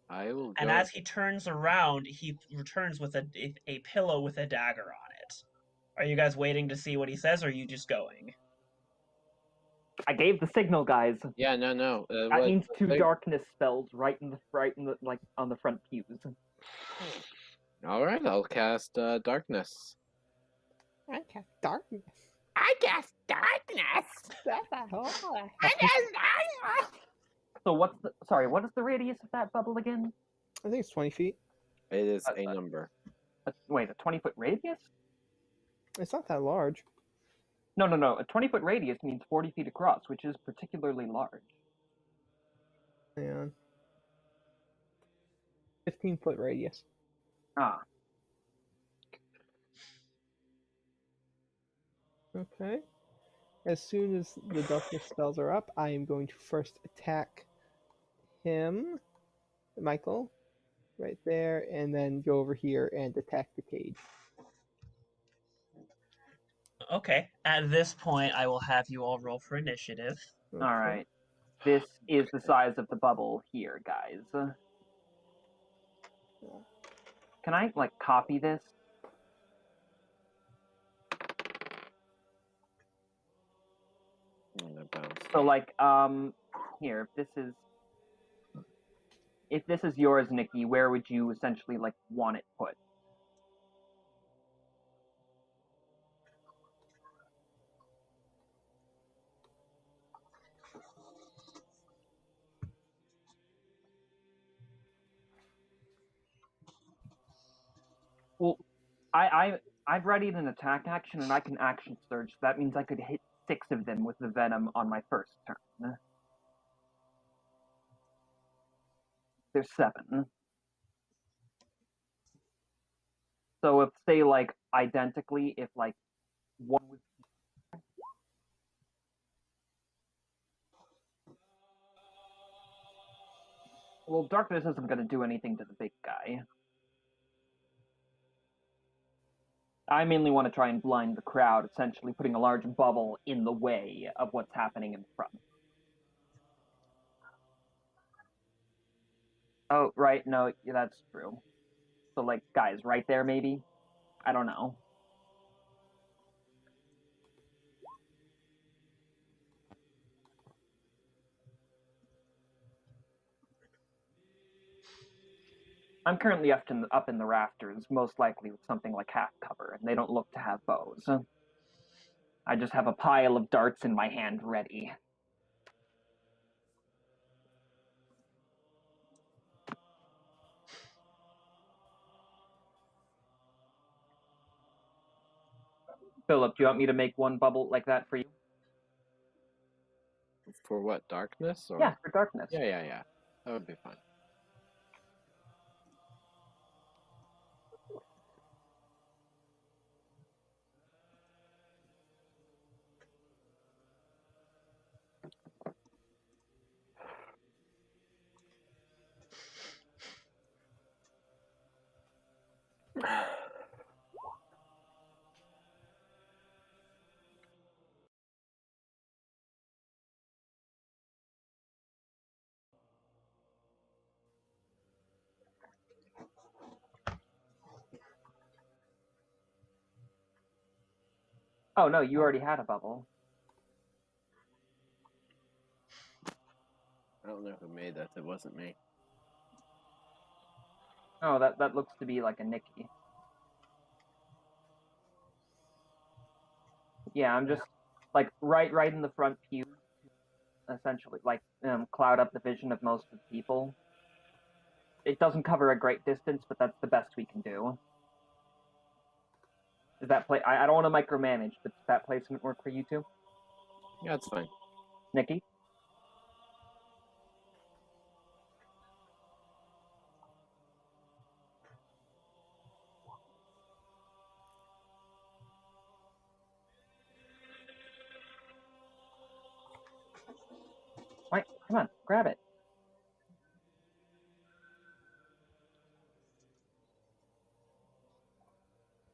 I will and go. as he turns around, he returns with a pillow with a dagger on it. Are you guys waiting to see what he says, or are you just going? I gave the signal, guys. Yeah, no. That means 2 darkness spells right in the like on the front pews. All right, I'll cast darkness. I cast darkness. I cast darkness. I cast darkness. So what is the radius of that bubble again? I think it's 20 feet. It is a number. Wait, a 20-foot radius? It's not that large. No. A 20-foot radius means 40 feet across, which is particularly large. Hang on. 15-foot radius. Ah. Okay. As soon as the darkness spells are up, I am going to first attack him, Michael, right there, and then go over here and attack the cage. Okay, at this point, I will have you all roll for initiative. Okay. All right. This is the size of the bubble here, guys. Can I like copy this? So like here, if this is yours, Nikki, where would you essentially like want it put? Well, I've readied an attack action and I can action surge. So that means I could hit 6 of them with the venom on my first turn. There's 7. So if say like identically, if like one was well, darkness isn't going to do anything to the big guy. I mainly want to try and blind the crowd, essentially putting a large bubble in the way of what's happening in front. Oh, right, no, yeah, that's true. So, like, guys, right there, maybe? I don't know. I'm currently up in the rafters, most likely with something like half cover, and they don't look to have bows. I just have a pile of darts in my hand ready. Philip, do you want me to make one bubble like that for you? For what, darkness? Or... Yeah, for darkness. Yeah. That would be fine. Oh, no, you already had a bubble. I don't know who made that. It wasn't me. Oh, that looks to be like a Nikki. Yeah, I'm just like right in the front pew, essentially, like cloud up the vision of most of the people. It doesn't cover a great distance, but that's the best we can do. Is that play? I don't want to micromanage, but does that placement work for you two? Yeah, it's fine. Nikki? Come on, grab it.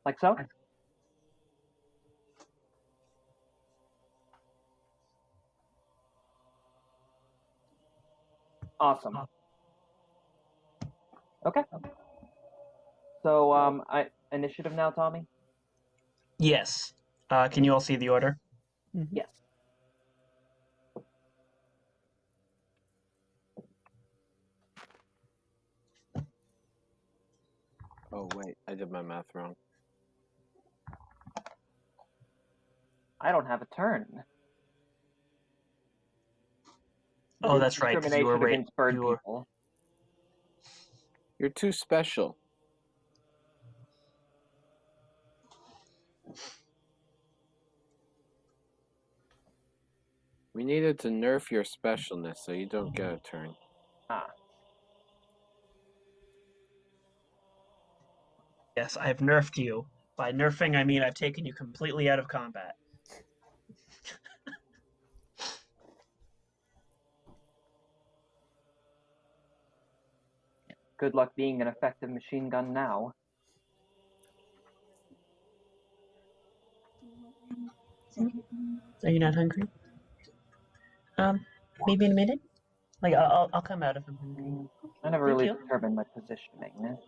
Like so? Awesome. Okay. So, initiative now, Tommy? Yes. Can you all see the order? Mm-hmm. Yes. Oh wait, I did my math wrong. I don't have a turn. Oh, that's right. 'Cause you were Discrimination against bird you were. people. You're too special. We needed to nerf your specialness so you don't get a turn. Ah. Yes, I've nerfed you. By nerfing, I mean I've taken you completely out of combat. Good luck being an effective machine gun now. Are you not hungry? Maybe in a minute. Like I'll come out if I'm hungry. I never Thank really you. determined my positioning.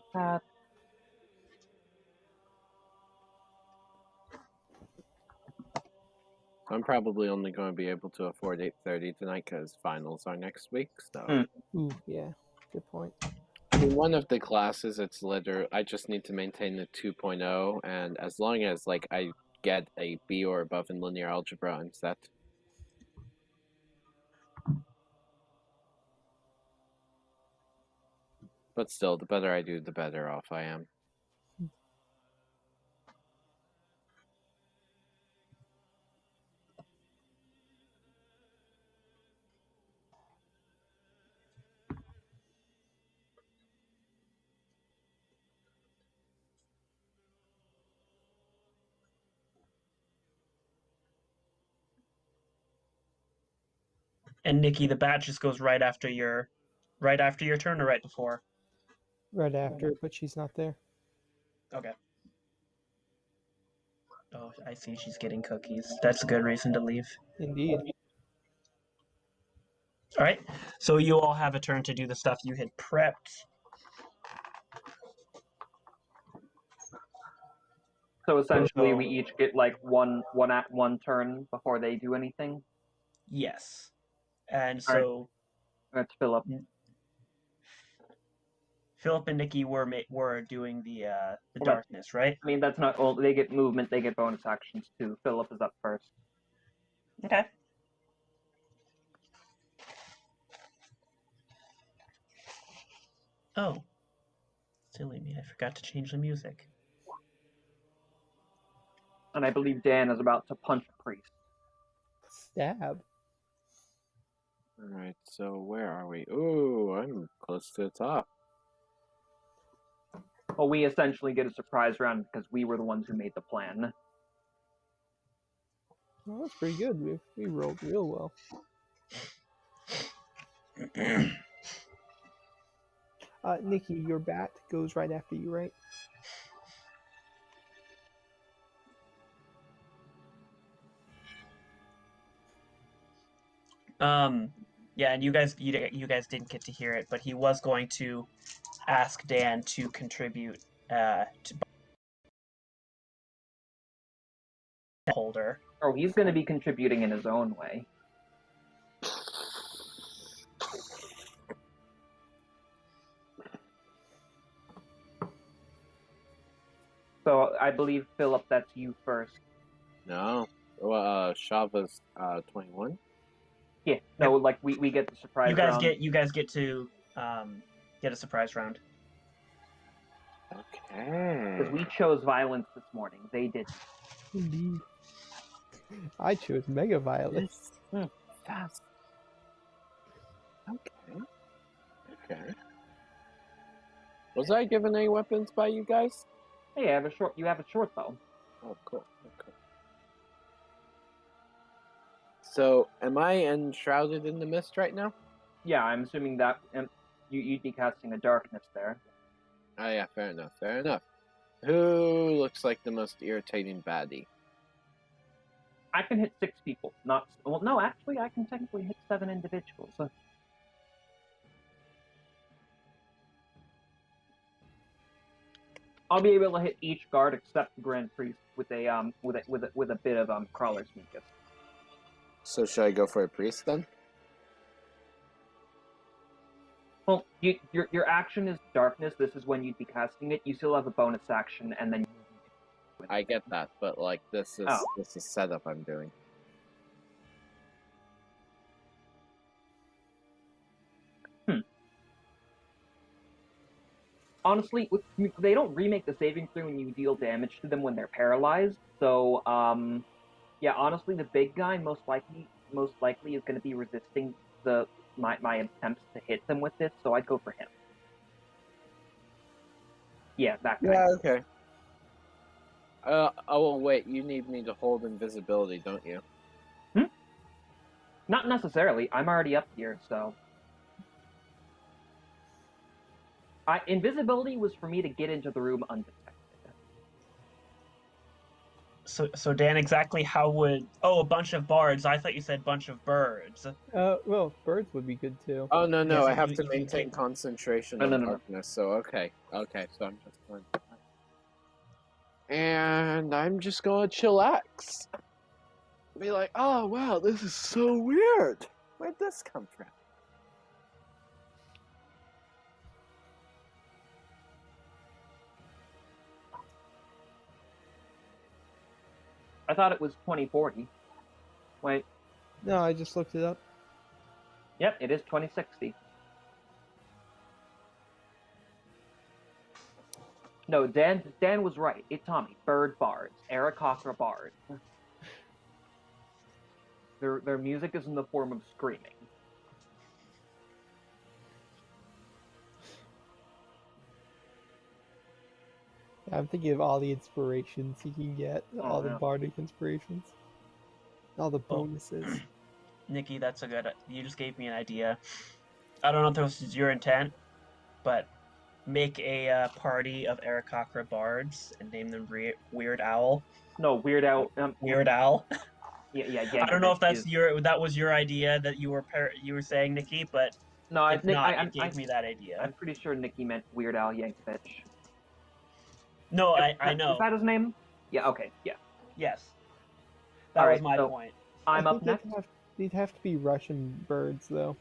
I'm probably only going to be able to afford 8:30 tonight because finals are next week. So, Ooh, yeah. Good point. I mean, one of the classes, it's literally I just need to maintain the 2.0, and as long as like I get a B or above in linear algebra, I'm set. But still, the better I do, the better off I am. And Nikki, the bat just goes right after your turn or right before? Right after, but she's not there. Okay. Oh, I see. She's getting cookies. That's a good reason to leave. Indeed. All right. So you all have a turn to do the stuff you had prepped. So essentially, So- we each get like one turn before they do anything. Yes. And All right. so Let's fill up. Philip and Nikki were doing the Well, darkness, right? I mean, that's not all. They get movement. They get bonus actions too. Philip is up first. Okay. Oh. Silly me, I forgot to change the music. And I believe Dan is about to punch a priest. Stab. Alright, so where are we? Ooh, I'm close to the top. Well, we essentially get a surprise round because we were the ones who made the plan. Well, that's pretty good. We rolled real well. Nikki, your bat goes right after you, right? Yeah, and you guys didn't get to hear it, but he was going to ask Dan to contribute to holder. Oh, he's going to be contributing in his own way. So I believe, Philip, that's you first. No. Well, Shava's 21. Yeah. No, like we get the surprise round. You guys get to get a surprise round. Okay. Because we chose violence this morning. They did. Indeed. I chose mega violence. Fast. Okay. Okay. Was I given any weapons by you guys? Hey, you have a short bow. Oh, cool. Okay. So, am I enshrouded in the mist right now? Yeah, I'm assuming that you'd be casting a darkness there. Oh yeah, fair enough, fair enough. Who looks like the most irritating baddie? I can hit 6 people. No, actually, I can technically hit 7 individuals. I'll be able to hit each guard except the Grand Priest with a bit of Crawler's Mucus. So should I go for a priest then? Well, your action is darkness. This is when you'd be casting it. You still have a bonus action, and then. I get that, but like this is setup I'm doing. Honestly, they don't remake the saving throw when you deal damage to them when they're paralyzed. So, yeah, honestly, the big guy most likely is going to be resisting my attempts to hit them with this. So I'd go for him. Yeah, that guy. Yeah, okay. Oh wait, you need me to hold invisibility, don't you? Not necessarily. I'm already up here, so. Invisibility was for me to get into the room undetected. So Dan, exactly how would... Oh, a bunch of bards. I thought you said bunch of birds. Well, birds would be good too. Oh no, Yes, I if have you- to if you maintain keep- concentration No, on no, no. darkness. So okay, so I'm just going. And I'm just gonna chillax. Be like, oh wow, this is so weird. Where'd this come from? I thought it was 2040. Wait. No, I just looked it up. Yep, it is 2060. No, Dan was right. It's Tommy. Bird bards. Aarakocra bards. Their music is in the form of screaming. I'm thinking of all the inspirations you can get, all the yeah. bardic inspirations, all the bonuses. Nikki, that's a good... You just gave me an idea. I don't know if this is your intent, but make a party of Aarakocra bards and name them Weird Owl. No, Weird Owl. Weird Owl. Yeah. I don't know if that was your idea that you were saying, Nikki, but No, if not, it gave me that idea. I'm pretty sure Nikki meant Weird Al Yankovic. No, I know. Is that his name? Yeah. Okay. Yeah. Yes. That was my so point. I'm up next. They'd have to be Russian birds, though.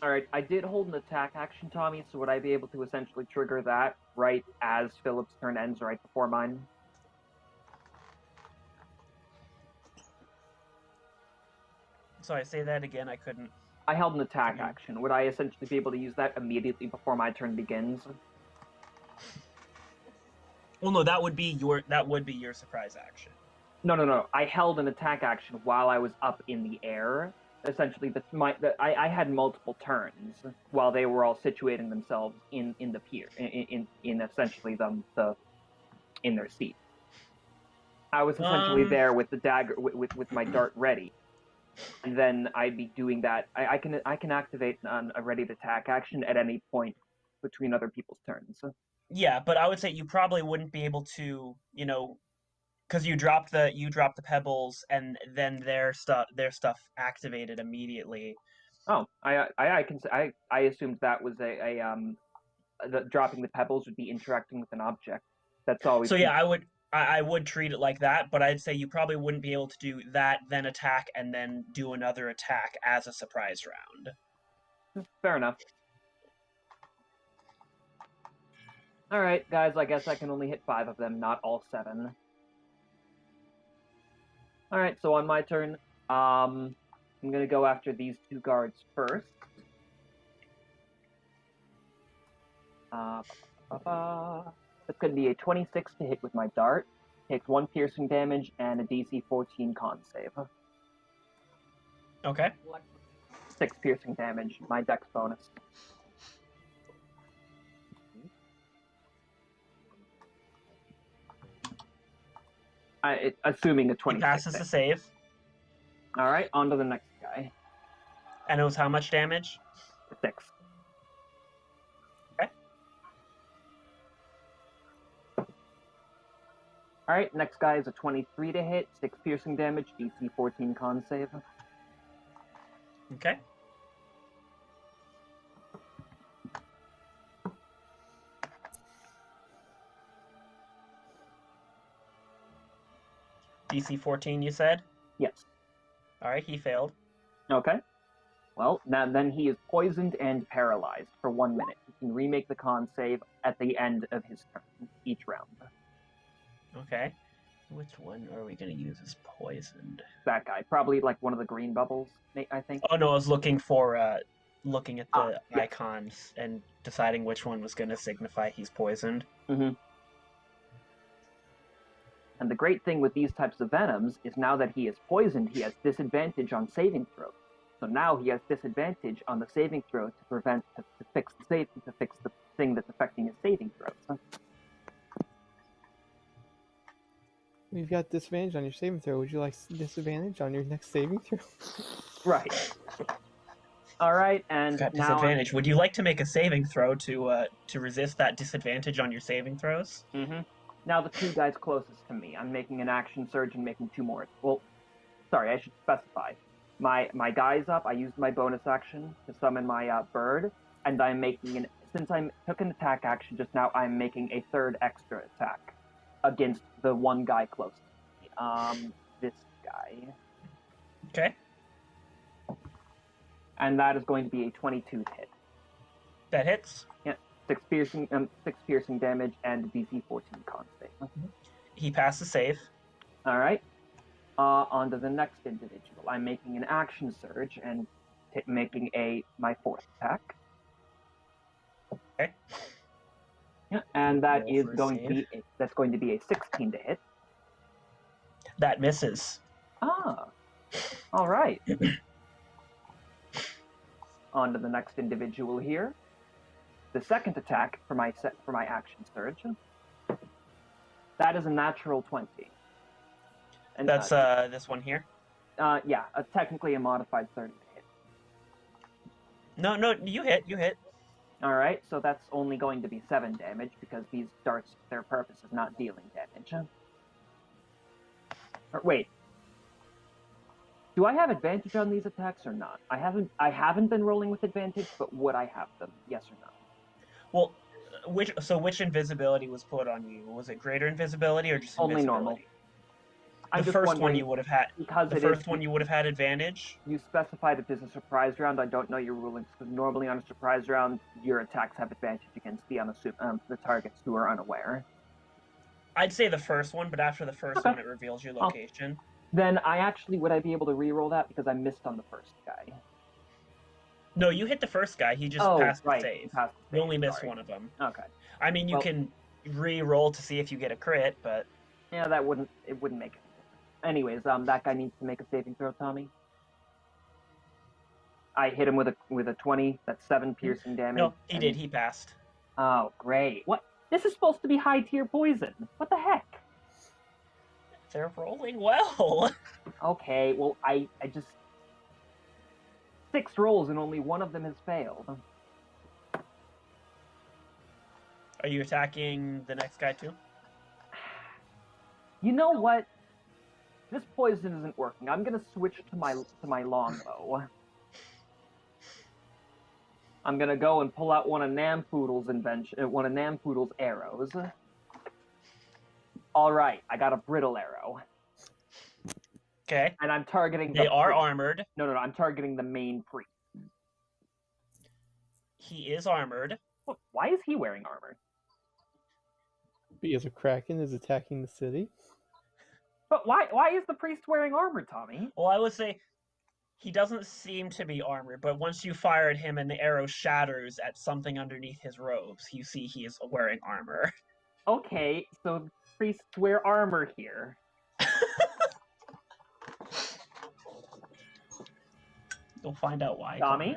All right. I did hold an attack action, Tommy. So would I be able to essentially trigger that right as Philip's turn ends, right before mine? Sorry, say that again. I couldn't. I held an attack action. Would I essentially be able to use that immediately before my turn begins? Well, no, that would be your surprise action. No. I held an attack action while I was up in the air. Essentially, I had multiple turns while they were all situating themselves in the pier, in essentially in their seat. I was essentially there with the dagger, with my dart ready, and then I'd be doing that. I can activate a ready to attack action at any point between other people's turns. Yeah, but I would say you probably wouldn't be able to, because you dropped the pebbles and then their stuff activated immediately. Oh, I assumed that was dropping the pebbles would be interacting with an object. That's always. So yeah, I would treat it like that, but I'd say you probably wouldn't be able to do that, then attack, and then do another attack as a surprise round. Fair enough. All right, guys. I guess I can only hit 5 of them, not all 7. All right, so on my turn, I'm gonna go after these 2 guards first. That's gonna be a 26 to hit with my dart. Takes 1 piercing damage and a DC 14 con save. Okay. 6 piercing damage. My dex bonus. Assuming a 26. He passes the save. All right, on to the next guy. And it was how much damage? 6. Okay. Alright, next guy is a 23 to hit, 6 piercing damage, DC 14 con save. Okay. DC 14, you said? Yes. Alright, he failed. Okay. Well, then he is poisoned and paralyzed for 1 minute. He can remake the con save at the end of his turn, each round. Okay. Which one are we going to use as poisoned? That guy. Probably like one of the green bubbles, I think. Oh, no, I was looking for, looking at the yes. icons and deciding which one was going to signify he's poisoned. Mm-hmm. And the great thing with these types of venoms is now that he is poisoned, he has disadvantage on saving throws. So now he has disadvantage on the saving throw to fix the thing that's affecting his saving throws. You've got disadvantage on your saving throw. Would you like disadvantage on your next saving throw? Right. All right, and Got now disadvantage. Would you like to make a saving throw to resist that disadvantage on your saving throws? Mm-hmm. Now the 2 guys closest to me. I'm making an action surge and making 2 more. Well, sorry, I should specify. My guy's up. I used my bonus action to summon my bird, and I'm making since I took an attack action just now, I'm making a 3rd extra attack against the 1 guy closest to me. This guy. Okay. And that is going to be a 22 hit. That hits. Yeah, 6 piercing damage and DC 14 con save. He passed the save. All right. On to the next individual. I'm making an action surge and making my 4th attack. Okay. Yeah, and that Roll is for a going save. to be that's going to be a 16 to hit. That misses. Ah. All right. On to the next individual here. The second attack for my action surge. That is a natural 20. And That's this one here. yeah, technically a modified 30 to hit. No, you hit. All right, so that's only going to be 7 damage because these darts, their purpose is not dealing damage. Wait, do I have advantage on these attacks or not? I haven't been rolling with advantage, but would I have them? Yes or no? Well, which invisibility was put on you? Was it greater invisibility or just Only invisibility? normal. The first one you would have had. Because the first one you would have had advantage. You specified it as a surprise round. I don't know your rulings because normally on a surprise round, your attacks have advantage against the targets who are unaware. I'd say the first one, but after the first one, it reveals your location. Then would I be able to re-roll that because I missed on the first guy? No, you hit the first guy. He just passed the save. You only missed one of them. Okay. I mean, you can re-roll to see if you get a crit, but yeah, it wouldn't make any difference. Anyways, that guy needs to make a saving throw, Tommy. I hit him with a 20. That's 7 piercing damage. No, he did. He passed. Oh, great. What? This is supposed to be high tier poison. What the heck? They're rolling well. Okay, well, I just 6 rolls and only one of them has failed. Are you attacking the next guy too? You know what? This poison isn't working. I'm gonna switch to my longbow. I'm gonna go and pull out one of Nampoodle's arrows. All right, I got a brittle arrow. Okay. And I'm targeting. They are armored. No. I'm targeting the main priest. He is armored. Why is he wearing armor? Because a kraken is attacking the city. But why is the priest wearing armor, Tommy? Well, I would say he doesn't seem to be armored, but once you fire at him and the arrow shatters at something underneath his robes, you see he is wearing armor. Okay, so priests wear armor here. You'll find out why. Tommy,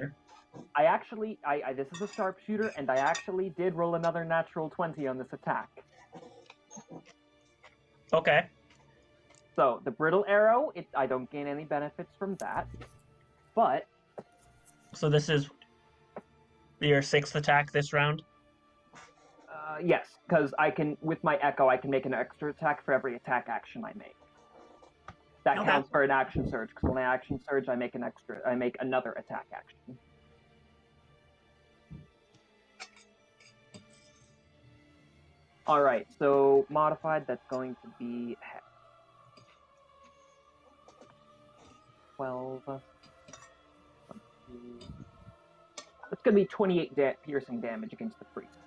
this is a sharpshooter, and I actually did roll another natural 20 on this attack. Okay. So, the brittle arrow, I don't gain any benefits from that, but... So this is Your 6th attack this round? Yes, because I can, with my Echo, I can make an extra attack for every attack action I make. That Okay. counts for an action surge, because when I action surge, I make another attack action. Alright, so modified, that's going to be 12. It's going to be 28 piercing damage against the priest.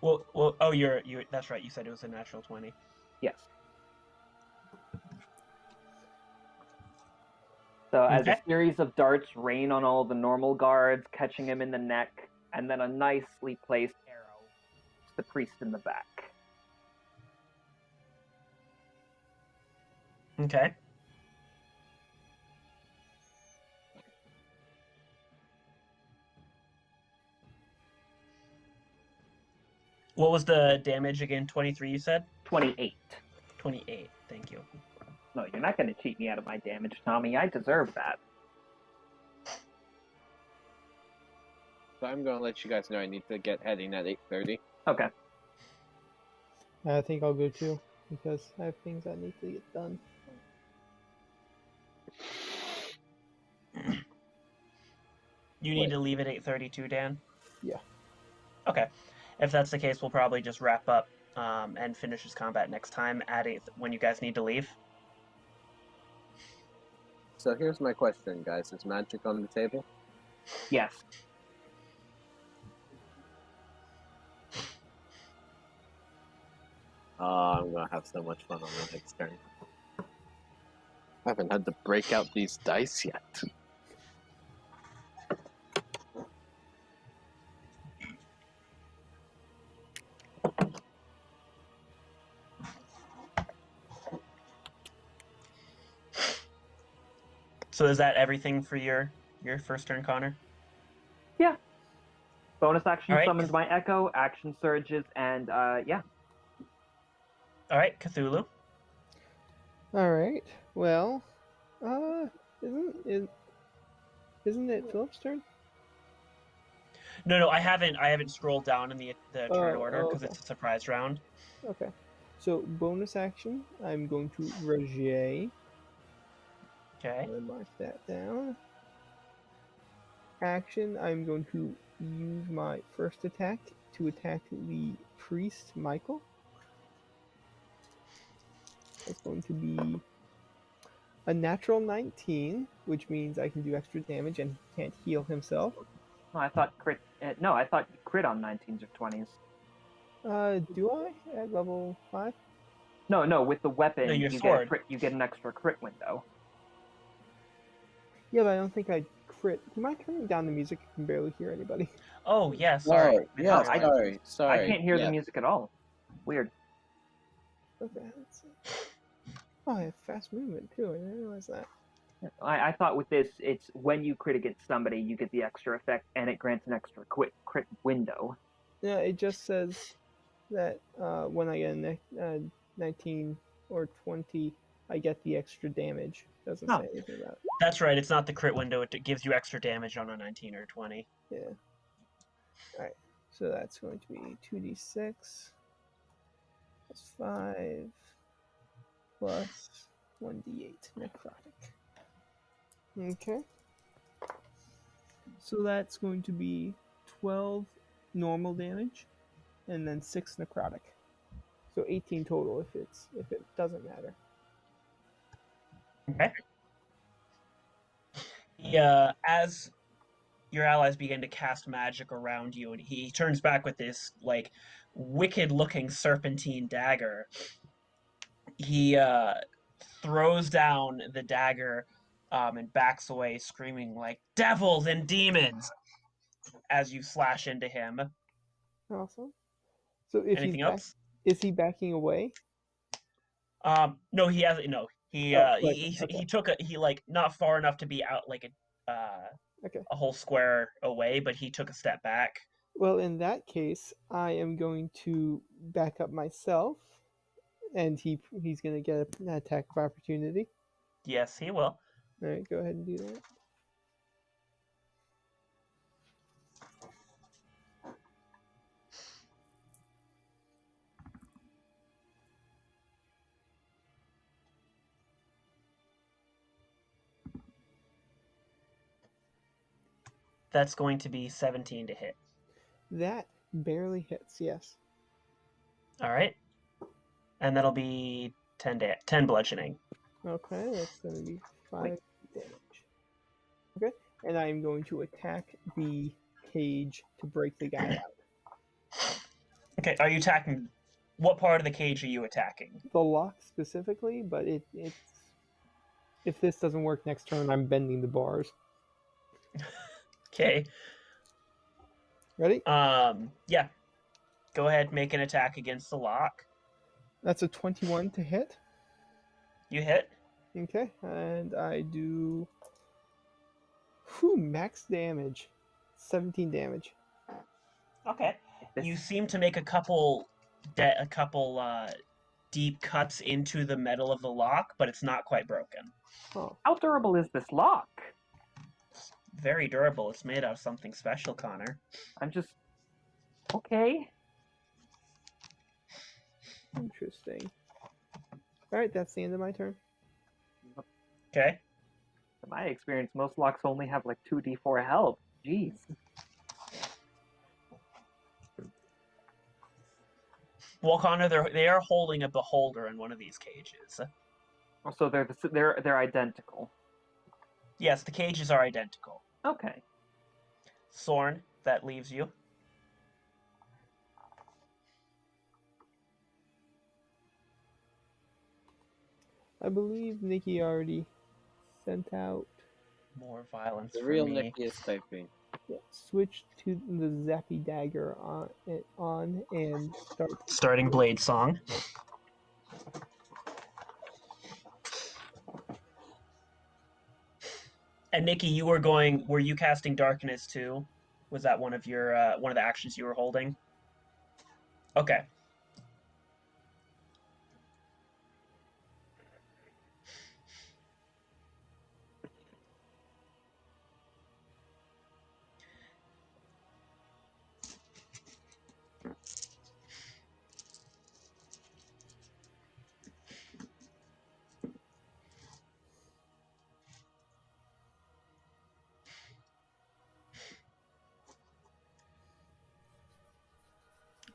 Well, oh, you. That's right. You said it was a natural 20. Yes. So as a series of darts rain on all the normal guards, catching him in the neck, and then a nicely placed arrow to the priest in the back. Okay. What was the damage again? 23, you said? 28. 28. Thank you. No, you're not going to cheat me out of my damage, Tommy. I deserve that. So I'm going to let you guys know I need to get heading at 8:30. Okay. I think I'll go too, because I have things that need to get done. You need to leave at 8:32, Dan? Yeah. Okay. If that's the case, we'll probably just wrap up and finish this combat next time at 8 when you guys need to leave. So here's my question, guys. Is magic on the table? Yes. I'm going to have so much fun on the next turn. I haven't had to break out these dice yet. So is that everything for your first turn, Connor? Yeah. Bonus action All right. summons my Echo, action surges, and yeah. All right, Cthulhu. All right. Well, isn't it Philip's turn? No, I haven't scrolled down in the turn order because okay. it's a surprise round. Okay. So bonus action, I'm going to Roger. Okay. I'm gonna mark that down. Action, I'm going to use my first attack to attack the priest, Michael. That's going to be a natural 19, which means I can do extra damage and he can't heal himself. No, I thought crit. No, I thought you crit on 19s or 20s. Do I at level 5? No, with the weapon, No, your you sword. you get an extra crit window. Yeah, but I don't think I crit. Do you mind turning down the music? I can barely hear anybody. Oh, yeah, sorry. Yeah, I sorry. I can't hear yeah. the music at all. Weird. Okay, let's see. Oh, I have fast movement too. I didn't realize that. I thought with this, it's when you crit against somebody, you get the extra effect, and it grants an extra crit window. Yeah, it just says that when I get a 19 or 20, I get the extra damage. Doesn't say anything about it. That's right. It's not the crit window. It gives you extra damage on a 19 or 20. Yeah. All right. So that's going to be 2d6 plus 5 plus 1d8 necrotic. Okay. So that's going to be 12 normal damage and then 6 necrotic. So 18 total if it doesn't matter. Okay. Yeah, as your allies begin to cast magic around you, and he turns back with this like wicked-looking serpentine dagger. He throws down the dagger and backs away, screaming like "devils and demons" as you slash into him. Awesome. So if Anything else? Is he backing away? No, he hasn't. No, he took he like not far enough to be out like a whole square away, but he took a step back. Well, in that case, I am going to back up myself, and he's going to get an attack of opportunity. Yes, he will. All right, go ahead and do that. That's going to be 17 to hit. That barely hits, yes. All right. And that'll be 10 bludgeoning. Okay, that's going to be 5 damage. Okay, and I'm going to attack the cage to break the guy out. Okay, are you attacking? What part of the cage are you attacking? The lock specifically, but it's if this doesn't work next turn, I'm bending the bars. Okay. Ready? Yeah. Go ahead, make an attack against the lock. That's a 21 to hit. You hit. Okay, and I do max damage. 17 damage. Okay. You seem to make a couple deep cuts into the metal of the lock, but it's not quite broken. Oh. How durable is this lock? It's very durable. It's made out of something special, Connor. I'm just... Okay. Interesting. Alright, that's the end of my turn. Okay. In my experience, most locks only have like 2d4 health. Jeez. Well, Connor, they are holding a beholder in one of these cages. So they're identical. Yes, the cages are identical. Okay. Sorrn, that leaves you. I believe Nikki already sent out. More violence The for real me. Nicky is typing. Yeah, switch to the Zappy Dagger on and start. Starting Blade Song. And Nikki, were you casting Darkness too? Was that one of the actions you were holding? Okay.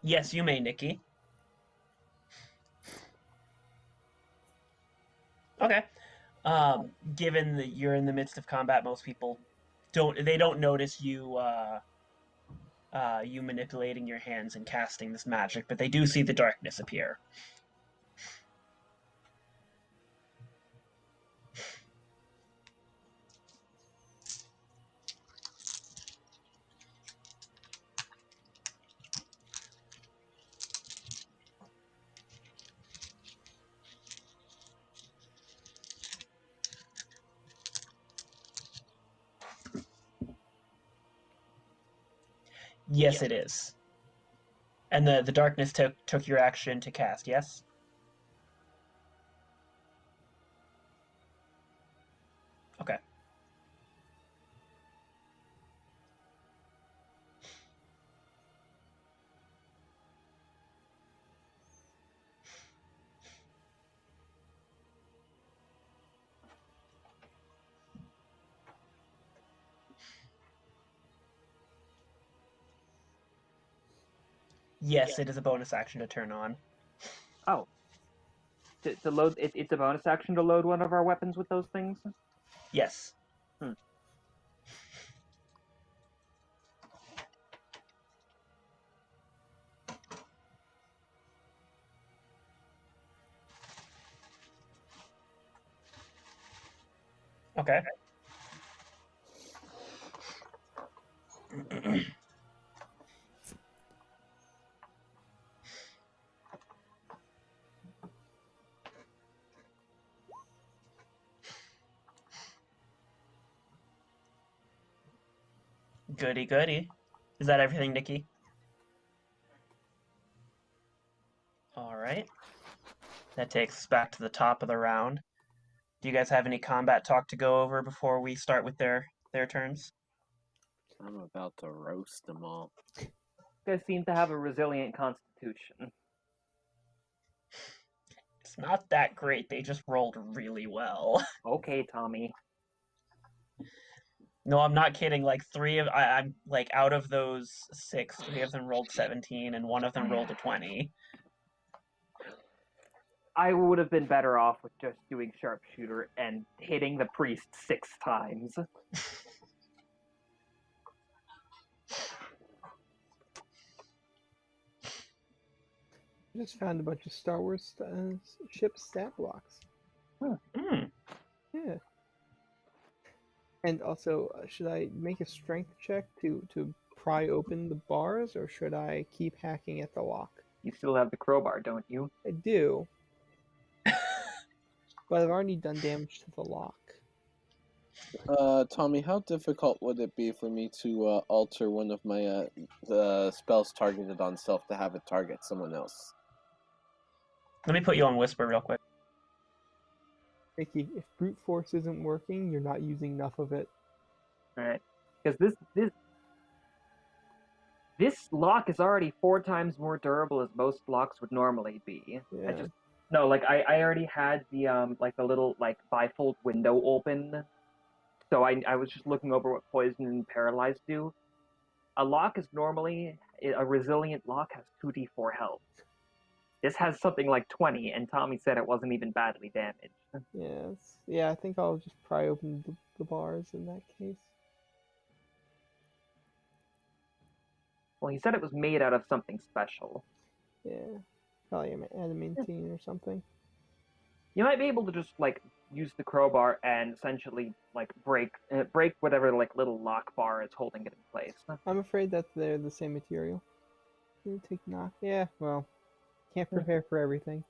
Yes, you may, Nikki. Okay. Given that you're in the midst of combat, most people don't notice you you manipulating your hands and casting this magic, but they do see the darkness appear. Yes, it is. And the darkness took your action to cast, yes? Okay. Yes, it is a bonus action to turn on. Oh. To load... It's a bonus action to load one of our weapons with those things? Yes. Okay. Goody goody. Is that everything, Nikki? All right. That takes us back to the top of the round. Do you guys have any combat talk to go over before we start with their turns? I'm about to roast them all. You guys seem to have a resilient constitution. It's not that great. They just rolled really well. Okay, Tommy. No, I'm not kidding. Like I'm like out of those 6, 3 of them rolled 17, and one of them rolled a 20. I would have been better off with just doing sharpshooter and hitting the priest 6 times. I just found a bunch of Star Wars ship stat blocks. Mm. Yeah. And also, should I make a strength check to pry open the bars, or should I keep hacking at the lock? You still have the crowbar, don't you? I do. But I've already done damage to the lock. Tommy, how difficult would it be for me to alter one of my spells targeted on self to have it target someone else? Let me put you on whisper real quick. Mickey, if brute force isn't working, you're not using enough of it. Alright. Because this lock is already 4 times more durable as most locks would normally be. Yeah. I already had the like the little like bifold window open. So I was just looking over what poison and paralyzed do. A lock is normally a resilient lock has 2d4 health. This has something like 20, and Tommy said it wasn't even badly damaged. Yes. Yeah, I think I'll just pry open the bars in that case. Well, he said it was made out of something special. Yeah. Probably adamantine or something. You might be able to just like use the crowbar and essentially like break whatever like little lock bar is holding it in place. I'm afraid that they're the same material. Take knock. Yeah, well, can't prepare for everything.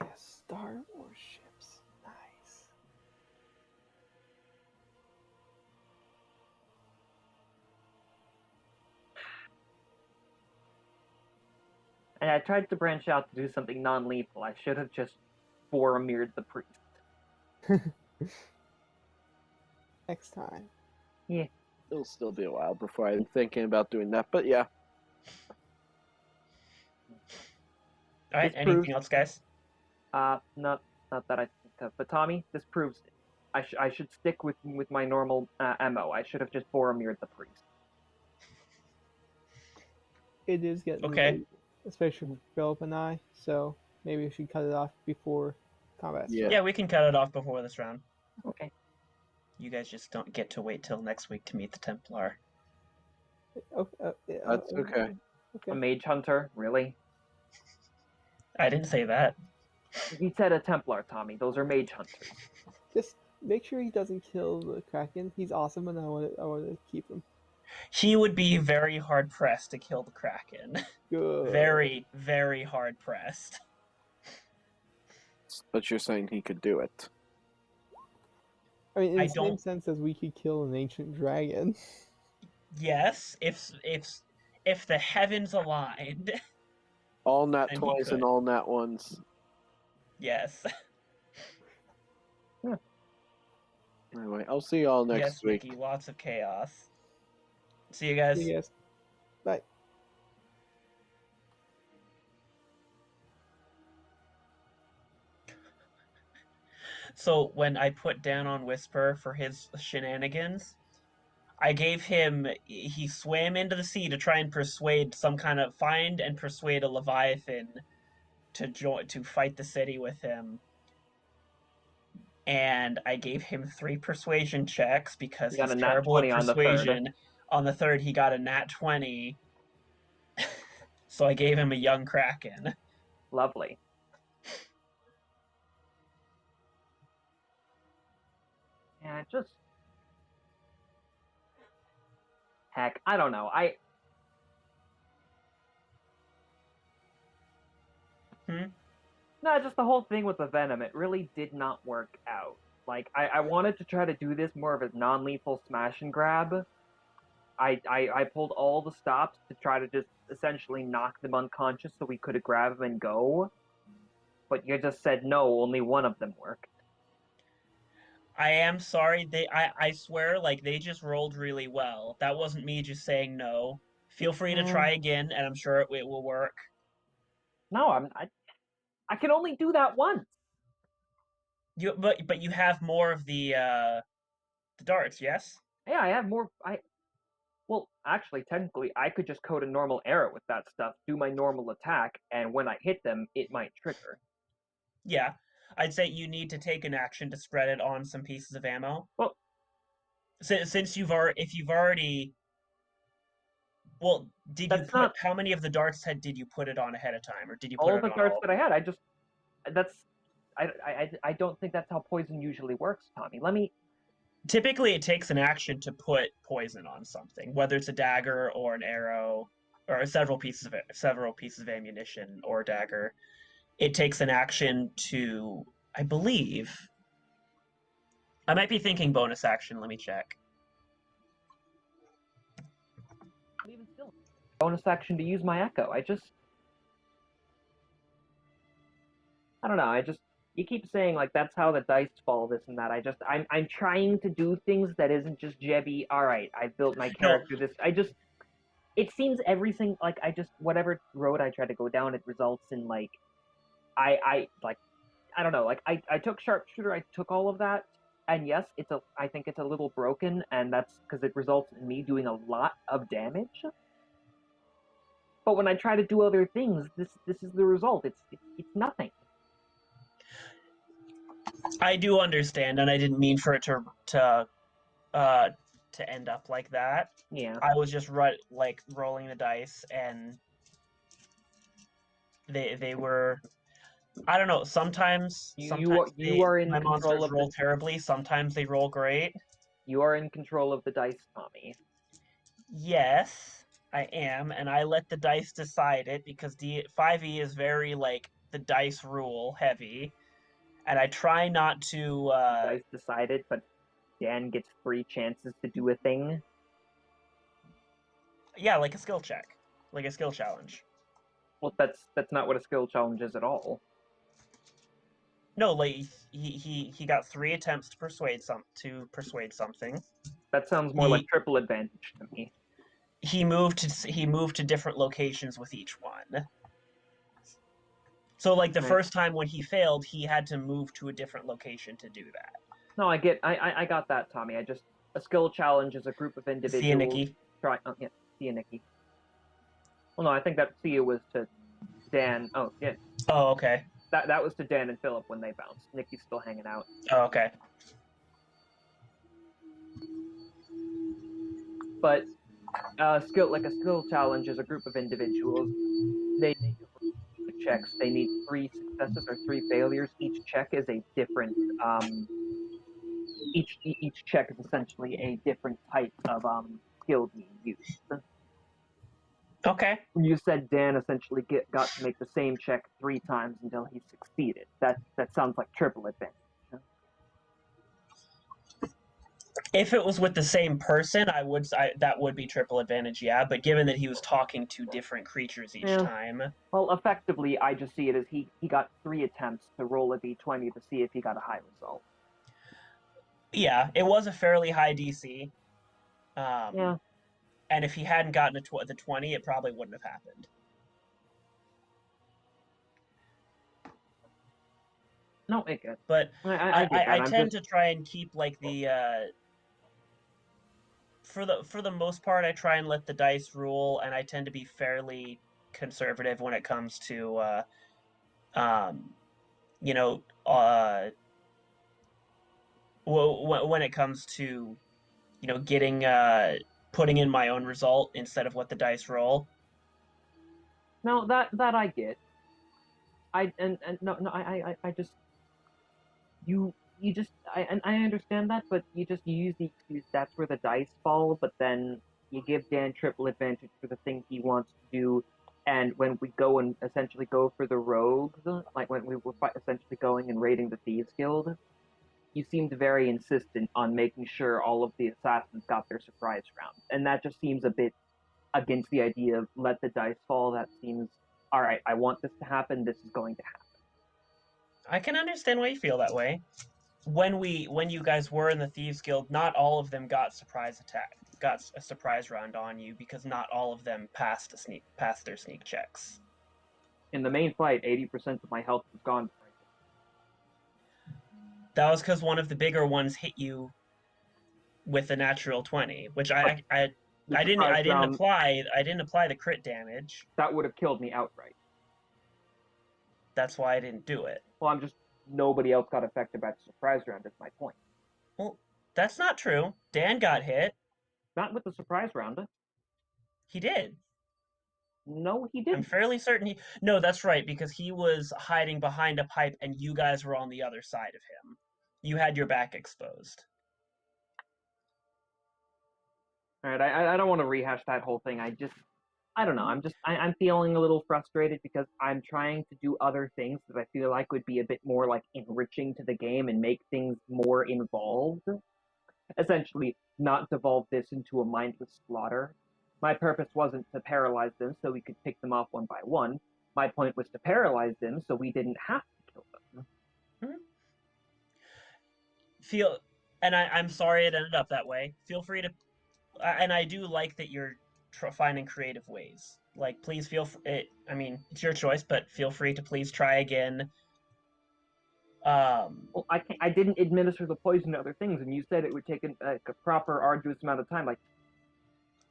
Yeah, Star Wars ships. Nice. And I tried to branch out to do something non-lethal. I should have just Boromir'd the priest. Next time. Yeah. It'll still be a while before I'm thinking about doing that, but yeah. All right, anything else, guys? Not that I think of. But Tommy, this proves it. I should stick with my normal MO. I should have just Boromir'd the priest. It is getting okay, late, especially for Philip and I. So maybe we should cut it off before combat. Yeah. Yeah, we can cut it off before this round. Okay. You guys just don't get to wait till next week to meet the Templar. Okay. That's okay. A mage hunter, really? I didn't say that. He said a Templar, Tommy. Those are mage hunters. Just make sure he doesn't kill the Kraken. He's awesome, and I want to keep him. He would be very hard pressed to kill the Kraken. Good. Very, very hard pressed. But you're saying he could do it. I mean, in the same sense as we could kill an ancient dragon. Yes, if the heavens aligned. All nat 20s and all nat 1s. Yes. Anyway, I'll see y'all next week. Mickey, lots of chaos. See you guys. See you guys. Bye. So when I put down on Whisper for his shenanigans, I gave him, he swam into the sea to try and find and persuade a Leviathan to fight the city with him. And I gave him 3 persuasion checks because he's terrible at persuasion. On the third, he got a nat 20. So I gave him a young Kraken. Lovely. Yeah, just... Heck, I don't know. No, just the whole thing with the Venom, it really did not work out. Like, I wanted to try to do this more of a non-lethal smash and grab. I pulled all the stops to try to just essentially knock them unconscious so we could grab them and go. But you just said no, only one of them worked. I am sorry, I swear, like, they just rolled really well. That wasn't me just saying no. Feel free to try again, and I'm sure it will work. No, I can only do that once. But you have more of the darts, yes? Yeah, I have more. Well, actually, technically, I could just code a normal arrow with that stuff, do my normal attack, and when I hit them, it might trigger. Yeah, I'd say you need to take an action to spread it on some pieces of ammo. Well, Since if you've already, well, did you that's put not how many of the darts did you put it on ahead of time, or did you put all it the on darts all? that I had. I don't think that's how poison usually works, Tommy. Let me. Typically, it takes an action to put poison on something, whether it's a dagger or an arrow, or several pieces of ammunition or a dagger. It takes an action to, I believe. I might be thinking bonus action. Let me check. Even still, bonus action to use my echo. I don't know. You keep saying like that's how the dice fall, this and that. I'm trying to do things that isn't just Jebby. All right, I built my No, character. It seems everything like whatever road I try to go down, it results in like I don't know. Like I took sharpshooter. I took all of that, and yes, I think it's a little broken, and that's because it results in me doing a lot of damage. But when I try to do other things, this is the result. It's nothing. I do understand, and I didn't mean for it to end up like that. Yeah. I was just rolling the dice, and they were. I don't know. Sometimes You are in my control monsters of roll terribly. Sometimes they roll great. You are in control of the dice, Tommy. Yes, I am, and I let the dice decide it because 5e is very like the dice rule heavy, and I try not to. Dice decided, but Dan gets 3 chances to do a thing. Yeah, like a skill check, like a skill challenge. Well, that's not what a skill challenge is at all. No, like he got 3 attempts to persuade something. That sounds more like triple advantage to me. He moved to different locations with each one. So like the first time when he failed, he had to move to a different location to do that. No, I got that, Tommy. A skill challenge is a group of individuals. See you, Nikki. See you, Nikki. Well, no, I think that see you was to Dan. Oh, yeah. Oh, okay. That was to Dan and Philip when they bounced. Nikki's still hanging out. Oh, okay. But a skill challenge is a group of individuals. They make checks. They need 3 successes or 3 failures. Each check is a different. Each check is essentially a different type of skill being used. Okay. You said Dan essentially got to make the same check 3 times until he succeeded. That sounds like triple advantage. If it was with the same person, that would be triple advantage, yeah. But given that he was talking to different creatures each time, well, effectively, I just see it as he got 3 attempts to roll a d20 to see if he got a high result. Yeah, it was a fairly high DC. Yeah. And if he hadn't gotten the 20, it probably wouldn't have happened. No, it could. But I tend to try and keep like the for the most part, I try and let the dice rule, and I tend to be fairly conservative when it comes to you know when it comes to getting putting in my own result instead of what the dice roll. No, that I get. I just I understand that, but you use the excuse that's where the dice fall, but then you give Dan triple advantage for the thing he wants to do, and when we go and essentially go for the rogues, like when we were essentially going and raiding the Thieves Guild, you seemed very insistent on making sure all of the assassins got their surprise round, and that just seems a bit against the idea of let the dice fall. That seems, all right, I want this to happen, this is going to happen. I can understand why you feel that way. When you guys were in the Thieves Guild, not all of them got surprise attack. got a surprise round on you because not all of them passed their sneak checks. In the main fight, 80% of my health was gone. That was because one of the bigger ones hit you with a natural 20, which I didn't apply the crit damage. That would have killed me outright. That's why I didn't do it. Well, nobody else got affected by the surprise round, is my point. Well, that's not true. Dan got hit. Not with the surprise round. He did. No, he didn't. I'm fairly certain he... No, that's right, because he was hiding behind a pipe and you guys were on the other side of him. You had your back exposed. Alright, I don't want to rehash that whole thing. I don't know. I'm feeling a little frustrated because I'm trying to do other things that I feel like would be a bit more like enriching to the game and make things more involved. Essentially, not devolve this into a mindless slaughter. My purpose wasn't to paralyze them so we could pick them off one by one. My point was to paralyze them so we didn't have to kill them. And I'm sorry it ended up that way. Feel free to... And I do like that you're finding creative ways. Like, please feel... I mean, it's your choice, but feel free to please try again. Well, I didn't administer the poison to other things, and you said it would take a proper, arduous amount of time. Like,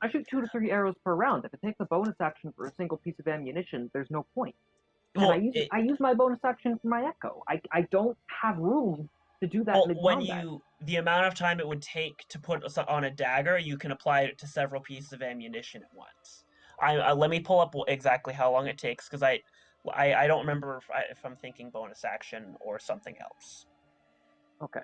I shoot 2 to 3 arrows per round. If it takes a bonus action for a single piece of ammunition, there's no point. Well, I use my bonus action for my echo. I don't have room to do that mid-combat. The amount of time it would take to put on a dagger, you can apply it to several pieces of ammunition at once. Let me pull up exactly how long it takes, because I don't remember if I'm thinking bonus action or something else. Okay.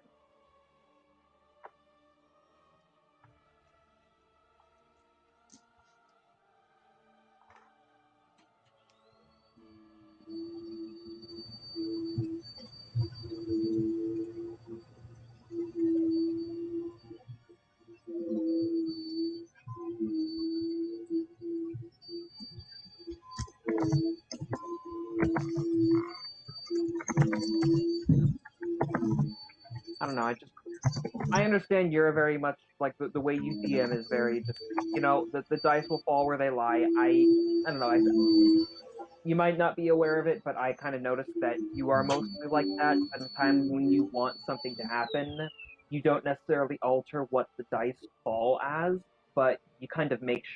I don't know, I understand you're very much, like, the way you DM is very just, the dice will fall where they lie. I don't know, you might not be aware of it, but I kind of noticed that you are mostly like that. Sometimes when you want something to happen, you don't necessarily alter what the dice fall as, but you kind of make